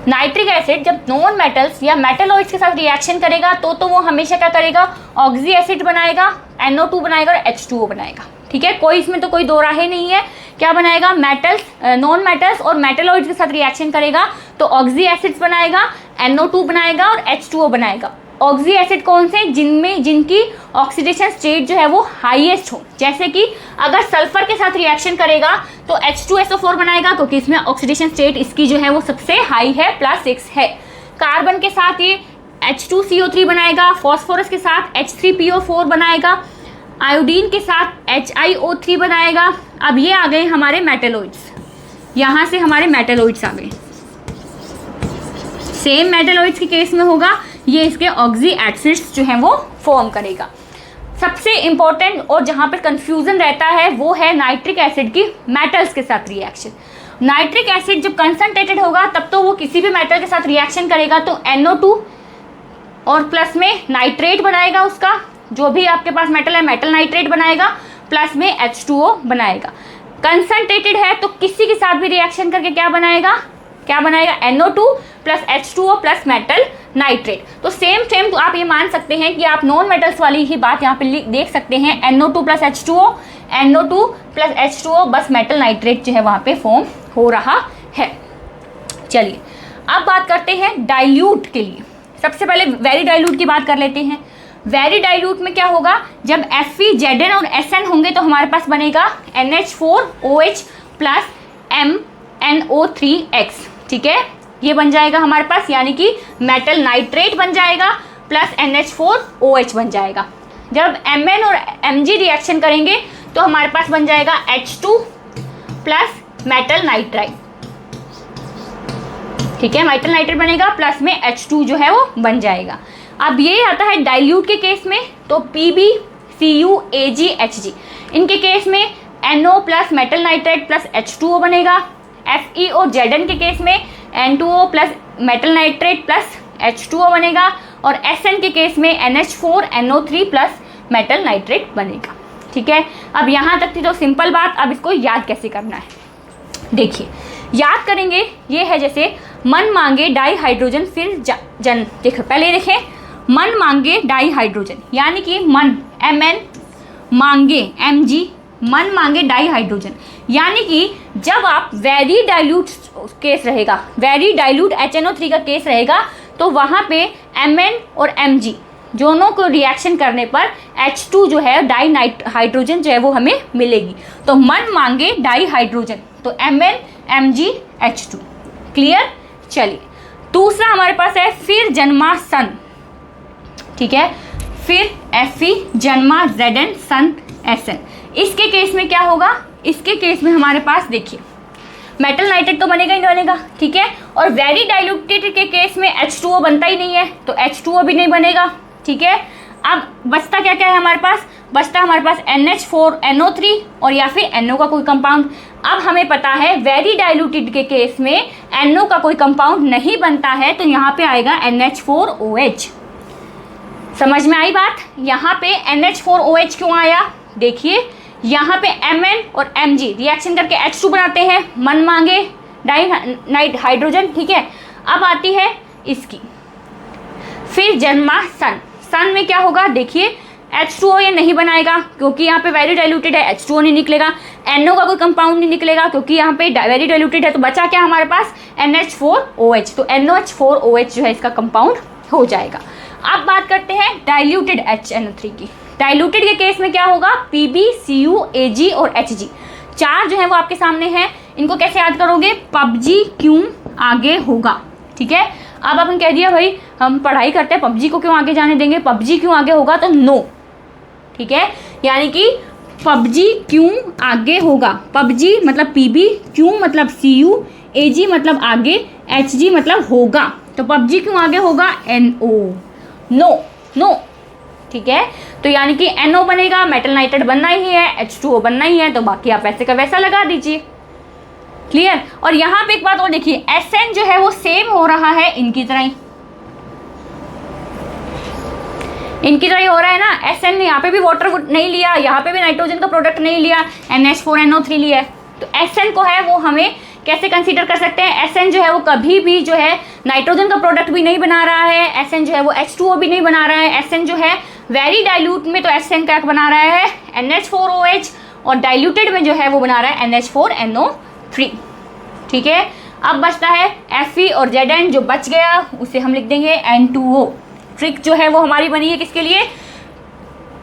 नाइट्रिक एसिड जब नॉन मेटल्स या मेटलॉइड्स के साथ रिएक्शन करेगा तो वो हमेशा क्या करेगा, ऑक्सी एसिड बनाएगा, NO2 बनाएगा और H2O बनाएगा, ठीक है। कोई इसमें तो कोई दो राहें नहीं है, क्या बनाएगा, मेटल्स, नॉन मेटल्स और मेटलॉइड्स के साथ रिएक्शन करेगा तो ऑक्सी एसिड्स बनाएगा, NO2 बनाएगा और H2O बनाएगा। ऑक्सी एसिड कौन से, जिनकी ऑक्सीडेशन स्टेट जो है वो हाईएस्ट हो, जैसे कि अगर सल्फर के साथ रिएक्शन करेगा तो H2SO4 बनाएगा क्योंकि इसमें ऑक्सीडेशन स्टेट इसकी जो है वो सबसे हाई है, +6 है। कार्बन के साथ ये H2CO3 बनाएगा, फॉस्फोरस के साथ H3PO4 बनाएगा, आयोडीन के साथ HiO3 बनाएगा। अब ये आ गए हमारे मेटलॉइड्स, यहाँ से हमारे मेटलॉइड्स आ गए। सेम मेटलॉइड्स के केस में होगा, ये इसके ऑक्सी एसिड्स जो हैं वो फॉर्म करेगा। सबसे इंपॉर्टेंट और जहाँ पर कंफ्यूजन रहता है वो है नाइट्रिक एसिड की मेटल्स के साथ रिएक्शन। नाइट्रिक एसिड जब कंसंट्रेटेड होगा तब तो वो किसी भी मेटल के साथ रिएक्शन करेगा तो NO2 और प्लस में नाइट्रेट बनाएगा, उसका जो भी आपके पास मेटल है मेटल नाइट्रेट बनाएगा, प्लस में H2O बनाएगा। कंसंट्रेटेड है तो किसी के साथ भी रिएक्शन करके क्या बनाएगा NO2 plus H2O plus metal nitrate. तो सेम तो आप ये मान सकते हैं कि आप नॉन मेटल्स वाली ही बात यहाँ पे देख सकते हैं, NO2 plus H2O, NO2 plus H2O, बस मेटल नाइट्रेट जो है वहाँ पे फॉर्म हो रहा है। चलिए अब बात करते हैं डाइल्यूट के लिए। सबसे पहले वेरी डाइल्यूट की बात कर लेते हैं। वेरी डाइल्यूट में क्या होगा, जब Fe, Zn और Sn होंगे तो हमारे पास बनेगा NH4OH प्लस MnO3X, ठीक है, ये बन जाएगा हमारे पास, यानी कि मेटल नाइट्रेट बन जाएगा प्लस NH4OH बन जाएगा। जब Mn और Mg रिएक्शन करेंगे तो हमारे पास बन जाएगा H2 प्लस मेटल नाइट्राइट, ठीक है, मेटल नाइट्रेट बनेगा प्लस में H2 जो है वो बन जाएगा। अब ये आता है डाइल्यूट के केस में, तो Pb, Cu, Ag, Hg, इनके केस में NO plus metal nitrite plus H2O बनेगा। Fe और Zn के केस में N2O plus metal nitrate plus H2O बनेगा और Sn के केस में NH4NO3 प्लस मेटल नाइट्रेट बनेगा, ठीक है। अब यहाँ तक थी तो सिंपल बात। अब इसको याद कैसे करना है, देखिए याद करेंगे, ये है जैसे मन मांगे डाई हाइड्रोजन फिर जन, देखो पहले देखें, मन मांगे डाई हाइड्रोजन यानी कि मन Mn मांगे Mg, मन मांगे डाई हाइड्रोजन, यानी कि जब आप वेरी डाइल्यूट केस रहेगा, वेरी डाइल्यूट HNO3 का केस रहेगा तो वहाँ पे Mn और Mg दोनों को रिएक्शन करने पर H2 जो है डाई हाइड्रोजन जो है वो हमें मिलेगी। तो मन मांगे डाई हाइड्रोजन, तो Mn Mg H2, क्लियर। चलिए दूसरा हमारे पास है फिर जन्मा सन, ठीक है, फिर Fe जन्मा Zn सन Sn। इसके केस में क्या होगा, इसके केस में हमारे पास देखिए मेटल नाइट्रेट तो बनेगा ही नहीं बनेगा, ठीक है, और वेरी डाइल्यूटेड के केस में H2O बनता ही नहीं है तो H2O भी नहीं बनेगा, ठीक है। अब बचता क्या क्या है हमारे पास, बचता हमारे पास NH4NO3 और या फिर NO का कोई कंपाउंड। अब हमें पता है वेरी डाइल्यूटेड के केस में NO का कोई कंपाउंड नहीं बनता है तो यहाँ पे आएगा NH4OH। समझ में आई बात, यहाँ पे NH4OH क्यों आया, देखिए यहाँ पे Mn और Mg रिएक्शन करके H2 बनाते हैं, मन मांगे डाई हाइड्रोजन, ठीक है। अब आती है इसकी फिर जन्मा सन, सन में क्या होगा, देखिए H2O ये नहीं बनाएगा क्योंकि यहाँ पे वेरी डाइल्यूटेड है, H2O नहीं निकलेगा, NO का कोई कंपाउंड नहीं निकलेगा क्योंकि यहाँ पे वेरी डाइल्यूटेड है, तो बचा क्या हमारे पास NH4OH, तो NOH4OH जो है इसका कंपाउंड हो जाएगा। अब बात करते हैं डाइल्यूटेड HNO3 की। डाइल्यूटेड के केस में क्या होगा, Pb, Cu, Ag और Hg, चार जो है वो आपके सामने हैं। इनको कैसे याद करोगे, PUBG क्यों आगे होगा, ठीक है। अब अपन कह दिया भाई हम पढ़ाई करते हैं, PUBG को क्यों आगे जाने देंगे, PUBG क्यों आगे होगा, तो नो, ठीक है, यानी कि PUBG क्यों आगे होगा, PUBG मतलब Pb, Q मतलब Cu, Ag मतलब आगे, Hg मतलब होगा, तो PUBG क्यों आगे होगा, NO, नो, ठीक है। तो यानी कि NO बनेगा, मेटल नाइट्रेट बनना ही है, H2O बनना ही है, तो बाकी आप वैसे का वैसा लगा दीजिए। क्लियर। और यहाँ पे एक बात और देखिए, SN जो है वो सेम हो रहा है इनकी तरह ही, इनकी तरह ही हो रहा है ना। SN यहाँ पे भी वाटर नहीं लिया, यहाँ पे भी नाइट्रोजन का प्रोडक्ट नहीं लिया, NH4NO3 लिया है। तो SN को है वो हमें कैसे कंसीडर कर सकते हैं, SN जो है वो कभी भी जो है नाइट्रोजन का प्रोडक्ट भी नहीं बना रहा है, SN जो है वो H2O भी नहीं बना रहा है। SN जो है वेरी डाइल्यूट में तो SN क्या बना रहा है, NH4OH, और डाइल्यूटेड में जो है वो बना रहा है NH4NO3। ठीक है। अब बचता है Fe और Zn, जो बच गया उसे हम लिख देंगे N2O। ट्रिक जो है वो हमारी बनी है किसके लिए,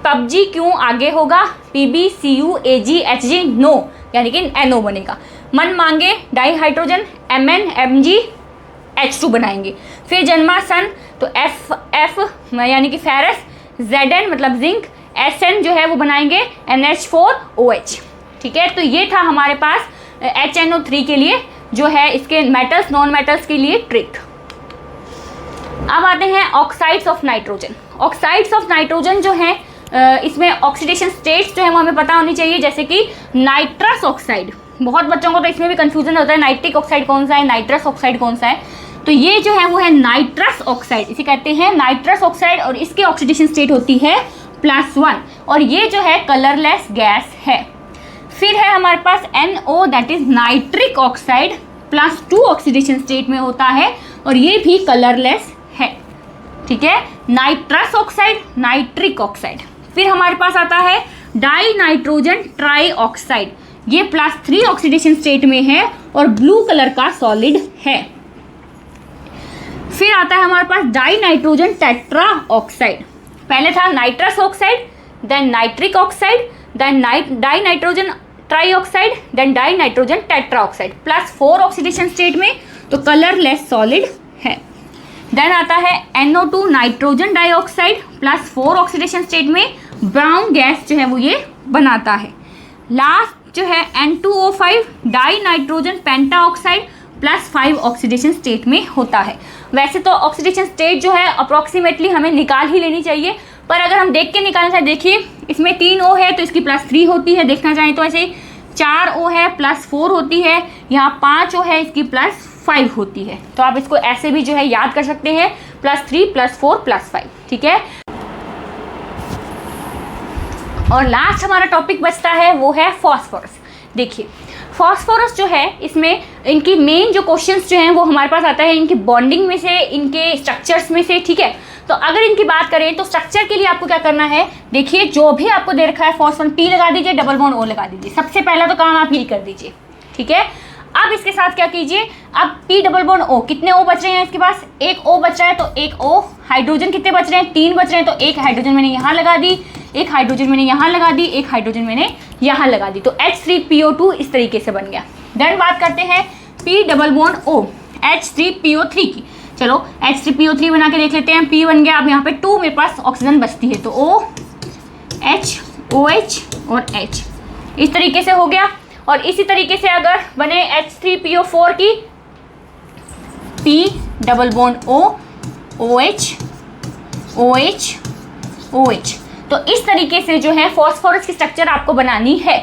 PUBG क्यों आगे होगा, PB CU AG HG no, यानी कि NO बनेगा। मन मांगे di hydrogen Mn Mg H2 बनाएंगे। फिर जन्मा सन तो F यानी कि फेरस, Zn मतलब जिंक, Sn जो है वो बनाएंगे NH4OH। ठीक है। तो ये था हमारे पास HNO3 के लिए जो है इसके मेटल्स नॉन मेटल्स के लिए ट्रिक। अब आते हैं oxides of nitrogen. Oxides of nitrogen जो है इसमें ऑक्सीडेशन स्टेट्स जो है वो हमें पता होनी चाहिए, जैसे कि नाइट्रस ऑक्साइड। बहुत बच्चों को तो इसमें भी कंफ्यूजन होता है, नाइट्रिक ऑक्साइड कौन सा है, नाइट्रस ऑक्साइड कौन सा है। तो ये जो है वो है नाइट्रस ऑक्साइड, इसे कहते हैं नाइट्रस ऑक्साइड, और इसकी ऑक्सीडेशन स्टेट होती है +1, और ये जो है कलरलेस गैस है। फिर है हमारे पास NO that is nitric oxide, +2 oxidation state में होता है, और ये भी कलरलेस है। ठीक है। Nitrous oxide, nitric oxide. फिर हमारे पास आता है डाई नाइट्रोजन ट्राई ऑक्साइड, ये +3 ऑक्सीडेशन स्टेट में है और ब्लू कलर का सॉलिड है। फिर आता है हमारे पास डाई नाइट्रोजन टेट्रा ऑक्साइड। पहले था nitrous oxide, then nitric oxide, then dinitrogen trioxide, then dinitrogen tetroxide, +4 oxidation state में, तो कलरलेस सॉलिड है। देन आता है NO2 nitrogen dioxide, +4 oxidation state में, ब्राउन गैस जो है वो ये बनाता है। लास्ट जो है N2O5 डाई नाइट्रोजन पेंटा ऑक्साइड, +5 ऑक्सीडेशन स्टेट में होता है। वैसे तो ऑक्सीडेशन स्टेट जो है अप्रॉक्सीमेटली हमें निकाल ही लेनी चाहिए, पर अगर हम देख के निकालना चाहें, देखिए इसमें 3 O है तो इसकी +3 होती है, देखना चाहें तो ऐसे 4 O है +4 होती है, यहाँ 5 O है इसकी +5 होती है। तो आप इसको ऐसे भी जो है याद कर सकते हैं, +3 +4 +5। ठीक है। और लास्ट हमारा टॉपिक बचता है वो है फॉस्फोरस। देखिए फॉस्फोरस जो है इसमें इनकी मेन जो क्वेश्चंस जो हैं वो हमारे पास आता है इनकी बॉन्डिंग में से, इनके स्ट्रक्चर्स में से। ठीक है। तो अगर इनकी बात करें तो स्ट्रक्चर के लिए आपको क्या करना है, देखिए जो भी आपको दे रखा है फॉस्फोरस, P लगा दीजिए, डबल बॉन्ड O लगा दीजिए। सबसे पहला तो काम आप यही कर दीजिए। ठीक है। अब इसके साथ क्या कीजिए, अब P डबल बॉन्ड O, कितने O बच रहे हैं इसके पास, एक O बच रहा है, तो एक O, हाइड्रोजन कितने बच रहे हैं, 3 बच रहे हैं, तो एक हाइड्रोजन मैंने यहाँ लगा दी, एक हाइड्रोजन मैंने यहाँ लगा दी, एक हाइड्रोजन मैंने यहाँ लगा दी, तो H3PO2 इस तरीके से बन गया। देन बात करते हैं P double bond O H3PO3 की। चलो H3PO3 बना के देख लेते हैं। P बन गया, अब यहाँ पे 2 मेरे पास ऑक्सीजन बचती है, तो O H OH और H इस तरीके से हो गया। और इसी तरीके से अगर बने H3PO4 की, P double bond O OH OH OH, तो इस तरीके से जो है फॉस्फोरस की स्ट्रक्चर आपको बनानी है।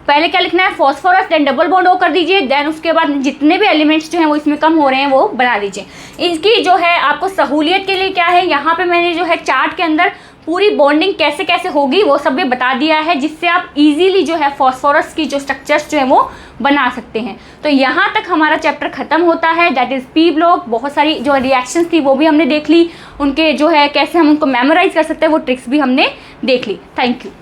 पहले क्या लिखना है, phosphorus, then double bond O कर दीजिए, देन उसके बाद जितने भी एलिमेंट्स जो हैं वो इसमें कम हो रहे हैं वो बना दीजिए। इनकी जो है आपको सहूलियत के लिए क्या है, यहाँ पे मैंने जो है चार्ट के अंदर पूरी बॉन्डिंग कैसे कैसे होगी वो सब भी बता दिया है, जिससे आप इजीली जो है फॉस्फोरस की जो स्ट्रक्चर्स जो है वो बना सकते हैं। तो यहाँ तक हमारा चैप्टर खत्म होता है, दैट इज़ P ब्लॉक। बहुत सारी जो रिएक्शंस थी वो भी हमने देख ली, उनके जो है कैसे हम उनको मेमोराइज कर सकते हैं वो ट्रिक्स भी हमने देख ली। Thank you.